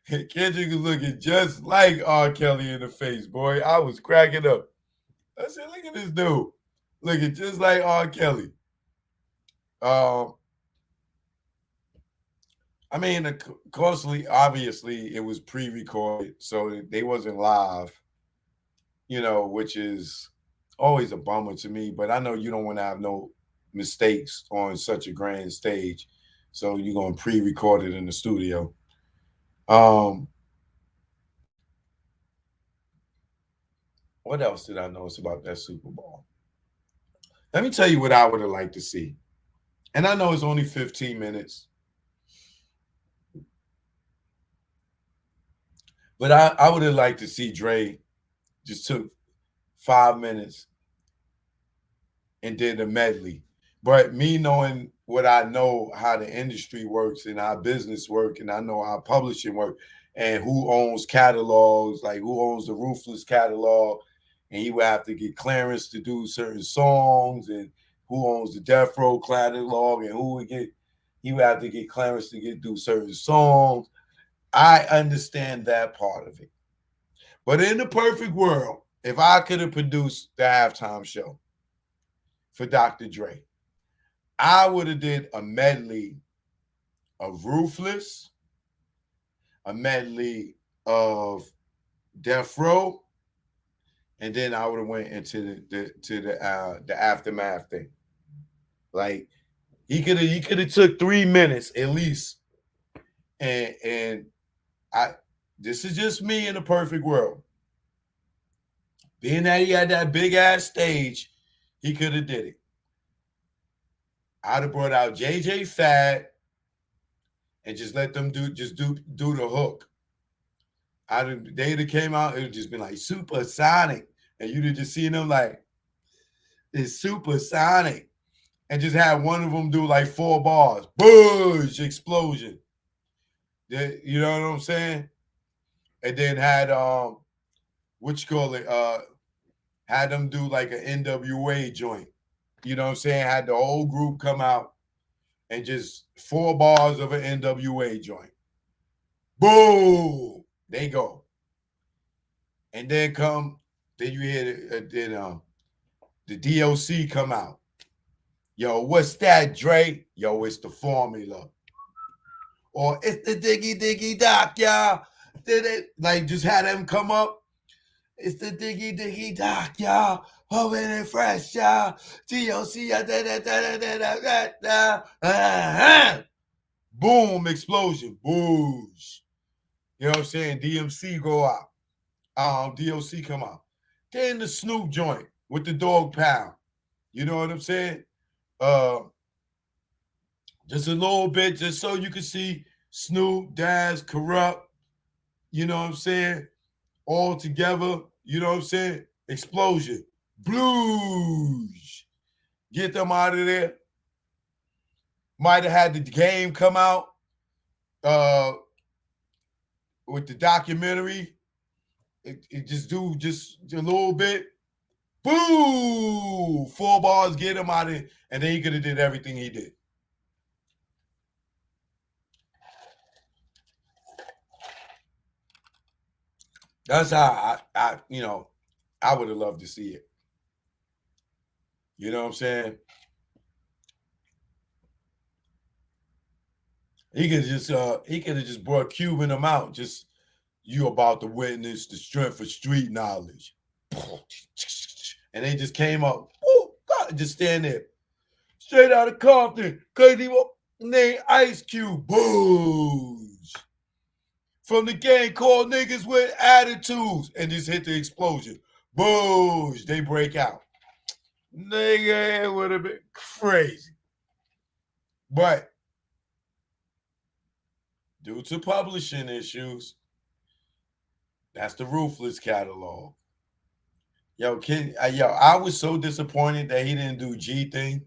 Kendrick was looking just like R. Kelly in the face, boy. I was cracking up. I said, look at this dude. Looking just like R. Kelly. I mean, obviously, it was pre-recorded, so they wasn't live, you know, which is always a bummer to me. But I know you don't want to have no mistakes on such a grand stage, so you're going to pre-record it in the studio. What else did I notice about that Super Bowl? Let me tell you what I would have liked to see. And I know it's only 15 minutes. But I would have liked to see Dre just took 5 minutes and did a medley. But me knowing what I know, how the industry works and how business work, and I know how publishing work, and who owns catalogs, like who owns the Ruthless catalog, and he would have to get clearance to do certain songs, and who owns the Death Row catalog, and he would have to get clearance to do certain songs. I understand that part of it. But in the perfect world, if I could have produced the halftime show for Dr. Dre, I would have did a medley of Ruthless, a medley of Death Row, and then I would have went into the Aftermath thing. Like he could have took 3 minutes at least, and this is just me in a perfect world. Being that he had that big ass stage, he could have did it. I'd have brought out JJ Fad and just let them do the hook. They'd have came out, it would just been like supersonic. And you'd have just seen them like, it's supersonic. And just had one of them do like 4 bars. Bush explosion. You know what I'm saying? And then had what you call it, had them do like an NWA joint. You know what I'm saying? Had the whole group come out and just 4 bars of an NWA joint. Boom! They go. And then you hear the DOC come out. Yo, what's that, Dre? Yo, it's the formula. Or it's the diggy diggy doc, y'all. Did it like just had them come up? It's the diggy diggy doc, y'all. Open and fresh, y'all. DOC, boom, explosion, boosh. You know what I'm saying? DMC go out. DOC come out. Then the Snoop joint with the dog pound. You know what I'm saying? Just a little bit, just so you can see Snoop, Daz, Corrupt, you know what I'm saying? All together, you know what I'm saying? Explosion. Blues. Get them out of there. Might have had the Game come out with the documentary. It just do just a little bit. Boo! 4 bars, get him out of it. And then he could have did everything he did. That's how I I would have loved to see it. You know what I'm saying? He could have just brought Cuban him out. Just you about to witness the strength of street knowledge. And they just came up, just stand there. Straight out of Compton, crazy named Ice Cube. Booze. From the gang called Niggas with Attitudes. And just hit the explosion. Booze. They break out. Nigga, it would have been crazy. But due to publishing issues, that's the Ruthless catalog. Yo, I was so disappointed that he didn't do G thing.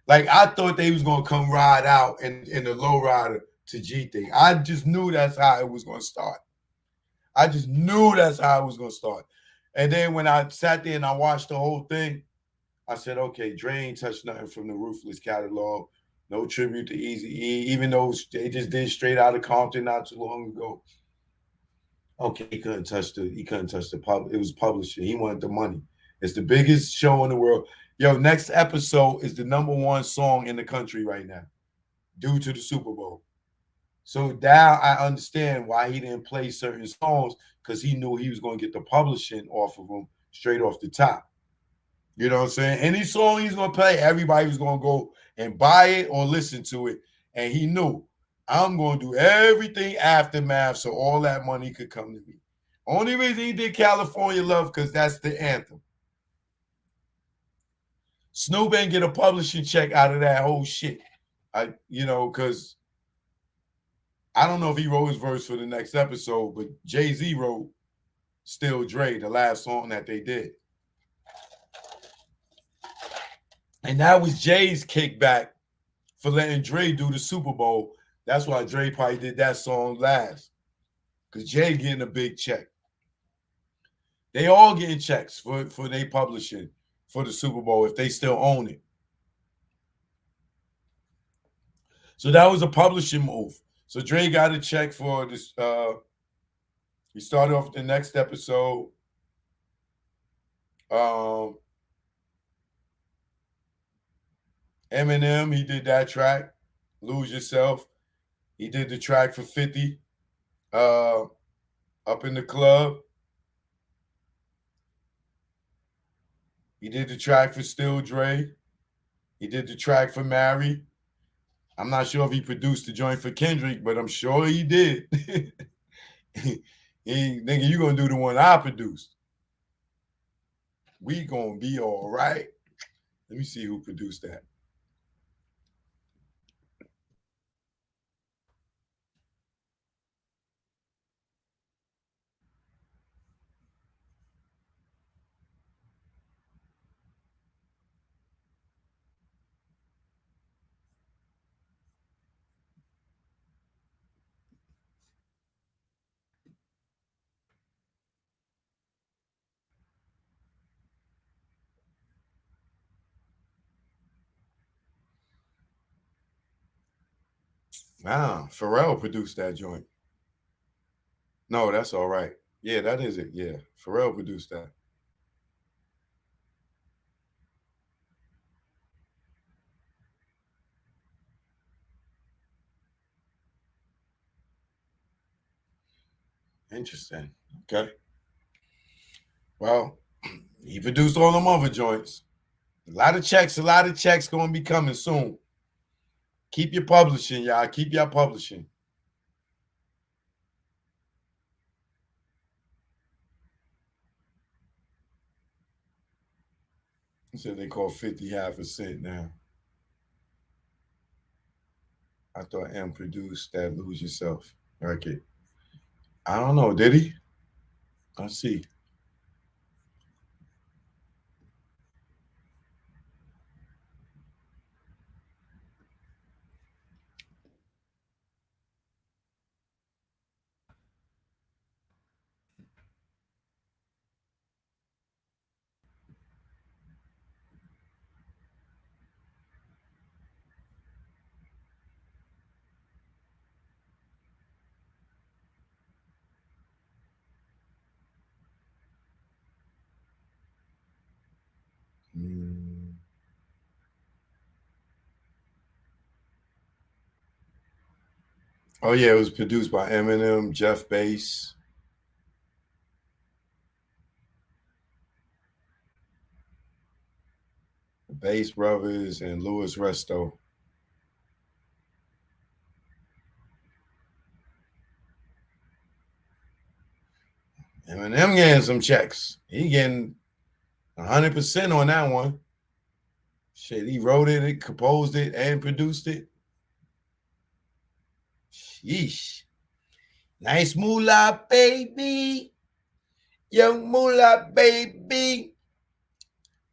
Like, I thought they was gonna come ride out in the lowrider to G thing. I just knew that's how it was gonna start. I just knew that's how it was gonna start. And then when I sat there and I watched the whole thing, I said, okay, Dre ain't touched nothing from the Ruthless catalog. No tribute to Easy E, even though they just did Straight Outta Compton not too long ago. Okay, he couldn't touch the pub. It was publishing. He wanted the money. It's the biggest show in the world. Yo, next episode is the #1 song in the country right now, due to the Super Bowl. So now I understand why he didn't play certain songs, because he knew he was going to get the publishing off of them straight off the top. You know what I'm saying? Any song he's going to play, everybody was going to go and buy it or listen to it. And he knew, I'm going to do everything aftermath so all that money could come to me. Only reason he did California Love, because that's the anthem. Snoop ain't get a publishing check out of that whole shit. Because I don't know if he wrote his verse for the next episode, but Jay-Z wrote Still Dre, the last song that they did. And that was Jay's kickback for letting Dre do the Super Bowl. That's why Dre probably did that song last, because Jay getting a big check. They all getting checks for their publishing for the Super Bowl if they still own it. So that was a publishing move. So Dre got a check for this. He started off the next episode. Eminem, he did that track, Lose Yourself. He did the track for 50, Up in the Club. He did the track for Still Dre. He did the track for Mary. I'm not sure if he produced the joint for Kendrick, but I'm sure he did. Nigga, you gonna do the one I produced. We gonna be all right. Let me see who produced that. Ah, Pharrell produced that joint. No, that's all right. Yeah, that is it. Yeah, Pharrell produced that. Interesting. Okay. Well, he produced all them other joints. A lot of checks going to be coming soon. Keep your publishing, y'all. Keep your publishing. So they call 50 half a cent now. I thought M produced that Lose Yourself record. I don't know. Did he? Let's see. Oh yeah, it was produced by Eminem, Jeff Bass. The Bass Brothers, and Louis Resto. Eminem getting some checks. He getting 100% on that one. Shit, he wrote it, composed it, and produced it. Sheesh. Nice moolah, baby. Young moolah, baby.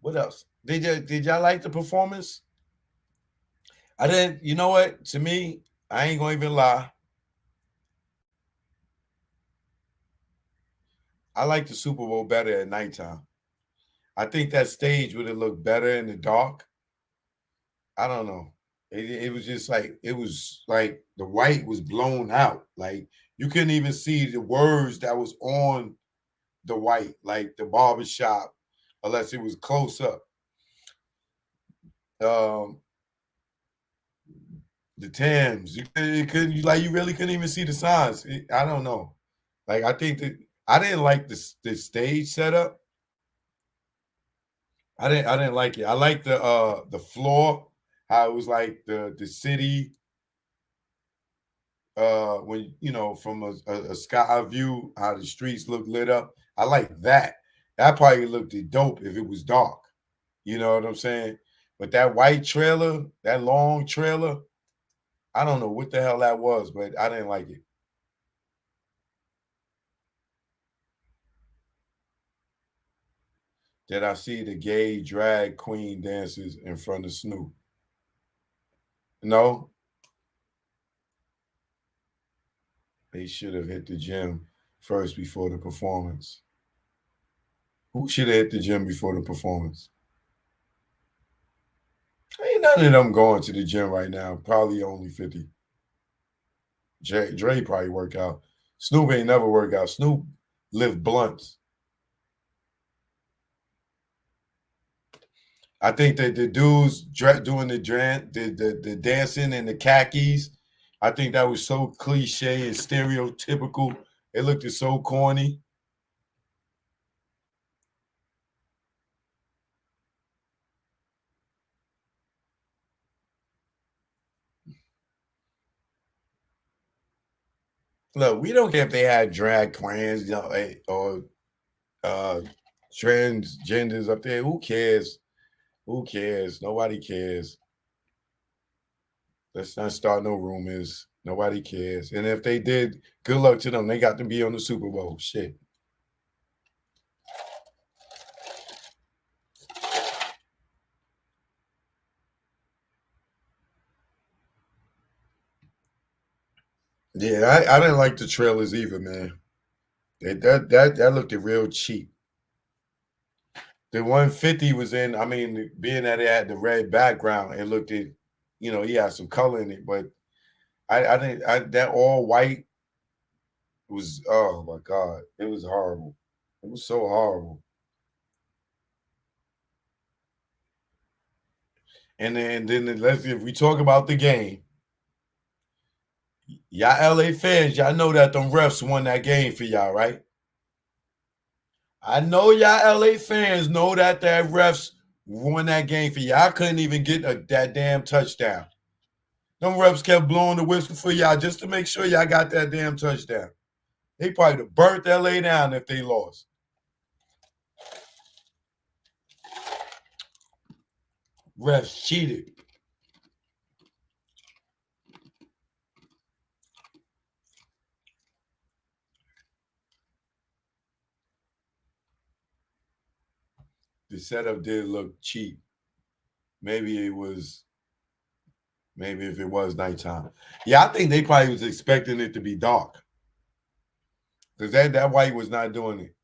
What else? Did y'all like the performance? I didn't. You know what? To me, I ain't gonna even lie. I like the Super Bowl better at nighttime. I think that stage would have looked better in the dark. I don't know. It was just like it was like the white was blown out. Like you couldn't even see the words that was on the white, like the barbershop, unless it was close up. The Thames, you couldn't you really couldn't even see the signs. I don't know. Like I think that I didn't like the stage setup. I didn't like it. I like the floor, how it was like the city when you know from a sky view, how the streets look lit up. I like that. That probably looked dope if it was dark. You know what I'm saying? But that white trailer, that long trailer, I don't know what the hell that was, but I didn't like it. Did I see the gay drag queen dances in front of Snoop? No. They should have hit the gym first before the performance. Who should have hit the gym before the performance? Ain't none of them going to the gym right now. Probably only 50. Dre probably work out. Snoop ain't never work out. Snoop live blunts. I think that the dudes doing the dancing in the khakis, I think that was so cliche and stereotypical. It looked so corny. Look, we don't care if they had drag queens, you know, or transgenders up there. Who cares? Who cares? Nobody cares. Let's not start no rumors. Nobody cares. And if they did, good luck to them. They got to be on the Super Bowl. Shit. Yeah, I didn't like the trailers either, man. That looked real cheap. The 150 was in, I mean, being that it had the red background, it looked at, you know, he had some color in it, but I think that all white was, oh my God, it was horrible. It was so horrible. And then let's, if we talk about the game, y'all LA fans, y'all know that them refs won that game for y'all, right? I know y'all LA fans know that refs won that game for y'all. I couldn't even get that damn touchdown. Them refs kept blowing the whistle for y'all just to make sure y'all got that damn touchdown. They probably would have burnt LA down if they lost. Refs cheated. The setup did look cheap. Maybe if it was nighttime. Yeah, I think they probably was expecting it to be dark. Because that white was not doing it.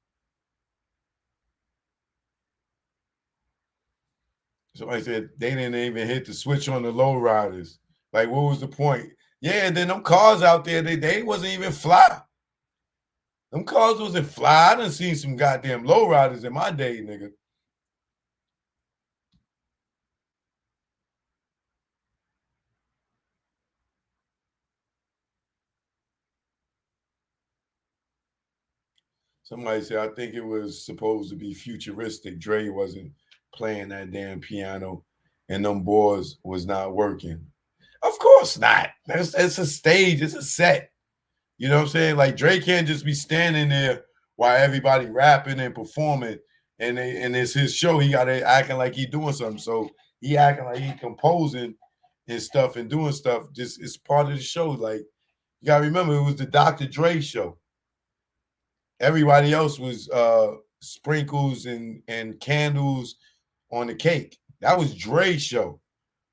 Somebody said they didn't even hit the switch on the low riders. Like, what was the point? Yeah, and then them cars out there, they wasn't even fly. Them cars wasn't fly. I done seen some goddamn low riders in my day, nigga. Somebody said, I think it was supposed to be futuristic. Dre wasn't playing that damn piano and them boards was not working. Of course not. It's a stage. It's a set. You know what I'm saying? Like, Dre can't just be standing there while everybody rapping and performing and it's his show. He got to acting like he doing something. So he acting like he composing his stuff and doing stuff. Just it's part of the show. Like, you got to remember, it was the Dr. Dre show. Everybody else was sprinkles and candles on the cake. That was Dre's show.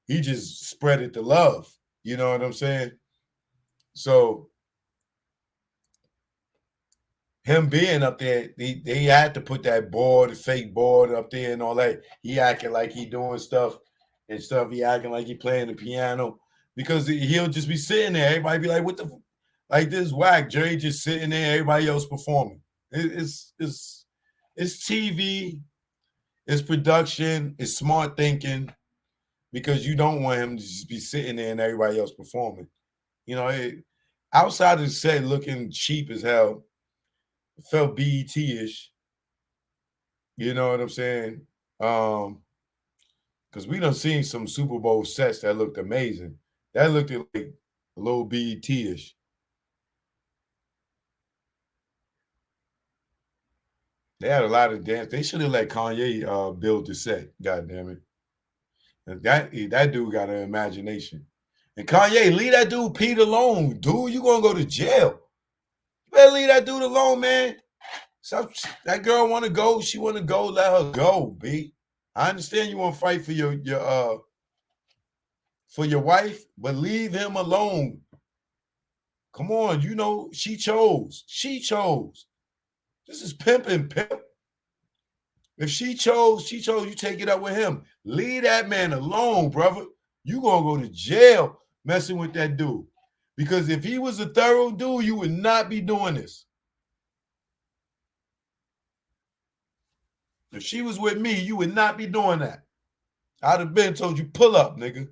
He just spread it to love. You know what I'm saying? So him being up there, they had to put that board, the fake board up there and all that. He acting like he doing stuff and stuff. He acting like he playing the piano because he'll just be sitting there. Everybody be like, what the, like this whack. Dre just sitting there, everybody else performing. It's TV, it's production, it's smart thinking because you don't want him to just be sitting there and everybody else performing. You know, outside of the set looking cheap as hell, it felt BET-ish. You know what I'm saying? Because we done seen some Super Bowl sets that looked amazing. That looked like a little BET-ish. They had a lot of dance. They should have let Kanye build the set. God damn it. And that dude got an imagination. And Kanye, leave that dude Pete alone. Dude, you gonna go to jail. You better leave that dude alone, man. Stop. That girl want to go. She want to go. Let her go, B. I understand you want to fight for your wife, but leave him alone. Come on, you know she chose. She chose. This is pimp and pimp. If she chose, you take it up with him. Leave that man alone, brother. You gonna go to jail messing with that dude. Because if he was a thorough dude, you would not be doing this. If she was with me, you would not be doing that. I'd have been told you, pull up, nigga.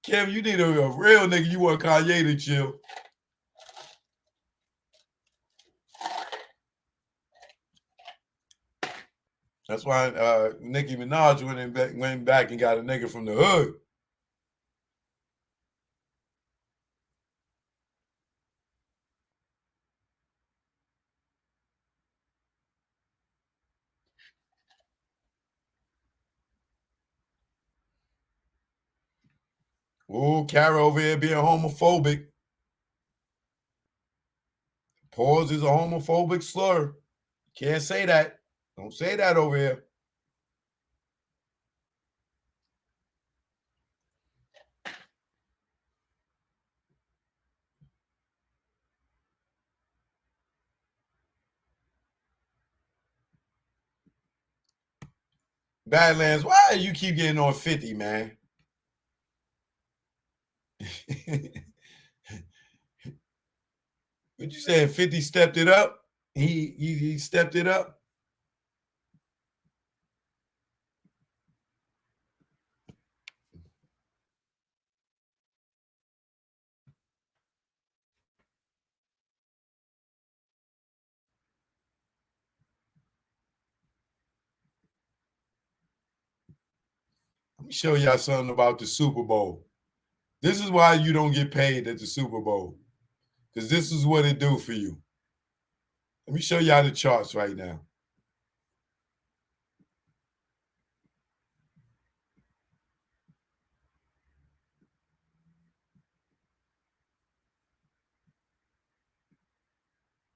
Kevin, you need a real nigga. You want Kanye to chill. That's why Nicki Minaj went back and got a nigga from the hood. Ooh, Kara over here being homophobic. Pause is a homophobic slur. Can't say that. Don't say that over here. Badlands, why you keep getting on 50, man? What you saying? 50 stepped it up? He stepped it up? Let me show y'all something about the Super Bowl. This is why you don't get paid at the Super Bowl, because this is what it do for you. Let me show y'all the charts right now.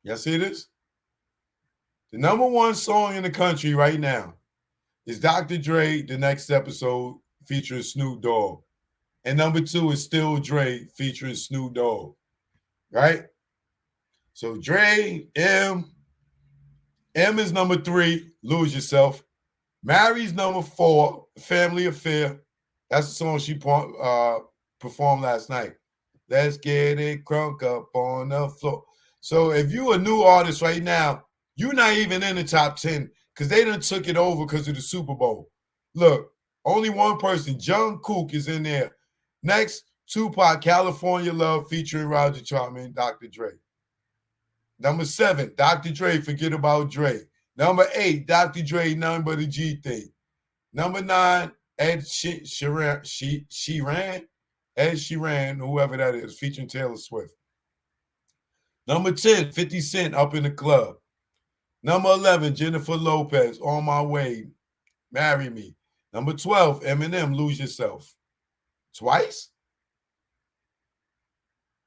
Y'all see this? The number one song in the country right now is Dr. Dre, The Next Episode, featuring Snoop Dogg. And number two is still Dre, featuring Snoop Dogg. Right? So Dre, M is number 3, Lose Yourself. Mary's number 4, Family Affair. That's the song she performed last night. Let's get it crunk up on the floor. So if you a new artist right now, you're not even in the top 10 because they done took it over because of the Super Bowl. Look, only one person, Jungkook, is in there. Next, Tupac, California Love, featuring Roger Troutman, Dr. Dre. Number 7, Dr. Dre, Forget About Dre. Number 8, Dr. Dre, None But a G Thing. Number 9, Ed Sheeran, whoever that is, featuring Taylor Swift. Number 10, 50 Cent, Up in the Club. Number 11, Jennifer Lopez, On My Way, Marry Me. Number 12, Eminem, Lose Yourself. Twice?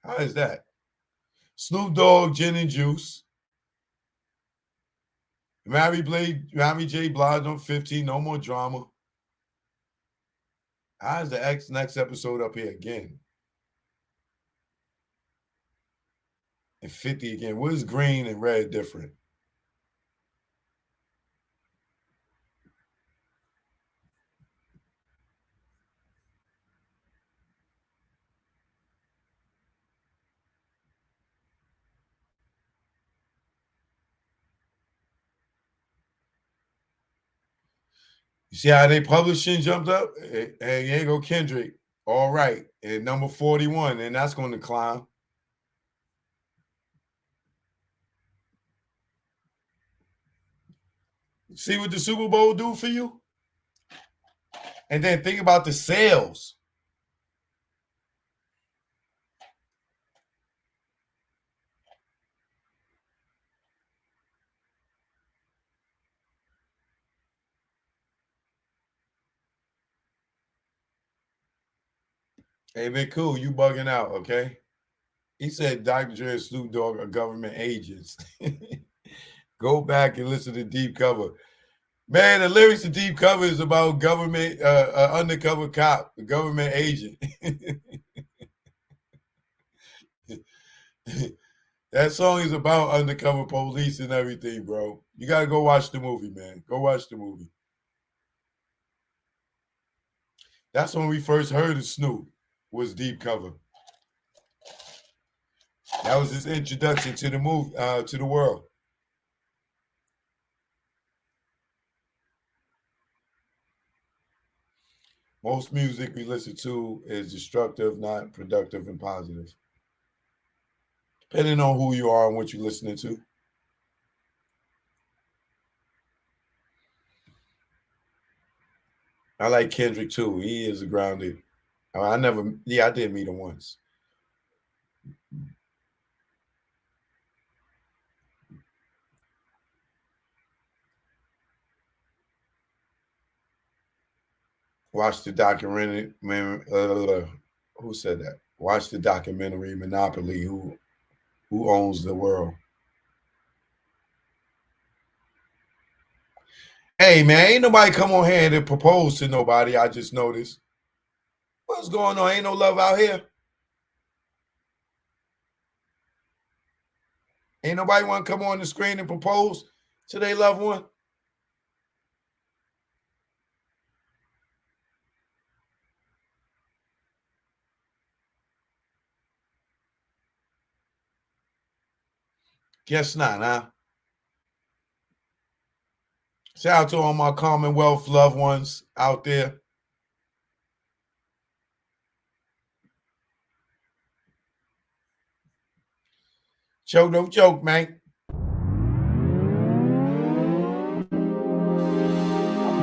How is that? Snoop Dogg, Gin and Juice. Mary J. Blige on 15, No More Drama. How is the next episode up here again? And 50 again. What is green and red different? You see how they publishing jumped up? And here go Kendrick. All right. And number 41, and that's going to climb. See what the Super Bowl do for you? And then think about the sales. Hey, man, cool. You bugging out, okay? He said Dr. Dre and Snoop Dogg are government agents. Go back and listen to Deep Cover. Man, the lyrics to Deep Cover is about government, undercover cop, a government agent. That song is about undercover police and everything, bro. You got to go watch the movie, man. Go watch the movie. That's when we first heard of Snoop, was Deep Cover. That was his introduction to the movie, to the world. Most music we listen to is destructive, not productive and positive. Depending on who you are and what you're listening to. I like Kendrick too. He is a grounded. I did meet him once. Watch the documentary. Who said that? Watch the documentary Monopoly. Who owns the world? Hey man, ain't nobody come on here and propose to nobody. I just noticed. What's going on? Ain't no love out here. Ain't nobody want to come on the screen and propose to their loved one. Guess not, huh? Shout out to all my Commonwealth loved ones out there. Joke, no joke, man. I'm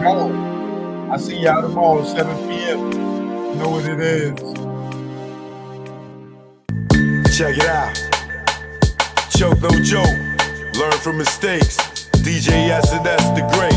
gone. I see y'all tomorrow, 7 p.m. You know what it is. Check it out. Choke, no joke. Learn from mistakes. DJ S&S the great.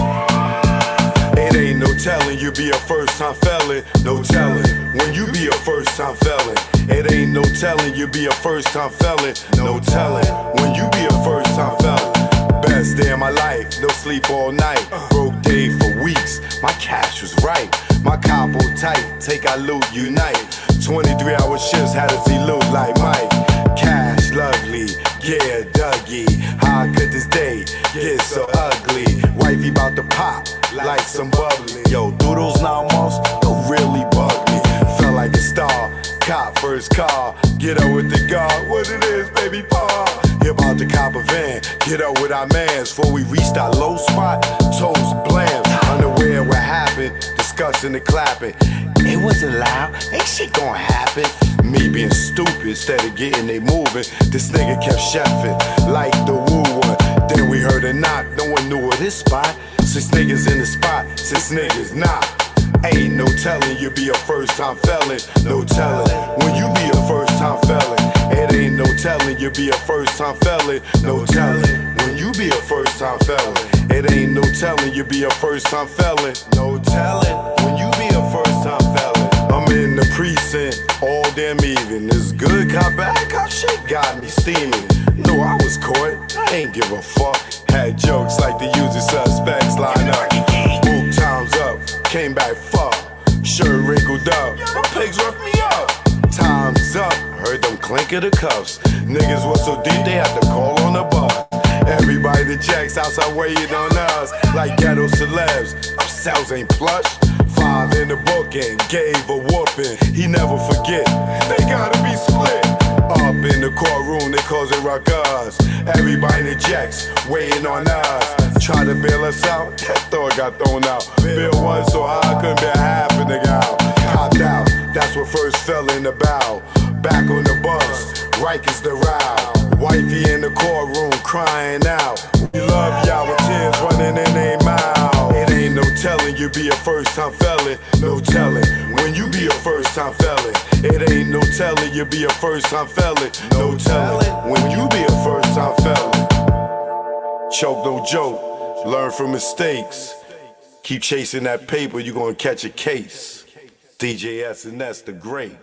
It ain't no telling you be a first-time felon. No telling when you be a first-time felon. It ain't no telling you be a first-time felon. No telling when you be a first-time felon. Best day of my life, no sleep all night. Broke day for weeks, my cash was right. My capo tight, take our loot, unite. 23-hour shifts had us elude like Mike. Cash lovely, yeah, Dougie. How could this day get so ugly? Wifey bout to pop like some bubbly. Yo, through those 9 months, don't really bug me. Felt like a star, cop first car. Get up with the guard, what it is, baby paw. He about to cop a van, get up with our mans. Before we reached our low spot, toes blam. Unaware what happened, discussing and clapping. It wasn't loud, ain't shit gonna happen. Me being stupid instead of getting they moving. This nigga kept chefing like the woo one. Then we heard a knock, no one knew of this spot. 6 niggas in the spot, 6 niggas not. Ain't no telling you be a first-time felon. No telling when you be a first-time felon. It ain't no telling you be a first-time felon. No telling when you be a first-time felon. It ain't no telling you be a first-time felon. No telling when you be a first-time felon. I'm in the precinct all damn evening. This good cop, bad cop shit got me steaming. No, I was caught, I ain't give a fuck. Had jokes like the usual suspects line up. Book times up, came back fuck. Shirt wrinkled up, my pigs roughed me up. Time's up, heard them clink of the cuffs. Niggas was so deep they had to call on the bus. Everybody that checks outside waiting on us like ghetto celebs. Our cells ain't plush. 5 in the book and gave a whooping. He never forget, they gotta be split. Up in the courtroom, they cause it ruckus. Everybody in the jacks waiting on us. Try to bail us out, that thought got thrown out. Bill was so high, I couldn't bear half a nigga out. Copped out, that's what first fell in the bow. Back on the bus, Rikers the row. Wifey in the courtroom crying out. We love y'all with tears running in their mouth. It ain't no telling you be a first-time felon. No telling when you be a first-time felon. It ain't no telling you be a first-time felon. No telling when you be a first-time felon. Choke, no joke. Learn from mistakes. Keep chasing that paper, you gonna catch a case. DJ S&S the great.